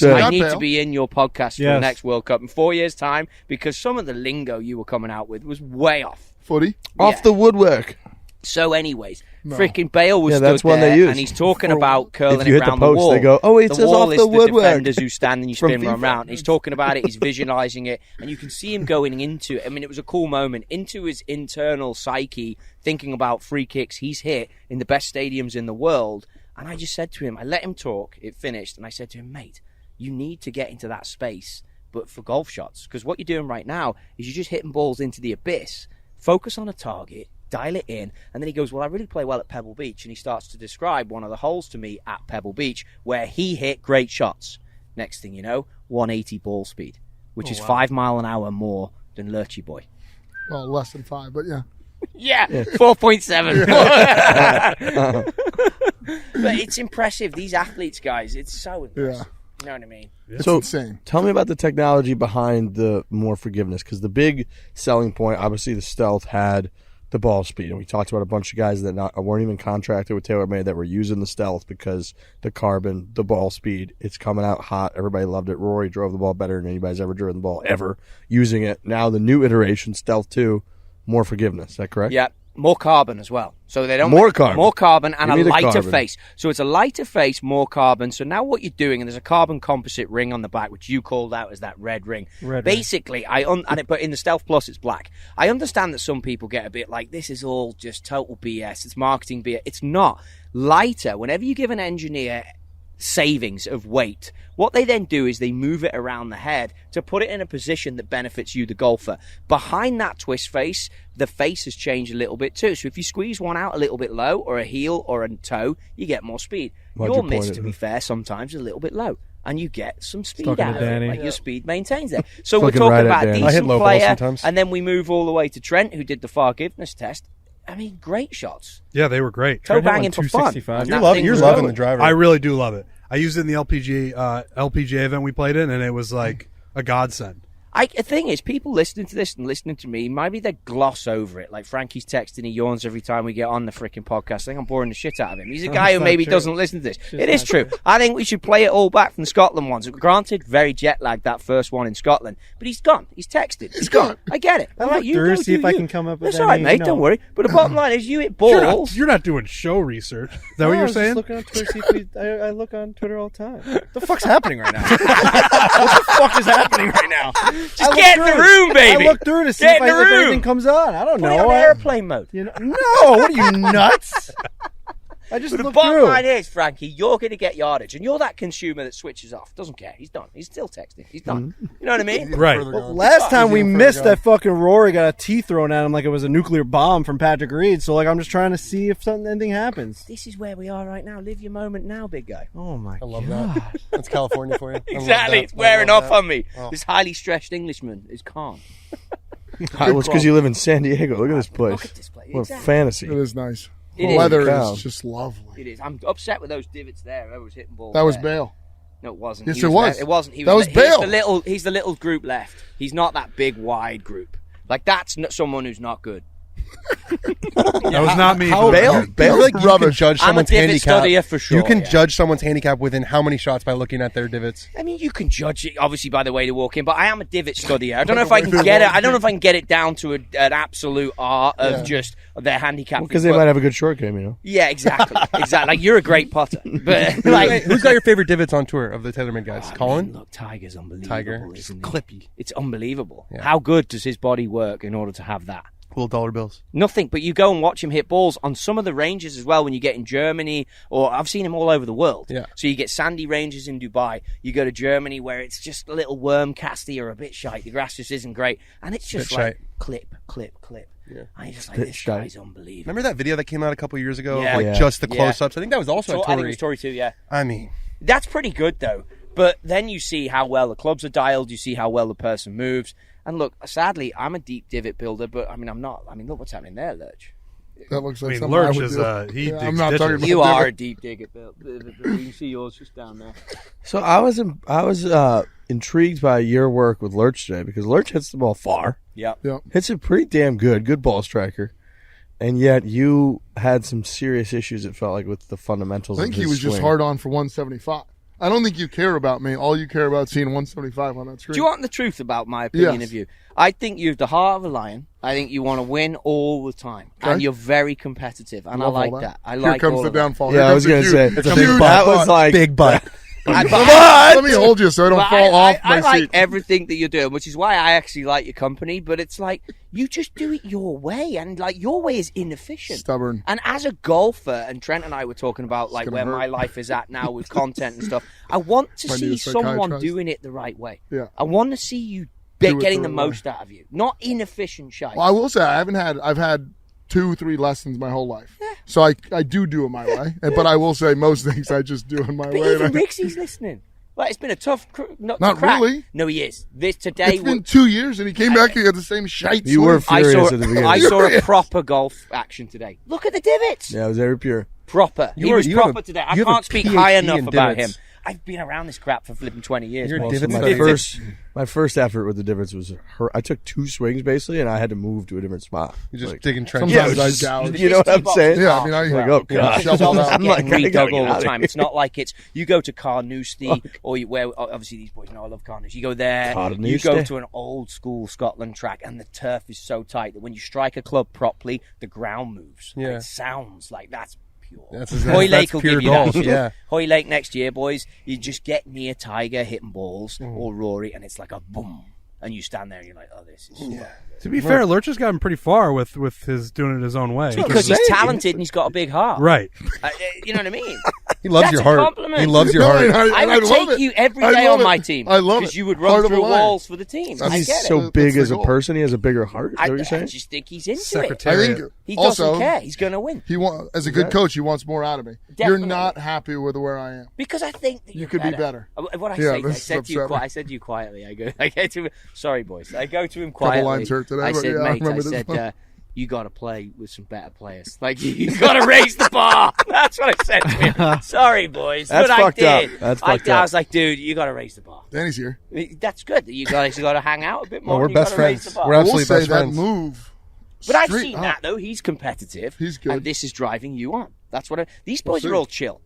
podcast, I Yeah, need Bale. to be in your podcast for the Yes. next World Cup in 4 years' time, because some of the lingo you were coming out with was way off. Footy. Off the woodwork. So, anyways, freaking Bale was Yeah, stood that's one there, they use. and he's talking about curling If you it hit the round post, wall. they go, "Oh, it says wall off is the woodwork." defenders who stand and you From spin them FIFA. around. He's talking about it. He's visualizing it, and you can see him going into it. I mean, it was a cool moment into his internal psyche, thinking about free kicks he's hit in the best stadiums in the world. And I just said to him, I let him talk. It finished, and I said to him, "Mate, you need to get into that space, but for golf shots, because what you're doing right now is you're just hitting balls into the abyss. Focus on a target." Dial it in. And then he goes, "Well, I really play well at Pebble Beach." And he starts to describe one of the holes to me at Pebble Beach where he hit great shots. Next thing you know, 180 ball speed, which is 5 mile an hour more than Lurchy Boy. Well, less than 5, but yeah. Yeah, 4.7. But it's impressive. These athletes, guys, it's so impressive. You know what I mean? It's So- insane. Tell me about the technology behind the more forgiveness, because the big selling point, obviously, the Stealth had the ball speed, and we talked about a bunch of guys that weren't even contracted with TaylorMade that were using the Stealth because the carbon, the ball speed, it's coming out hot. Everybody loved it. Rory drove the ball better than anybody's ever driven the ball ever using it. Now the new iteration, Stealth 2, more forgiveness. Is that correct? Yeah, more carbon as well. So they don't More carbon. more carbon and Give me a the lighter carbon. face. So it's a lighter face, more carbon. So now what you're doing, and there's a carbon composite ring on the back, which you called out as that red ring. Red ring. Basically, but in the Stealth Plus, it's black. I understand that some people get a bit like, this is all just total BS. It's marketing BS. It's not. Lighter. Whenever you give an engineer savings of weight. What they then do is they move it around the head to put it in a position that benefits you, the golfer. Behind that twist face, the face has changed a little bit too. So if you squeeze one out a little bit low, or a heel or a toe, you get more speed. Your miss, to be fair, sometimes is a little bit low, and you get some speed Talking out to of it. Danny. Like your speed maintains there. So we're Fucking talking right at about a Danny. I hit decent low balls player, sometimes. and then we move all the way to Trent, who did the forgiveness test. I mean, great shots. Yeah, they were great. Toe banging for fun. 265. And You're, that thing you're was loving going. the driver. I really do love it. I used it in the LPGA event we played in, and it was like a godsend. The thing is, people listening to this and listening to me, maybe they gloss over it. Like Frankie's texting, he yawns every time we get on the freaking podcast. I think I'm boring the shit out of him. He's a guy who not maybe true. doesn't listen to this. It is true. I think we should play it all back from the Scotland ones. Granted, very jet lagged, that first one in Scotland, but he's gone. He's texted. He's gone. I get it. I'll All right, look you through, go see do if I you. can come up with That's all right, any, mate. you Don't know. worry. But the bottom line is, you hit balls. You're not doing show research. Is that what No, I you're was just saying? looking on Twitter, see if I look on Twitter all the time. What the fuck's happening right now? What the fuck is happening right now? Just get in the room, baby. I look through to see Get if, in the if room. anything comes on. I don't Put it know. on airplane mode. You know, no, what are you nuts? I just But the look bottom through. line is, Frankie, you're going to get yardage, and you're that consumer that switches off. Doesn't care. He's done. He's still texting. He's done. You know what I mean? Right. Further Last gone. time we Further missed gone. that fucking Rory got a tee thrown at him like it was a nuclear bomb from Patrick Reed. So like I'm just trying to see if anything happens. This is where we are right now. Live your moment now, big guy. Oh my I love god. that. That's California for you. I love Exactly. that. It's wearing I love off that. on me. Oh. This highly stressed Englishman is calm. Well, it's because you live in San Diego. Look at this place. Look at this place. What a Exactly. fantasy. It is nice. It The is. weather Cow. is just lovely. It is. I'm upset with those divots there. I was hitting balls. That was there. Bale. No, it wasn't. Yes, He it was. It wasn't. He That was he's Bale. the little. He's the little group left. He's not that big, wide group. Like that's not someone who's not good. That was not me. How, Bale? you feel like you can Rubbish. judge I'm a someone's divot handicap. studier for sure. You can yeah. judge someone's handicap within how many shots by looking at their divots. I mean, you can judge it obviously by the way they walk in, but I am a divot studier. I don't know if I can get it. I don't know if I can get it down to an absolute art of just their handicap. Because they might have a good short game, you know. Yeah, exactly, exactly. Like you're a great putter, but like Who's got your favorite divots on tour of the TaylorMade guys? Colin? Look, Tiger's unbelievable. Tiger. Isn't he? Clippy. It's unbelievable. Yeah. How good does his body work in order to have that? Cool dollar bills. Nothing, but you go and watch him hit balls on some of the ranges as well when you get in Germany, or I've seen him all over the world. Yeah. So you get sandy ranges in Dubai, you go to Germany where it's just a little worm casty or a bit shite, the grass just isn't great, and it's just Bit like shite. clip, clip, clip. Yeah. And you're just like, Bit this shite. guy's unbelievable. Remember that video that came out a couple years ago? Yeah. Like Yeah. just the Yeah. close-ups. I think that was also So, a I think it Tory. was Tory too, yeah. I mean, That's pretty good though. But then you see how well the clubs are dialed, you see how well the person moves. And look, sadly, I'm a deep divot builder, but I mean, I'm not. I mean, look what's happening there, Lurch. That looks I like mean, something I Lurch would is, do. he I'm digs not ditches. talking about You divot. are a deep digger, Bill. You can see yours just down there. So I was intrigued by your work with Lurch today because Lurch hits the ball far, Yeah. hits it pretty damn good ball striker, and yet you had some serious issues. It felt like with the fundamentals. I think of he his was just swing. hard on for 175. I don't think you care about me. All you care about is seeing 175 on that screen. Do you want the truth about my opinion Yes. of you? I think you have the heart of a lion. I think you want to win all the time, Okay. and you're very competitive, and Love I like all that. I Here like comes all the of that. downfall. Yeah, Here I was comes gonna the say huge that butt. was like big butt. Let me hold you so I don't But fall off I my like seat. everything that you're doing, which is why I actually like your company. But it's like you just do it your way, and like your way is inefficient. Stubborn. And as a golfer, and Trent and I were talking about like gonna where hurt. my life is at now with content and stuff. I want to Might need see a someone psychiatrist. doing it the right way. Yeah. I want to see you Do it getting the the right way. most out of you, not inefficient shite. Well, I will say I've had 2-3 lessons my whole life. So I do it my way. But I will say most things I just do in my But way. even and I- Rixie's listening. Like it's been a tough nut Not to crack. really. No, he is. This today. It's been 2 years and he came back and he had the same shite You were swing. I furious saw. at the beginning. I saw a Furious. proper golf action today. Look at the divots. Yeah, it was very pure. Proper. He You was have a- proper today. I you have a can't speak high PhD enough in about divots. him. I've been around this crap for flipping 20 years. You're a boss. divot So studier. my first effort with the divots was I took 2 swings basically, and I had to move to a different spot. You're just Like, digging trenches. Sometimes Yeah, it I was gouge. just- you know what I'm saying? Yeah, I mean, I Like, oh, God. shovel It's out. I'm like, getting I gotta redug get all out the of time. here. It's not like it's you go to Carnoustie or where obviously these boys know I love Carnoustie. You go there, Carnoustie. you go to an old school Scotland track, and the turf is so tight that when you strike a club properly, the ground moves. And Yeah. it sounds like that's pure. That's Hoylake that's will pure give you golf. that. Yeah. Hoylake next year, boys. You just get near Tiger hitting balls Mm. or Rory, and it's like a boom. and you stand there and you're like, oh, this is To be fair, Lurch has gotten pretty far with his doing it his own way. because he's talented and he's got a big heart. Right. You know what I mean? He loves That's your a heart. compliment. He loves your heart. I would take you every day on my team. I love it. Because you would Heart run of a through lion. walls for the team. I He's get it. so big That's as the a goal. person. He has a bigger heart. Is that what you're I saying? just think he's into it. I Secretariat. think He doesn't also, care. He's going to win. As a good coach, he wants more out of me. Definitely. You're not happy with where I am. Because I think that You you're could be better. What I Yeah, say, this is upsetting. I said to you quietly. I go to him. Sorry, boys. I go to him Couple quietly. lines hurt today, I but said, yeah, I mate, remember this one. you got to play with some better players. Like you got to raise the bar. That's what I said to him. Sorry, boys. That's but fucked I did. up. That's I fucked up. was like, dude, you got to raise the bar. Danny's here. That's good. You guys got to hang out a bit more. Well, we're and you best gotta raise friends. the bar. We're I will absolutely say best that friends. move. But I've straight seen up. that though. He's competitive. He's good. And this is driving you on. That's what these boys see. are all chill,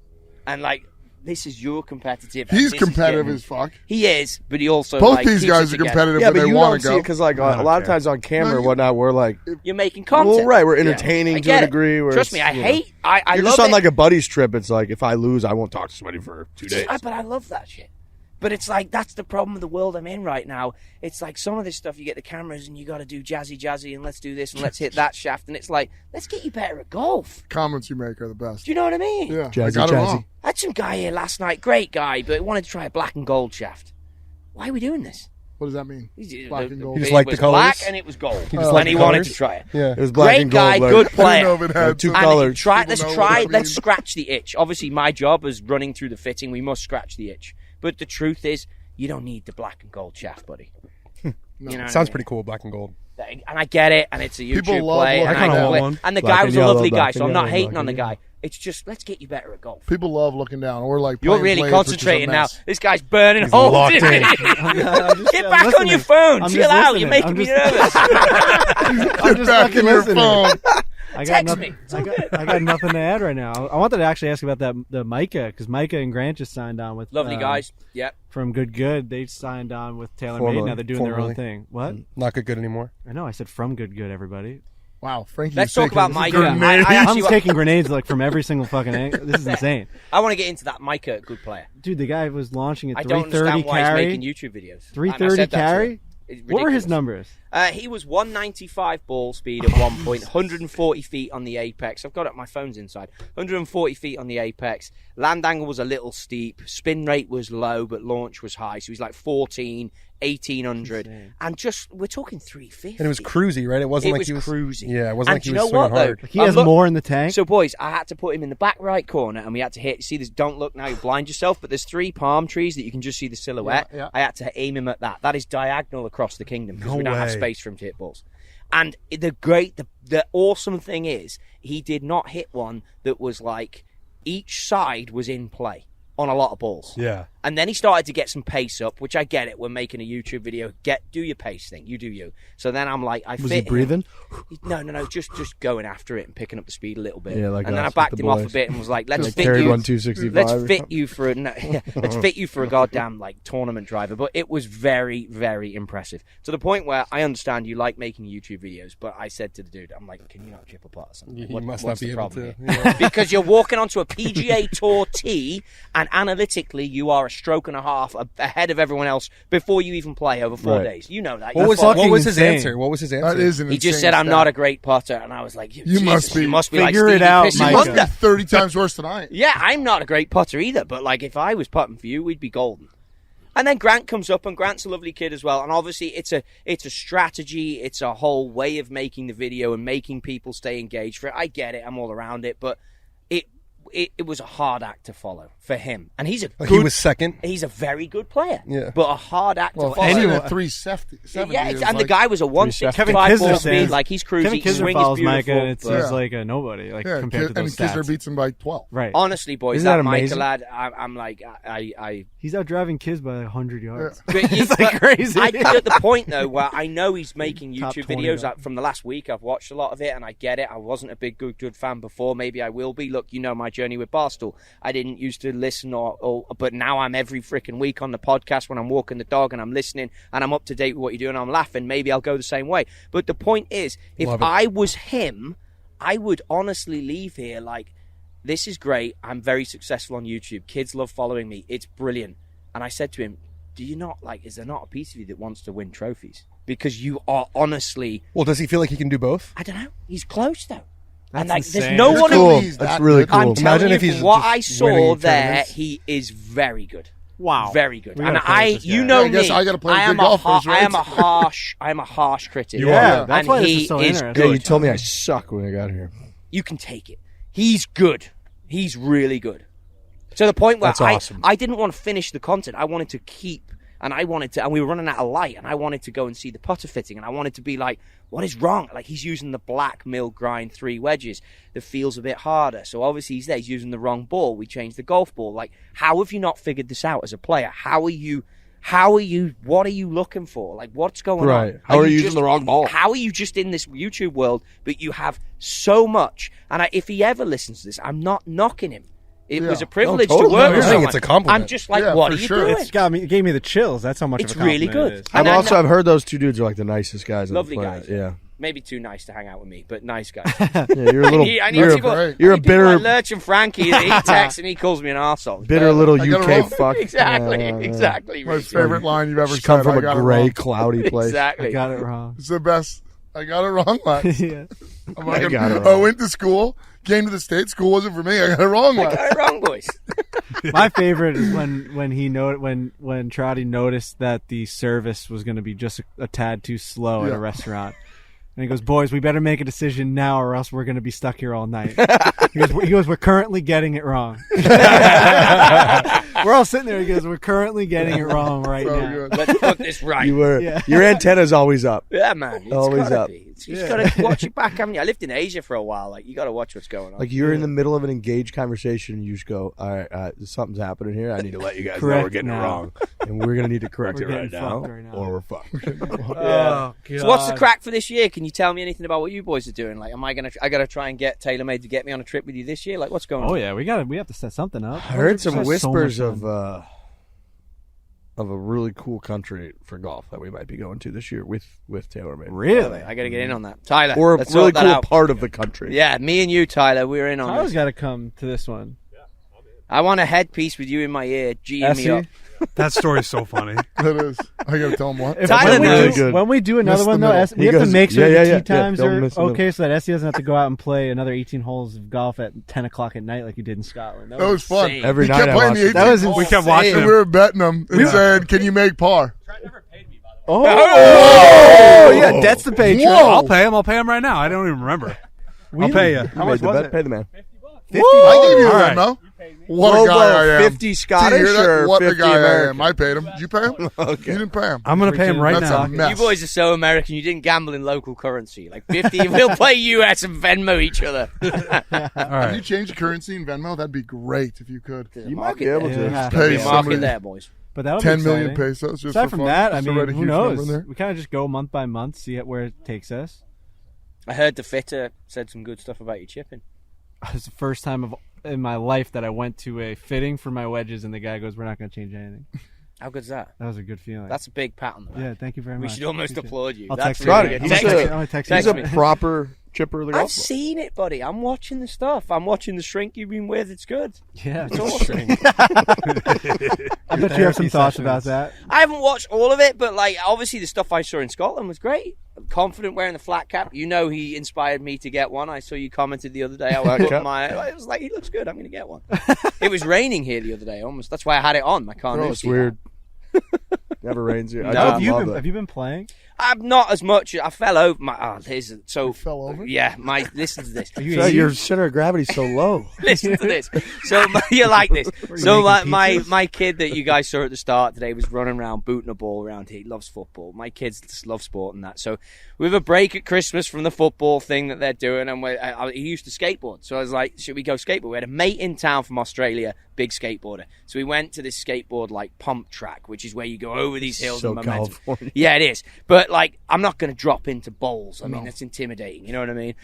and like this is your competitive. He's and this is competitive getting- as fuck. He is, but he also Both like, these keeps guys it are together. competitive, Yeah, but but they you want don't to see go. it because, like, a lot of times on camera No, and whatnot, we're like, You're making content. well, right, we're Yeah. entertaining I to get a it. degree. Where Trust me, I it's, you know, hate. I You're love just on it. like a buddy's trip. It's like, if I lose, I won't talk to somebody for 2 days. But I love that shit. But it's like that's the problem with the world I'm in right now. It's like some of this stuff you get the cameras and you got to do jazzy and let's do this and let's hit that shaft and it's like let's get you better at golf. Comments you make are the best. Do you know what I mean? Yeah, I Jazzy, got it jazzy. wrong. I had some guy here last night, great guy, but wanted to try a black and gold shaft. Why are we doing this? What does that mean? Black Black and gold. He just It liked was the colors? black and it was gold, just and liked he the wanted colors? to try it. Yeah. It was black Great and gold. guy, like, good I player. didn't know if it had two two And colors. Try, People let's know try. what that Let's means. scratch the itch. Obviously, my job is running through the fitting. We must scratch the itch. But the truth is, you don't need the black and gold shaft, buddy. You know what I Sounds mean? pretty cool, black and gold. And I get it, and it's a YouTube People love play. looking And, at that. I want one. and the Black guy and was a yellow, lovely guy, black so and I'm not yellow, hating black on the and guy. It's just let's get you better at golf. People love looking down. We're like, You're playing really blades, which is a concentrating now. mess. This guy's burning holes. locked in in. it. Get back on your phone. I'm Chill just out. You're listening. making me I'm nervous. I'm just Back in fucking your listening. phone. I got Text nothing. me. It's all good. I got nothing to add right now. I wanted to actually ask about the Micah because Micah and Grant just signed on with Lovely guys. Yep. from Good. They signed on with TaylorMade. Formerly. Now they're doing their own Formerly. thing. What? Not good anymore. I know. I said from Good. Everybody. Wow, Frankie. Let's is talk taking about this Micah. grenade. I I'm actually taking grenades like from every single fucking angle. This is insane, I want to get into that. Micah, good player. dude. The guy was launching at I don't 330 understand why he's making carry. YouTube videos. 330 carry. What were his numbers? He was 195 ball speed at one point, 140 feet on the apex. I've got it, my phone's inside. 140 feet on the apex. Land angle was a little steep. Spin rate was low, but launch was high. So he's like 14, 1800. And just, we're talking 350. And it was cruisy, right? It wasn't It like was he was cruising. Yeah, it wasn't And like he you was know swinging what, though? hard. He has more in the tank. So, boys, I had to put him in the back right corner, and we had to hit. See this? Don't look now; you blind yourself. But there's 3 palm trees that you can just see the silhouette. Yeah, yeah. I had to aim him at that. That is diagonal across the kingdom because No we don't have way. space for him to hit balls. And the awesome thing is, he did not hit one that was like each side was in play on a lot of balls. Yeah. And then he started to get some pace up, which I get it. We're making a YouTube video. Do your pace thing. You do you. So then I'm like, Was he fit him. breathing? No, just going after it and picking up the speed a little bit. Yeah, like and then I us with backed the him off a boys. bit and was like, let's Like fit carried you. 125. Let's fit you for let's fit you for a goddamn like tournament driver. But it was very, very impressive to the point where I understand you like making YouTube videos, but I said to the dude, I'm like, can you not chip apart or something? You must not what's be the able problem to. here? Yeah. Because you're walking onto a PGA Tour tee, and analytically you are a stroke and a half ahead of everyone else before you even play over 4 Right. days. You know that. What You're was fucking- his insane. answer? What was his answer? That is an He just insane said, I'm stat. not a great putter. And I was like, You Jesus, must be. You must be like Figure it Stevie out, Pissing Micah. You must be Wonder. 30 times worse than I am. Yeah, I'm not a great putter either, but like if I was putting for you, we'd be golden. And then Grant comes up, and Grant's a lovely kid as well. And obviously, it's a strategy, it's a whole way of making the video and making people stay engaged for it. I get it, I'm all around it, but it was a hard act to follow for him. And he's a Like good, he was second. he's a very good player. Yeah. But a hard act Well, to follow. anyone Anyone- at 370. Yeah, is and the like- guy was a 165 ball Kisner speed, says- like he's cruising. Kevin Kisner Swing is follows Micah, beautiful. and it but- seems like a nobody, like Yeah, compared to and those Kisner stats. beats him by 12. Right. Honestly, boys, Isn't that that Micah amazing? lad, I'm like, I He's out driving kids by 100 yards. But It's like but crazy. I get at the point though where I know he's making Top YouTube 20 videos. guy. From the last week, I've watched a lot of it, and I get it. I wasn't a big good fan before. Maybe I will be. Look, you know my journey with Barstool. I didn't used to listen, but now I'm every freaking week on the podcast when I'm walking the dog, and I'm listening, and I'm up to date with what you're doing. I'm laughing. Maybe I'll go the same way. But the point is, if Love it. I was him, I would honestly leave here like, this is great. I'm very successful on YouTube. Kids love following me. It's brilliant. And I said to him, do you not like? Is there not a piece of you that wants to win trophies? Because you are honestly, Well, does he feel like he can do both? I don't know. He's close though, and That's like there's insane. no You're one. cool. Who, He's That's that really good. cool. I'm telling Imagine you, if he's from what just I saw winning there, tournaments. he is very good. Wow. Very good. We And gotta play I, with this you guy. know Yeah, I guess me. I gotta play with I am good a golfers, right? I am a harsh critic. You Yeah, are. that's And why this he is so is interesting. Yeah, good. you told me I suck when I got here. You can take it. He's good. He's really good. To the point where That's awesome. I didn't want to finish the content. I wanted to keep, and we were running out of light, and I wanted to go and see the putter fitting, and I wanted to be like, what is wrong? Like, he's using the black mill grind 3 wedges that feels a bit harder. So obviously he's using the wrong ball. We changed the golf ball. Like, how have you not figured this out as a player? What are you looking for? Like, what's going Right. on? How are you using the wrong ball? How are you just in this YouTube world, but you have so much? And if he ever listens to this, I'm not knocking him. It was a privilege totally. to work No, with you're saying someone. it's a compliment. I'm just like, Yeah, what for are you sure. doing? It gave me the chills. That's how much It's of a compliment really good. it is. And I've heard those two dudes are like the nicest guys on Lovely the planet. guys. Yeah. Maybe too nice to hang out with me, but nice guys. Yeah, you're a little. I need You're people, great. you're I a need people bitter, like Lurch and Frankie that he texts and he calls me an arsehole. bitter little I got it UK wrong. fuck. Exactly, Yeah, yeah, yeah. exactly. My Reece. favorite line you've ever Just said. come from I a got it gray, wrong. cloudy place. Exactly. I got it wrong. It's the best. I got it wrong, lad. Yeah. I'm like, got it I wrong. went to school, came to the States. School wasn't for me. I got it wrong, lad. Got it wrong, boys. My favorite is when Trotty noticed that the service was going to be just a tad too slow at Yeah. a restaurant. And he goes, boys, we better make a decision now or else we're going to be stuck here all night. He goes, we're currently getting it wrong. We're all sitting there. He goes, we're currently getting it wrong right So now. good. Let's put this right. Your antenna's always up. Yeah, man. It's Always gotta up. be. You just gotta watch it back, haven't you? I lived in Asia for a while. Like, you gotta watch what's going on. Like you're in the middle of an engaged conversation, and you just go, "All right, something's happening here. I need to let you guys know Correct we're getting now. it wrong, and we're gonna need to correct We're it right getting now, fucked right now. or we're fucked." Oh, So what's the crack for this year? Can you tell me anything about what you boys are doing? Like, I gotta try and get TaylorMade to get me on a trip with you this year? Like, what's going on? Oh yeah, we have to set something up. I heard some 100%. whispers So much fun. of a really cool country for golf that we might be going to this year with TaylorMade. Really? I gotta get in on that. Tyler, Or a let's really sort that cool out. part of the country. Yeah, me and you, Tyler, we're in on Tyler's this. got to come to this one. I want a headpiece with you in my ear, G'ing me up. That story's so funny. That is. I gotta tell him what. If- Tyler when, we knows. do, when we do another Miss the one, though, middle. we He have to goes, make sure yeah, the yeah, tee times don't are miss the middle. okay so that Essie doesn't have to go out and play another 18 holes of golf at 10 o'clock at night like you did in Scotland. That was fun. insane. Every He night kept I playing watched the it. 18 That was holes, We kept watching and him. we were betting him and said, "Can you make par?" Oh, yeah, that's the Patreon. Whoa. I'll pay him right now. I don't even remember. I'll pay you. How much was it? Pay the man. I gave you All that, right. no? What a guy I am. 50 Do you Scottish hear that? or What 50 a guy I American? am. I paid him. Did you pay him? Okay. You didn't pay him. I'm gonna pay him right That's now. a mess. You boys are so American. You didn't gamble in local currency. Like 50, we'll play US and Venmo each other. All Can you right. change currency in Venmo? That'd be great if you could. You might be able to. Yeah. Pay Be a market somebody there, boys. But that'll 10 be million exciting. pesos just Aside for from fun. that, I Just to mean, write a who huge number knows? in there. We kind of just go month by month, see where it takes us. I heard the fitter said some good stuff about you chipping. It was the first time in my life that I went to a fitting for my wedges, and the guy goes, "We're not going to change anything." How good's that? That was a good feeling. That's a big pat on the back. yeah, thank you very We much. should almost Appreciate it. applaud you. I'll That's text really you. good. He's Text a- me. I'm gonna text He's you. a proper chipper of the I've golf ball. seen it, buddy. I'm watching the stuff. I'm watching the shrink you've been with. It's good. Yeah, It's awesome. I bet you have some thoughts about that. I haven't watched all of it, but like obviously the stuff I saw in Scotland was great. I'm confident wearing the flat cap. You know he inspired me to get one. I saw you commented the other day. I was like, he looks good. I'm going to get one. It was raining here the other day. Almost. That's why I had it on. I can't. Oh, do it's see weird. Never rains here. I No. just love it. Have you been playing? I'm not as much. I fell over. So You fell over? yeah. Listen to this. So your center of gravity's so low. Listen to this. So you like this. So making my kid that you guys saw at the start today was running around booting a ball around here. He loves football. My kids just love sport and that. So we have a break at Christmas from the football thing that they're doing, and he used to skateboard. So I was like, should we go skateboard? We had a mate in town from Australia, big skateboarder. So we went to this skateboard like pump track, which is where you go over these hills. So and momentum. California. Yeah, it is. But like, I'm not going to drop into bowls. I mean, that's intimidating. You know what I mean?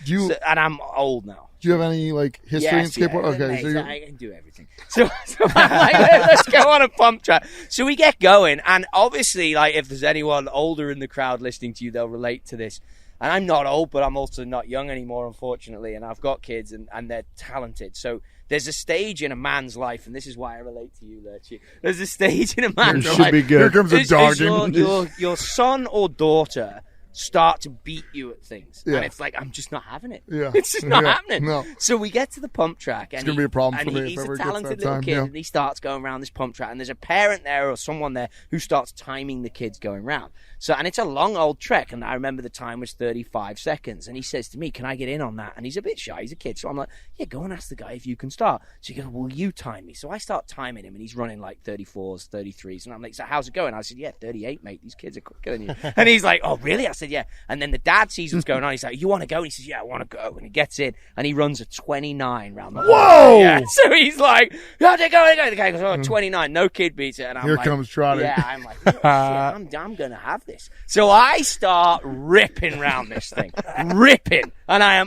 And I'm old now. Do you have any like history in skateboard? Yeah, Okay, mate, so you're, I can do everything. So I'm like, let's go on a pump track. So we get going, and obviously, like, if there's anyone older in the crowd listening to you, they'll relate to this. And I'm not old, but I'm also not young anymore, unfortunately. And I've got kids, and they're talented. So There's a stage in a man's life, and this is why I relate to you, Lurchy. There's a stage in a man's Should life. be good. Here comes a dog. Your son or daughter start to beat you at things. Yeah. And it's like, I'm just not having it. Yeah. It's just not Yeah. happening. No. So we get to the pump track. And It's going to be a problem for and me he's if ever a it gets talented that little time. kid, Yeah. and he starts going around this pump track, and there's a parent there or someone there who starts timing the kids going round. So, and it's a long old trek, and I remember the time was 35 seconds, and he says to me, can I get in on that? And he's a bit shy, he's a kid, so I'm like, yeah, go and ask the guy if you can start. So he goes, will you time me? So I start timing him, and he's running like 34s, 33s, and I'm like, so how's it going? I said, yeah, 38, mate, these kids are quicker than you. And he's like, oh, really? I said, yeah. And then the dad sees what's going on, he's like, you want to go? And he says, yeah, I want to go. And he gets in, and he runs a 29 round the Whoa! Yeah. So he's like, yeah, they go. The guy goes, oh, 29, no kid beats it. And I'm Here like, comes Trotty. yeah, I'm like, oh, shit, I'm going to have this. So I start ripping round this thing, ripping. And I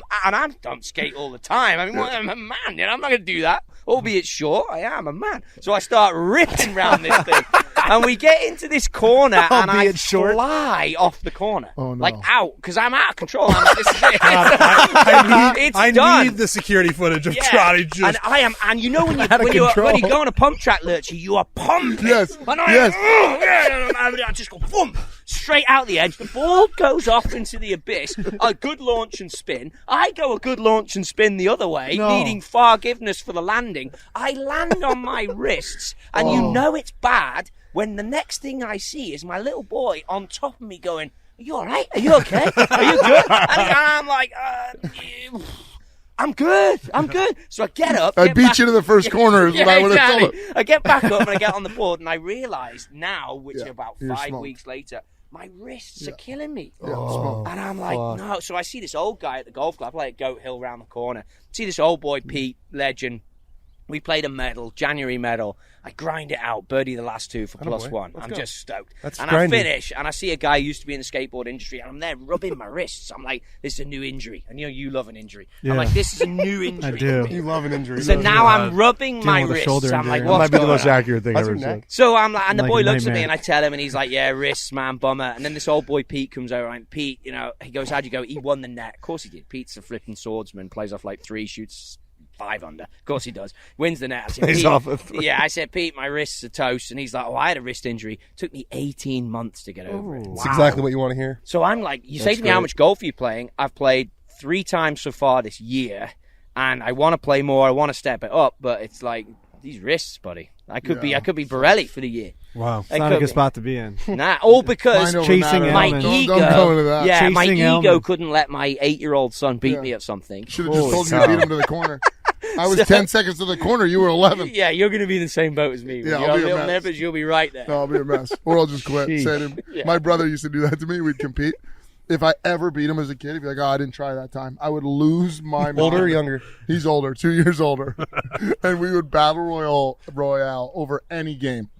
don't skate all the time. I mean, I'm a man, you know, I'm not going to do that. Albeit short, I am a man. So I start ripping round this thing. And we get into this corner, and I fly off the corner. Oh, no. Like out, because I'm out of control. I'm like, this is it. I done. need the security footage of Trotty just. And I am, and you know when you go on a pump track, Lurchy, you are pumping. Yes. And I just go boom, straight out the edge. The ball goes off into the abyss. A good launch and spin. I go a good launch and spin the other way, needing forgiveness for the landing. I land on my wrists, and you know it's bad when the next thing I see is my little boy on top of me going, are you all right? Are you okay? Are you good? And I'm like, I'm good. So I get up. I beat you to the first corner is what I would have told him. I get back up and I get on the board, and I realise now, which Yeah, about you're 5 smoked. weeks later, my wrists are killing me. Yeah, I'm smoked. And I'm like, no. So I see this old guy at the golf club, like Goat Hill round the corner. See this old boy, Pete, legend. We played a medal, January medal. I grind it out, birdie the last two for +1. I'm just stoked. That's and grinding. I finish, and I see a guy who used to be in the skateboard industry, and I'm there rubbing my wrists. I'm like, this is a new injury. And you love an injury. Yeah. I'm like, this is a new injury. I do. You love an injury. So now I'm rubbing my with a wrists. shoulder I'm like, injury. That might what's be the going most on? accurate thing That's ever your said. neck. So I'm like, and the Like boy a looks at me nightmare. and I tell him, and he's like, yeah, wrists, man, bummer. And then this old boy Pete comes over, and Pete, you know, he goes, how'd you go? He won the net. Of course he did. Pete's a flipping swordsman, plays off like 3, shoots 5 under. Of course he does. Wins the net. I said, Plays Pete, off of 3. yeah, I said, Pete, my wrists are toast. And he's like, oh, I had a wrist injury. Took me 18 months to get over it. That's exactly what you want to hear. So I'm like, you say to me, how much golf are you playing? I've played 3 times so far this year, and I want to play more. I want to step it up, but it's like these wrists, buddy. I could be Borelli for the year. Wow. It's not a good spot to be in. Nah, all because Mind over Chasing matter. my Elman. ego. Don't go into that. Yeah, my Chasing ego Elman. couldn't let my 8-year-old son beat Yeah. me at something. Should have just told you to beat him to the corner. I was 10 seconds to the corner. You were 11. Yeah, you're going to be in the same boat as me. Yeah, You're I'll a be a little mess. nervous, you'll be right there. No, I'll be a mess. Or I'll just quit. Jeez. Say to him. Yeah. My brother used to do that to me. We'd compete. If I ever beat him as a kid, he'd be like, oh, I didn't try that time. I would lose my mind. Older or younger? He's older, 2 years older. And we would battle royale over any game.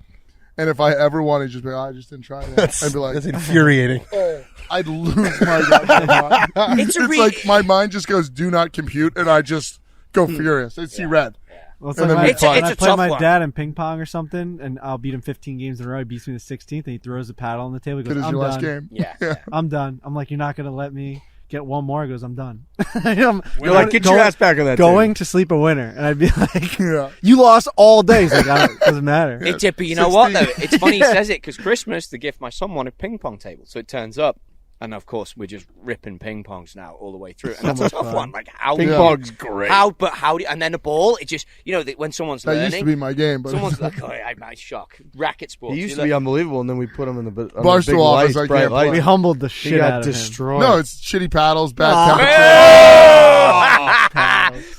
And if I ever won, he'd just be like, oh, I just didn't try that. I'd be like, That's infuriating. oh, I'd lose my goddamn mind. It's a like my mind just goes, do not compute, and I just go furious. I'd see red. Well, it's And like then my, it's a- when it's I a play tough my one. dad in ping pong or something, and I'll beat him 15 games in a row. He beats me the 16th, and he throws the paddle on the table. He goes, Finish I'm your last done. game. Yeah. I'm done. I'm like, you're not going to let me get one more? He goes, I'm done. You're You're like, get your ass back on that Going to sleep a winner. And I'd be like, Yeah. you lost all day. He's like, it doesn't matter. But you know what, though? It's funny he says it, because Christmas, the gift my son wanted, ping pong table. So it turns up. And of course, we're just ripping ping pongs now all the way through. And that's a tough one. Like, how Ping do you- pong's great. and then the ball, it just, you know, when someone's That used to learning, be my game, but someone's like, oh, I shock. Racket sports. He used You to be look- unbelievable, and then we put him in the on the Barstool big office, lights, I bright can't lights. play. We humbled the He shit got out of him. destroyed. no, it's shitty paddles, bad Oh. temperature.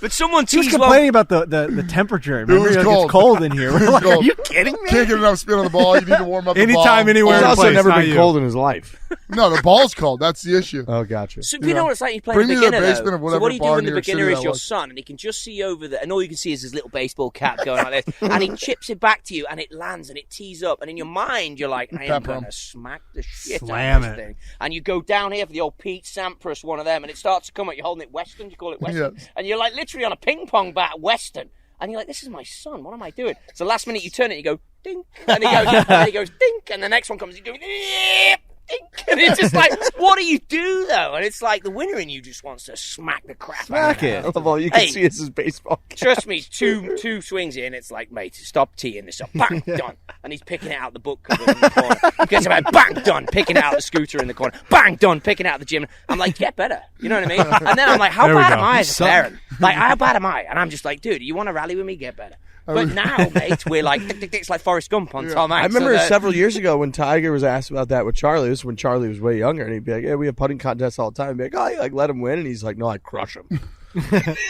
But someone He was teased complaining about the temperature. Remember, was Like, cold. it's cold in here. We're like, cold. are you kidding me? Can't get enough spin on the ball. You need to warm up the Anytime, ball. anywhere. He's in also place, never not been you. cold in his life. No, the ball's cold. That's the issue. Oh, gotcha. So, you know what it's like? You play Bring the me to the beginner, basement though. of So whatever what do you do bar when in the New York beginner City is that your was. son, and he can just see over the, and all you can see is his little baseball cap going like this, and he chips it back to you, and it lands, and it tees up, and in your mind, you're like, I am Pepper going 'em. to smack the shit Slam out of this it. thing. And you go down here for the old Pete Sampras, one of them, and it starts to come up. You're holding it Western, you call it Western, Yes. and you're like literally on a ping pong bat Western. And you're like, this is my son. What am I doing? So last minute you turn it, you go, dink. And he goes, dink. And the next one comes, you go, dip, stink. And it's just like, what do you do, though? And it's like the winner in you just wants to smack the crap out of it. All you can see is his baseball. Trust me, two swings in, it's like, mate, stop teeing this up. Bang, done. And he's picking it out the book cover in the corner. He gets about, bang, done. Picking it out the scooter in the corner. Bang, done. Picking it out the gym. I'm like, get better. You know what I mean? And then I'm like, how bad am I as a parent? Like, how bad am I? And I'm just like, dude, you want to rally with me? Get better. But now, mate, we're like, tick, tick, tick, it's like Forrest Gump on Tom Hanks. I remember several years ago when Tiger was asked about that with Charlie. This was when Charlie was way younger, and he'd be like, yeah, we have putting contests all the time. He'd be like, oh, you like let him win? And he's like, no, I crush him.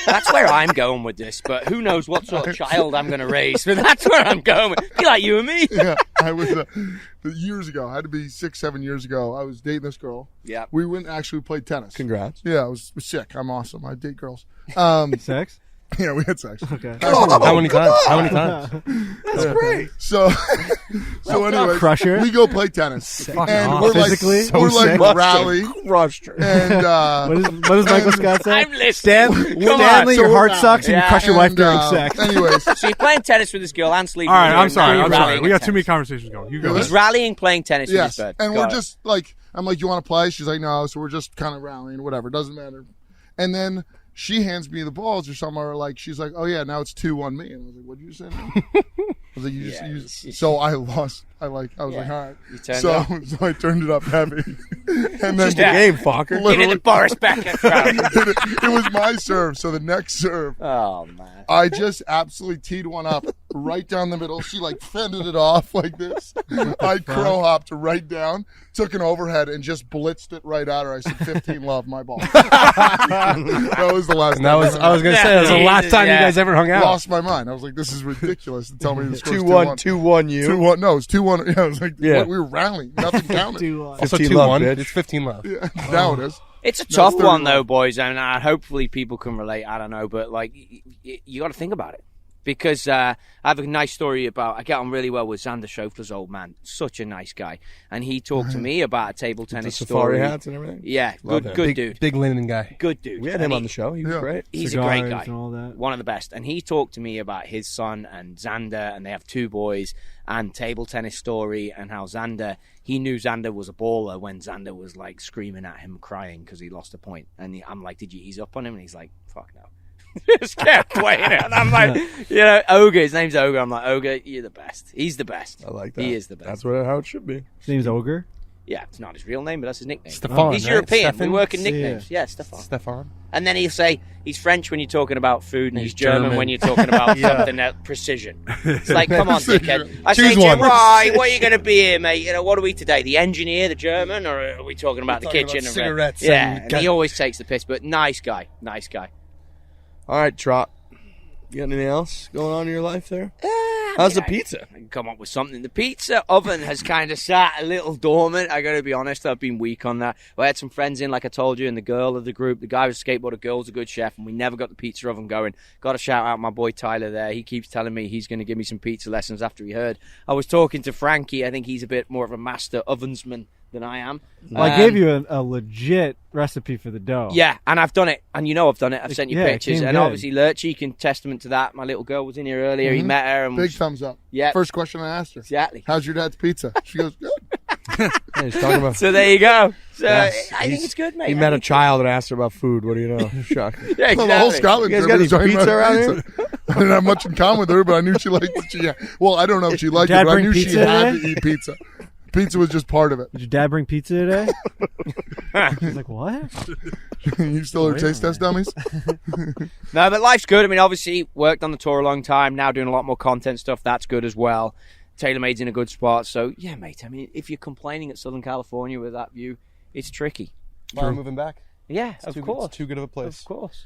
That's where I'm going with this, but who knows what sort of child I'm going to raise. But that's where I'm going with. Be like you and me. Yeah, I was years ago. I had to be 6-7 years ago. I was dating this girl. Yeah. We went actually played tennis. Congrats. Yeah, I was sick. I'm awesome. I date girls. Sex? Yeah, we had sex. Okay. How many times? How many times? That's great. So anyway, Crusher. we go play tennis, and we're Physically? like, we're like rally, Crushed her. and What does Michael Scott say? I'm listening. Stanley, your heart sucks, and you Yeah. crush your wife and, during sex. Anyways, So you're playing tennis with this girl and sleeping All right, with her. I'm sorry. and I'm now you're sorry. rallying We at got too many tennis. conversations going. You go. Yeah. He's rallying, playing tennis with his yes, bed. and Got we're it. just like, I'm like, you want to play? She's like, no. So we're just kind of rallying, whatever. Doesn't matter. And then she hands me the balls or something, or like she's like, oh yeah, now it's 2-1 me. And I was like, what did you say? Now? I was like, you just. So I lost. I was like, all right. You turned So it up. so I turned it up heavy, and then Just a game, fucker. Get in the Boris Becker crowd. it was my serve. So the next serve, Oh, man. I just absolutely teed one up right down the middle. She like fended it off like this. I crow hopped right down, took an overhead, and just blitzed it right at her. I said, 15 love, my ball. That was the last And that time. was, I was going to say, that was the last time you guys ever hung out. Lost my mind. I was like, this is ridiculous to tell me the score's 2-1, 2-1. 2-1 you. 2-1. No, it's 2-1. Yeah, I was like, Yeah. what, we were rallying. Nothing counted. Also 15 2-1. love, bitch. It's 15 love. Yeah, now it is. It's a tough it's one, 31. though, boys, and hopefully people can relate. I don't know, but like, you got to think about it. Because I have a nice story about, I get on really well with Xander Schauffele's old man. Such a nice guy. And he talked to me about a table The tennis safari story. hats and everything. Yeah, Love good him. dude. Big linen guy. Good dude. We had And him he- on the show. He was Yeah. great. He's a great Cigars guy. and all that. One of the best. And he talked to me about his son and Xander, and they have 2 boys, and table tennis story, and how he knew Xander was a baller when Xander was like screaming at him, crying because he lost a point. And I'm like, did you ease up on him? And he's like, fuck no. Just kept playing it. And I'm like, Ogre, his name's Ogre. I'm like, Ogre, you're the best. He's the best. I like that. He is the best. That's how it should be. His name's Ogre. Yeah, it's not his real name, but that's his nickname. Stefan, He's right? European. Stefan? We work in nicknames. Yeah, Stefan. Stefan. And then he'll say he's French when you're talking about food, and he's He's German German. when you're talking about Yeah. something at precision. It's like, come on, dickhead. I Choose say to him, one. right, what are you going to be here, mate? What are we today? The engineer, the German, or are we talking about the talking kitchen? about cigarettes yeah, and and he always takes the piss, but nice guy. Nice guy. All right, Trot. You got anything else going on in your life there? How's the pizza? I can come up with something. The pizza oven has kind of sat a little dormant. I got to be honest. I've been weak on that. I had some friends in, like I told you, and the girl of the group, the guy was a skateboarder, girl's a good chef, and we never got the pizza oven going. Got to shout out my boy Tyler there. He keeps telling me he's going to give me some pizza lessons after he heard. I was talking to Frankie. I think he's a bit more of a master ovensman than I am. Well, I gave you a legit recipe for the dough. Yeah, and I've done it, and you know I've done it. I've sent you Yeah, it pictures, came and good. obviously Lurchy can testament to that. My little girl was in here earlier. He met her, and Big thumbs up. Yeah. First question I asked her. exactly. How's your dad's pizza? She goes, good. Yeah, he's talking about. So there you go. So Yes, I think it's good, mate. He met a child and asked her about food. What do you know? Shocking. Yeah, Well, the whole exactly. Scotland You guys trip got was any talking pizza about around pizza. I didn't have much in common with her, but I knew she liked it. Yeah. Well, I don't know if she liked it, Dad but I bring knew she pizza had today? to eat pizza. Pizza was just part of it. Did your dad bring pizza today? He's like, what? You still are taste test dummies? No, but life's good. I mean, obviously, worked on the tour a long time. Now doing a lot more content stuff. That's good as well. TaylorMade's in a good spot. So, yeah, mate. I mean, if you're complaining at Southern California with that view, it's tricky. Why we're moving back. Yeah, It's of too, course. It's too good of a place. Of course.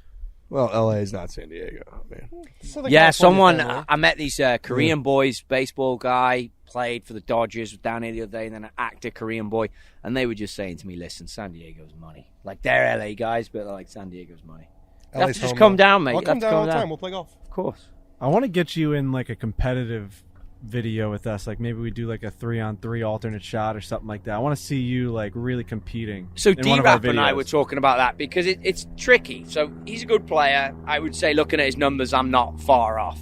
Well, LA is not San Diego, man. Southern Yeah, California someone, family. I met these Korean boys, baseball guy, played for the Dodgers, was down here the other day, and then an actor, Korean boy, and they were just saying to me, listen, San Diego's money. Like, they're LA guys, but they're like, San Diego's money. You have LA's to just home, come though. down, mate. I'll You come have to down all come the down. time. We'll play golf. Of course. I want to get you in like a competitive video with us. Like maybe we do like a 3-on-3 alternate shot or something like that. I want to see you like really competing. So in one of our D-Rap and I videos. were talking about that because it's tricky. So he's a good player. I would say looking at his numbers, I'm not far off.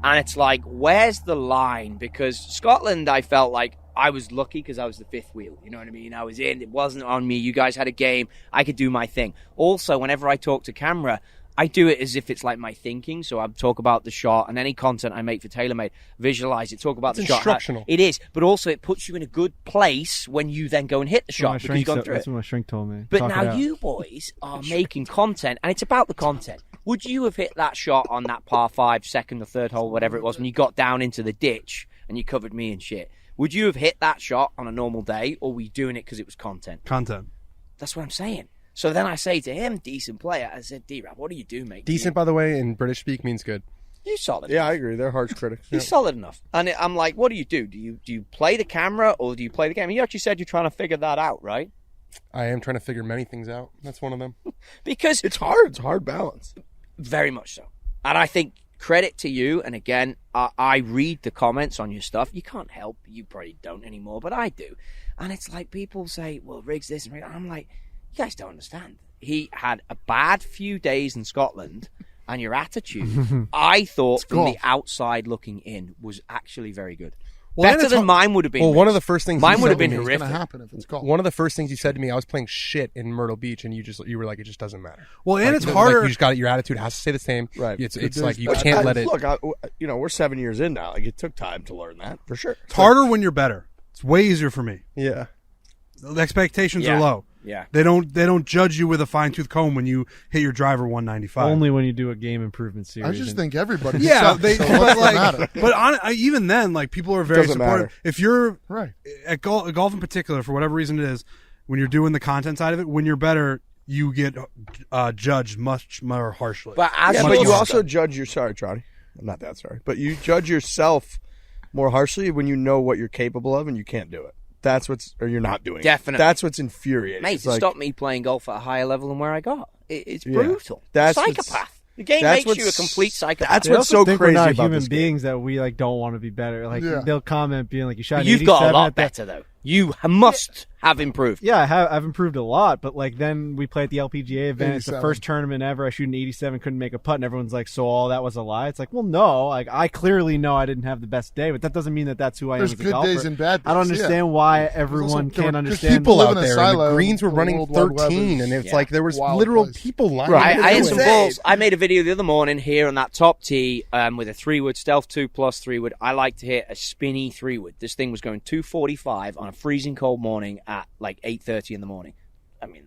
And it's like, where's the line? Because Scotland, I felt like I was lucky because I was the fifth wheel. You know what I mean? I was in. It wasn't on me. You guys had a game. I could do my thing. Also, whenever I talk to camera, I do it as if it's like my thinking. So I talk about the shot, and any content I make for TaylorMade, visualize it, talk about the shot. Instructional. It is, but also it puts you in a good place when you then go and hit the shot because you've gone through That's it. what my shrink told me. But Talk it now out. you boys are making content, and it's about the content. Would you have hit that shot on that par 5, second or third hole, whatever it was, when you got down into the ditch and you covered me and shit? Would you have hit that shot on a normal day, or were you doing it because it was content? Content. That's what I'm saying. So then I say to him, decent player, I said, D-Rap, what do you do, mate? Decent, by the way, in British speak means good. You're solid. Yeah, I agree. They're harsh critics. You're solid enough. And I'm like, what do you do? Do you play the camera or do you play the game? You actually said you're trying to figure that out, right? I am trying to figure many things out. That's one of them. Because It's hard. It's a hard balance. very much so. And I think credit to you. And again, I read the comments on your stuff. You can't help. You probably don't anymore, but I do. And it's like people say, well, Riggs this and Riggs. I'm like, you guys don't understand. He had a bad few days in Scotland, and your attitude, I thought from the outside looking in, was actually very good. Well, Better than mine would have been. Well, one of the first things Mine you would said have been to me- It's horrific. gonna happen if it's golf. One of the first things you said to me, I was playing shit in Myrtle Beach, and you were like, it just doesn't matter. Well, and Like, it's like, harder. you just got your attitude has to stay the same. Right. It's like you But can't let it. Look, we're 7 years in now. Like, it took time to learn that for sure. It's harder when you're better. It's way easier for me. Yeah. The expectations Yeah. are low. Yeah. They don't judge you with a fine tooth comb when you hit your driver 195. Only when you you do a game improvement series. I just and- think everybody. Yeah, sucks, they, so but what's the like, matter? but even then, like people are very Doesn't supportive. matter. If you're Right. at golf in particular, for whatever reason it is, when you're doing the content side of it, when you're better, you get judged much more harshly. But as Yeah, Much but you more. also judge your. Sorry, Trotty. I'm not that sorry. But you judge yourself more harshly when you know what you're capable of and you can't do it. That's or you're not doing. Definitely. It. That's what's infuriating. Mate, It's it like, stopped me playing golf at a higher level than where I got. It's Yeah. brutal. That's what's- psychopath. The game that's makes you a what's- complete psychopath. That's They what's also so think crazy we're not about human this game. beings that we like don't want to be better. Like Yeah. they'll comment being like, "You shot." But an you've got a 87 lot at that-" better though. You must have improved. Yeah, I've improved a lot, but like then we play at the LPGA event. It's the 87. first tournament ever. I shoot an 87, couldn't make a putt, and everyone's like, "So all that was a lie?" It's like, well, no. Like I clearly know I didn't have the best day, but that doesn't mean that that's who I There's am as a good golfer. days and bad days. I don't yeah. understand why everyone there can't were understand. People live out in a there, and the silo greens were in the running World Wide Web 13, is and it's Yeah. like there was wild literal place. people lining Right. up. I to had do some it. balls. I made a video the other morning here on that top tee with a 3-wood Stealth 2 plus 3-wood. I like to hit a spinny 3-wood. This thing was going 245 on a freezing cold morning at like 8:30 in the morning. I mean,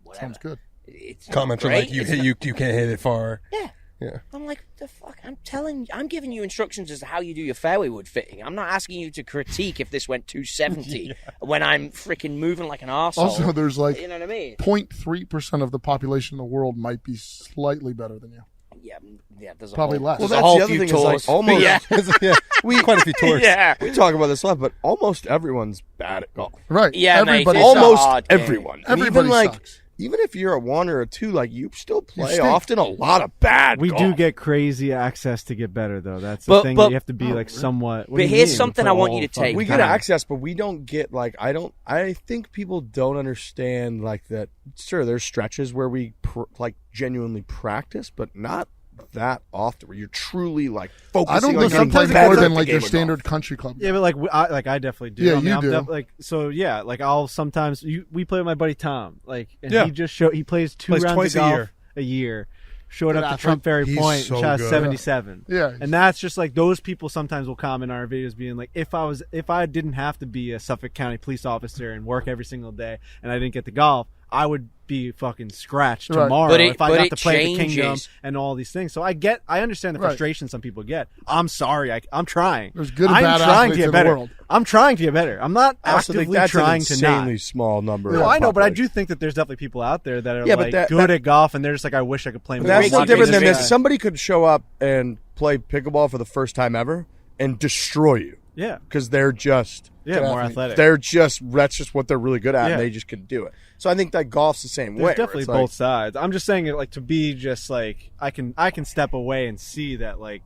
whatever. Sounds good. It's Comments are great. like, you It's not- you can't hit it far. Yeah. Yeah. I'm like, the fuck? I'm giving you instructions as to how you do your fairway wood fitting. I'm not asking you to critique if this went 270 when I'm freaking moving like an arsehole. Also, there's like you know what I mean? 0.3% of the population in the world might be slightly better than you. Yeah, there's a Probably whole, less. There's Well, a that's whole the other few thing is, like, tours. almost- yeah. We quite a few tours. Yeah. We talk about this a lot, but almost everyone's bad at golf. Right. Yeah, mate, Everybody it's sucks. a Almost hard game. everyone. And Everybody even like sucks. even if you're a 1 or a 2, like you still play stink. often a lot of bad. We golf. do get crazy access to get better, though. That's the But- thing. but- that you have to be like somewhat. What but do you here's mean? something Play I want all you to the fucking take. We get time. access, but we don't get like I think people don't understand like that. Sure, there's stretches where we like genuinely practice, but not that often. Where you're truly like focusing. I don't on think I getting play better more at than the like game your of golf. standard country club. Yeah, but I definitely do. Yeah, I mean, you I'm do. Like I'll sometimes we play with my buddy Tom. Like, and Yeah. he plays two Plays rounds twice of a golf year. a year. Showed Good up to athlete. Trump Ferry He's Point so and shot good. 77. Yeah. And that's just like those people sometimes will comment on our videos being like, if I didn't have to be a Suffolk County police officer and work every single day and I didn't get to golf, I would be fucking scratched Right. tomorrow But if I it got to play the Kingdom changes. and all these things. So I understand the Right. frustration some people get. I'm sorry. I'm trying. There's good and I'm bad trying athletes to get in the better. world. I'm trying to get better. I'm not I also think actively that's trying an to not. insanely small number. No, of I know, but I population. do think that there's definitely people out there that are Yeah, but like that- good at golf and they're just like, I wish I could play But more. that's Rick no Rick different is than a if big- somebody could show up and play pickleball for the first time ever and destroy you Yeah, because they're just more athlete. athletic. that's just what they're really good at, Yeah. and they just can do it. So I think that golf's the same There's way. where definitely it's like- both sides. I'm just saying it like to be just like I can step away and see that like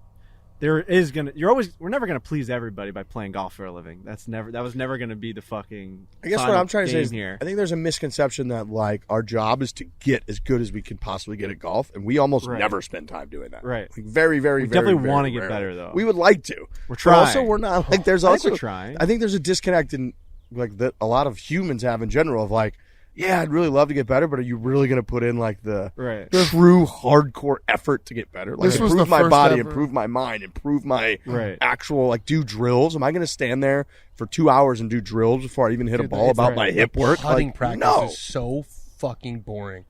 we're never gonna please everybody by playing golf for a living. That was never gonna be the fucking. I guess what final I'm trying to say game is, here. I think there's a misconception that like our job is to get as good as we can possibly get at golf, and we almost Right. never spend time doing that. Right. Like very, very, We very, definitely very wanna get rarely. better, though. We would like to. We're But trying. also, we're not like. There's I think also. we're trying. I think there's a disconnect in like that a lot of humans have in general of like, yeah, I'd really love to get better, but are you really going to put in like the Right. true hardcore effort to get better? Like This was improve the my first body, ever- improve my mind, improve my Right. actual like do drills. Am I going to stand there for 2 hours and do drills before I even hit a ball about my hip work? Putting Like, practice no. is so fucking boring.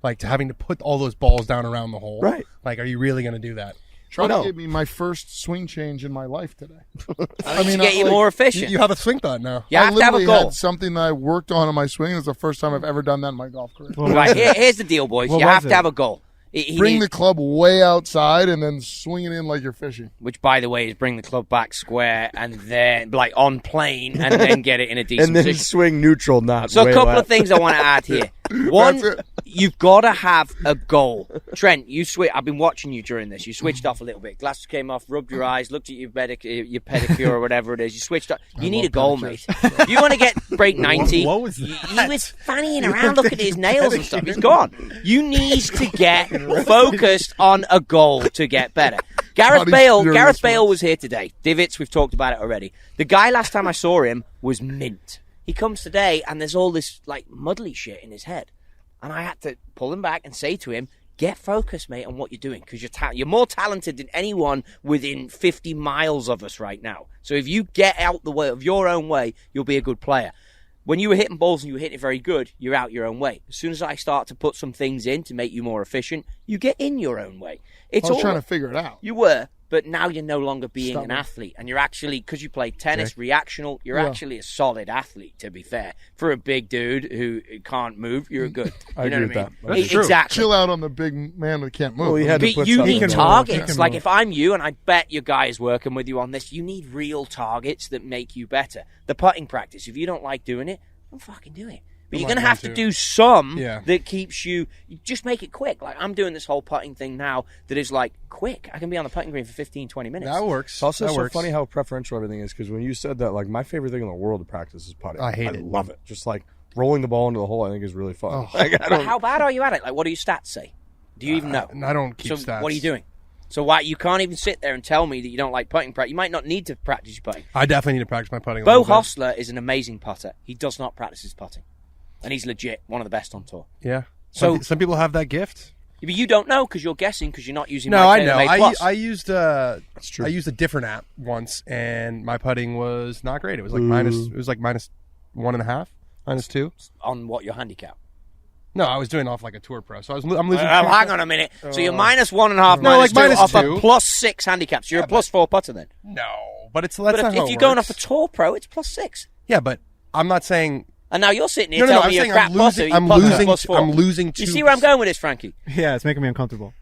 Like to having to put all those balls down around the hole. Right. Like, are you really going to do that? Trotty no. gave me my first swing change in my life today. I mean, to get you more efficient. You have a swing thought now. You I have to have a literally goal. had something that I worked on in my swing. It's the first time I've ever done that in my golf career. Right, here's the deal, boys. What You was have it? to have a goal. He Bring needs- the club way outside and then swing it in like you're fishing. which, by the way, is bring the club back square and then, like, on plane and then get it in a decent And then position. swing neutral, not So a way couple left. of things I want to add here. One, That's it. you've got to have a goal. Trent, I've been watching you during this. You switched off a little bit. Glasses came off, rubbed your eyes, looked at your pedicure or whatever it is. You switched off. You need a goal, mate. If you want to break 90, What was he was fannying around looking at his nails and stuff. He's gone. You need to get focused on a goal to get better. Gareth Trotty's Bale furious, was here today. Divots, we've talked about it already. The guy last time I saw him was mint. He comes today and there's all this like muddly shit in his head. And I had to pull him back and say to him, get focused, mate, on what you're doing, because you're more talented than anyone within 50 miles of us right now. So if you get out the way of your own way, you'll be a good player. When you were hitting balls and you were hitting it very good, you're out your own way. As soon as I start to put some things in to make you more efficient, you get in your own way. I was trying to figure it out. You were, but now you're no longer being Stop an it. athlete. And you're actually, because you play tennis, reactional, you're Yeah. actually a solid athlete, to be fair. For a big dude who can't move, you're good. I You know agree what I with mean? that. That's true. Exactly. Chill out on the big man that can't move. Well, he had to But put you something need in. targets. can Like move. if I'm you, and I bet your guy is working with you on this, you need real targets that make you better. The putting practice, if you don't like doing it, don't fucking do it. But I'm you're not going to have going to to. do some Yeah. that keeps you just make it quick. Like I'm doing this whole putting thing now that is like quick. I can be on the putting green for 15, 20 minutes. That works. It's also that so works. funny how preferential everything is, because when you said that, like, my favorite thing in the world to practice is putting. I hate it. love it. Just like rolling the ball into the hole, I think is really fun. Oh. Like, I But don't, how bad are you at it? Like what do your stats say? Do you even know? And I don't keep So stats. what are you doing? So why you can't even sit there and tell me that you don't like putting practice? You might not need to practice your putting. I definitely need to practice my putting. a Bo little bit. Hostler is an amazing putter. He does not practice his putting, and he's legit one of the best on tour. Yeah. So- Some people have that gift. But you don't know because you're guessing because you're not using. No, my I know. TaylorMade Plus. I used true. I used a different app once, and my putting was not great. It was like minus. It was like minus 1.5, -2. on what your handicap. No, I was doing off like a tour pro, so I'm losing. Hang on a minute. So you're minus 1.5, No, like minus minus 2 off two. a +6 handicaps. You're a +4 putter then. No, but it's that's But not if how you're it going off works. a tour pro, it's +6. Yeah, but I'm not saying. And now you're sitting here No, telling I'm me you're a saying crap I'm putter. losing. You I'm putter losing. +4. I'm losing. You see where I'm going with this, Frankie? Yeah, it's making me uncomfortable.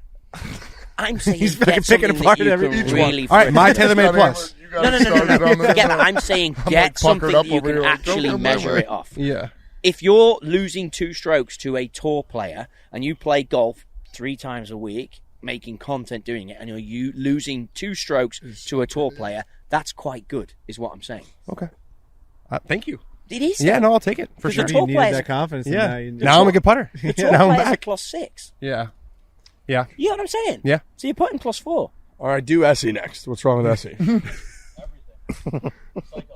I'm saying He's get fucking picking something apart that you every- can each really. All right, my Got TaylorMade it, Plus. you got No, it no, no, no, started no. on this. Get that. I'm saying I'm get like puckered something up that you over can here, like, actually don't go my measure way. it off. Yeah. If you're losing 2 strokes to a tour player and you play golf 3 times a week, making content doing it, and you're losing 2 strokes to a tour player, that's quite good, is what I'm saying. Okay. Thank you. It is. Yeah, no, I'll take it for Because sure. the You tour needed players, that confidence. Yeah. And Now I'm a good putter. the tour Now I'm players are back. +6. Yeah. Yeah. You know what I'm saying? Yeah. So you're putting +4. all right, do Essie next. What's wrong with Essie?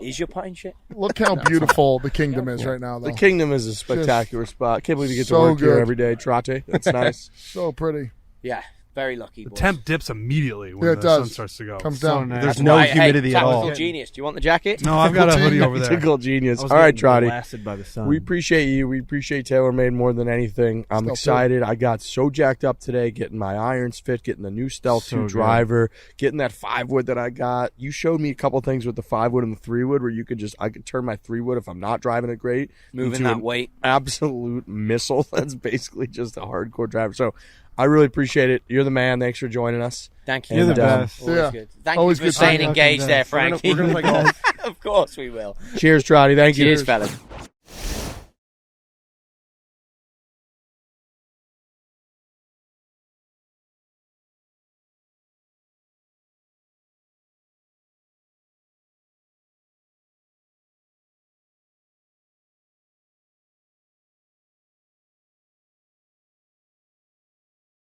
Is your putting shit? Look how beautiful the kingdom is right now, though. The Kingdom is a spectacular spot. Can't believe you get to so work here good. every day, Trotty. That's nice. So pretty. Yeah. Very lucky. The boys. temp dips immediately when Yeah, it the does. sun starts to go. Comes So down. nice. There's That's no why- humidity hey, at all. Technical genius. Do you want the jacket? No, I've got a hoodie over there. Typical genius. I was All right, getting Trotty. blasted by the sun. We appreciate you. We appreciate TaylorMade more than anything. I'm Stealth excited. I got so jacked up today getting my irons fit, getting the new Stealth So 2 good. driver, getting that 5-wood that I got. You showed me a couple things with the 5-wood and the 3-wood where I could turn my 3-wood if I'm not driving it great. Moving into that an weight. absolute missile. That's basically just a hardcore driver. So I really appreciate it. You're the man. Thanks for joining us. Thank you. You're the And, best. Always Yeah. good. Thank Always you for good staying talking. engaged there, We're Frankie. We're gonna play golf. Of course we will. Cheers, Trotty. Thank you. Cheers, fellas.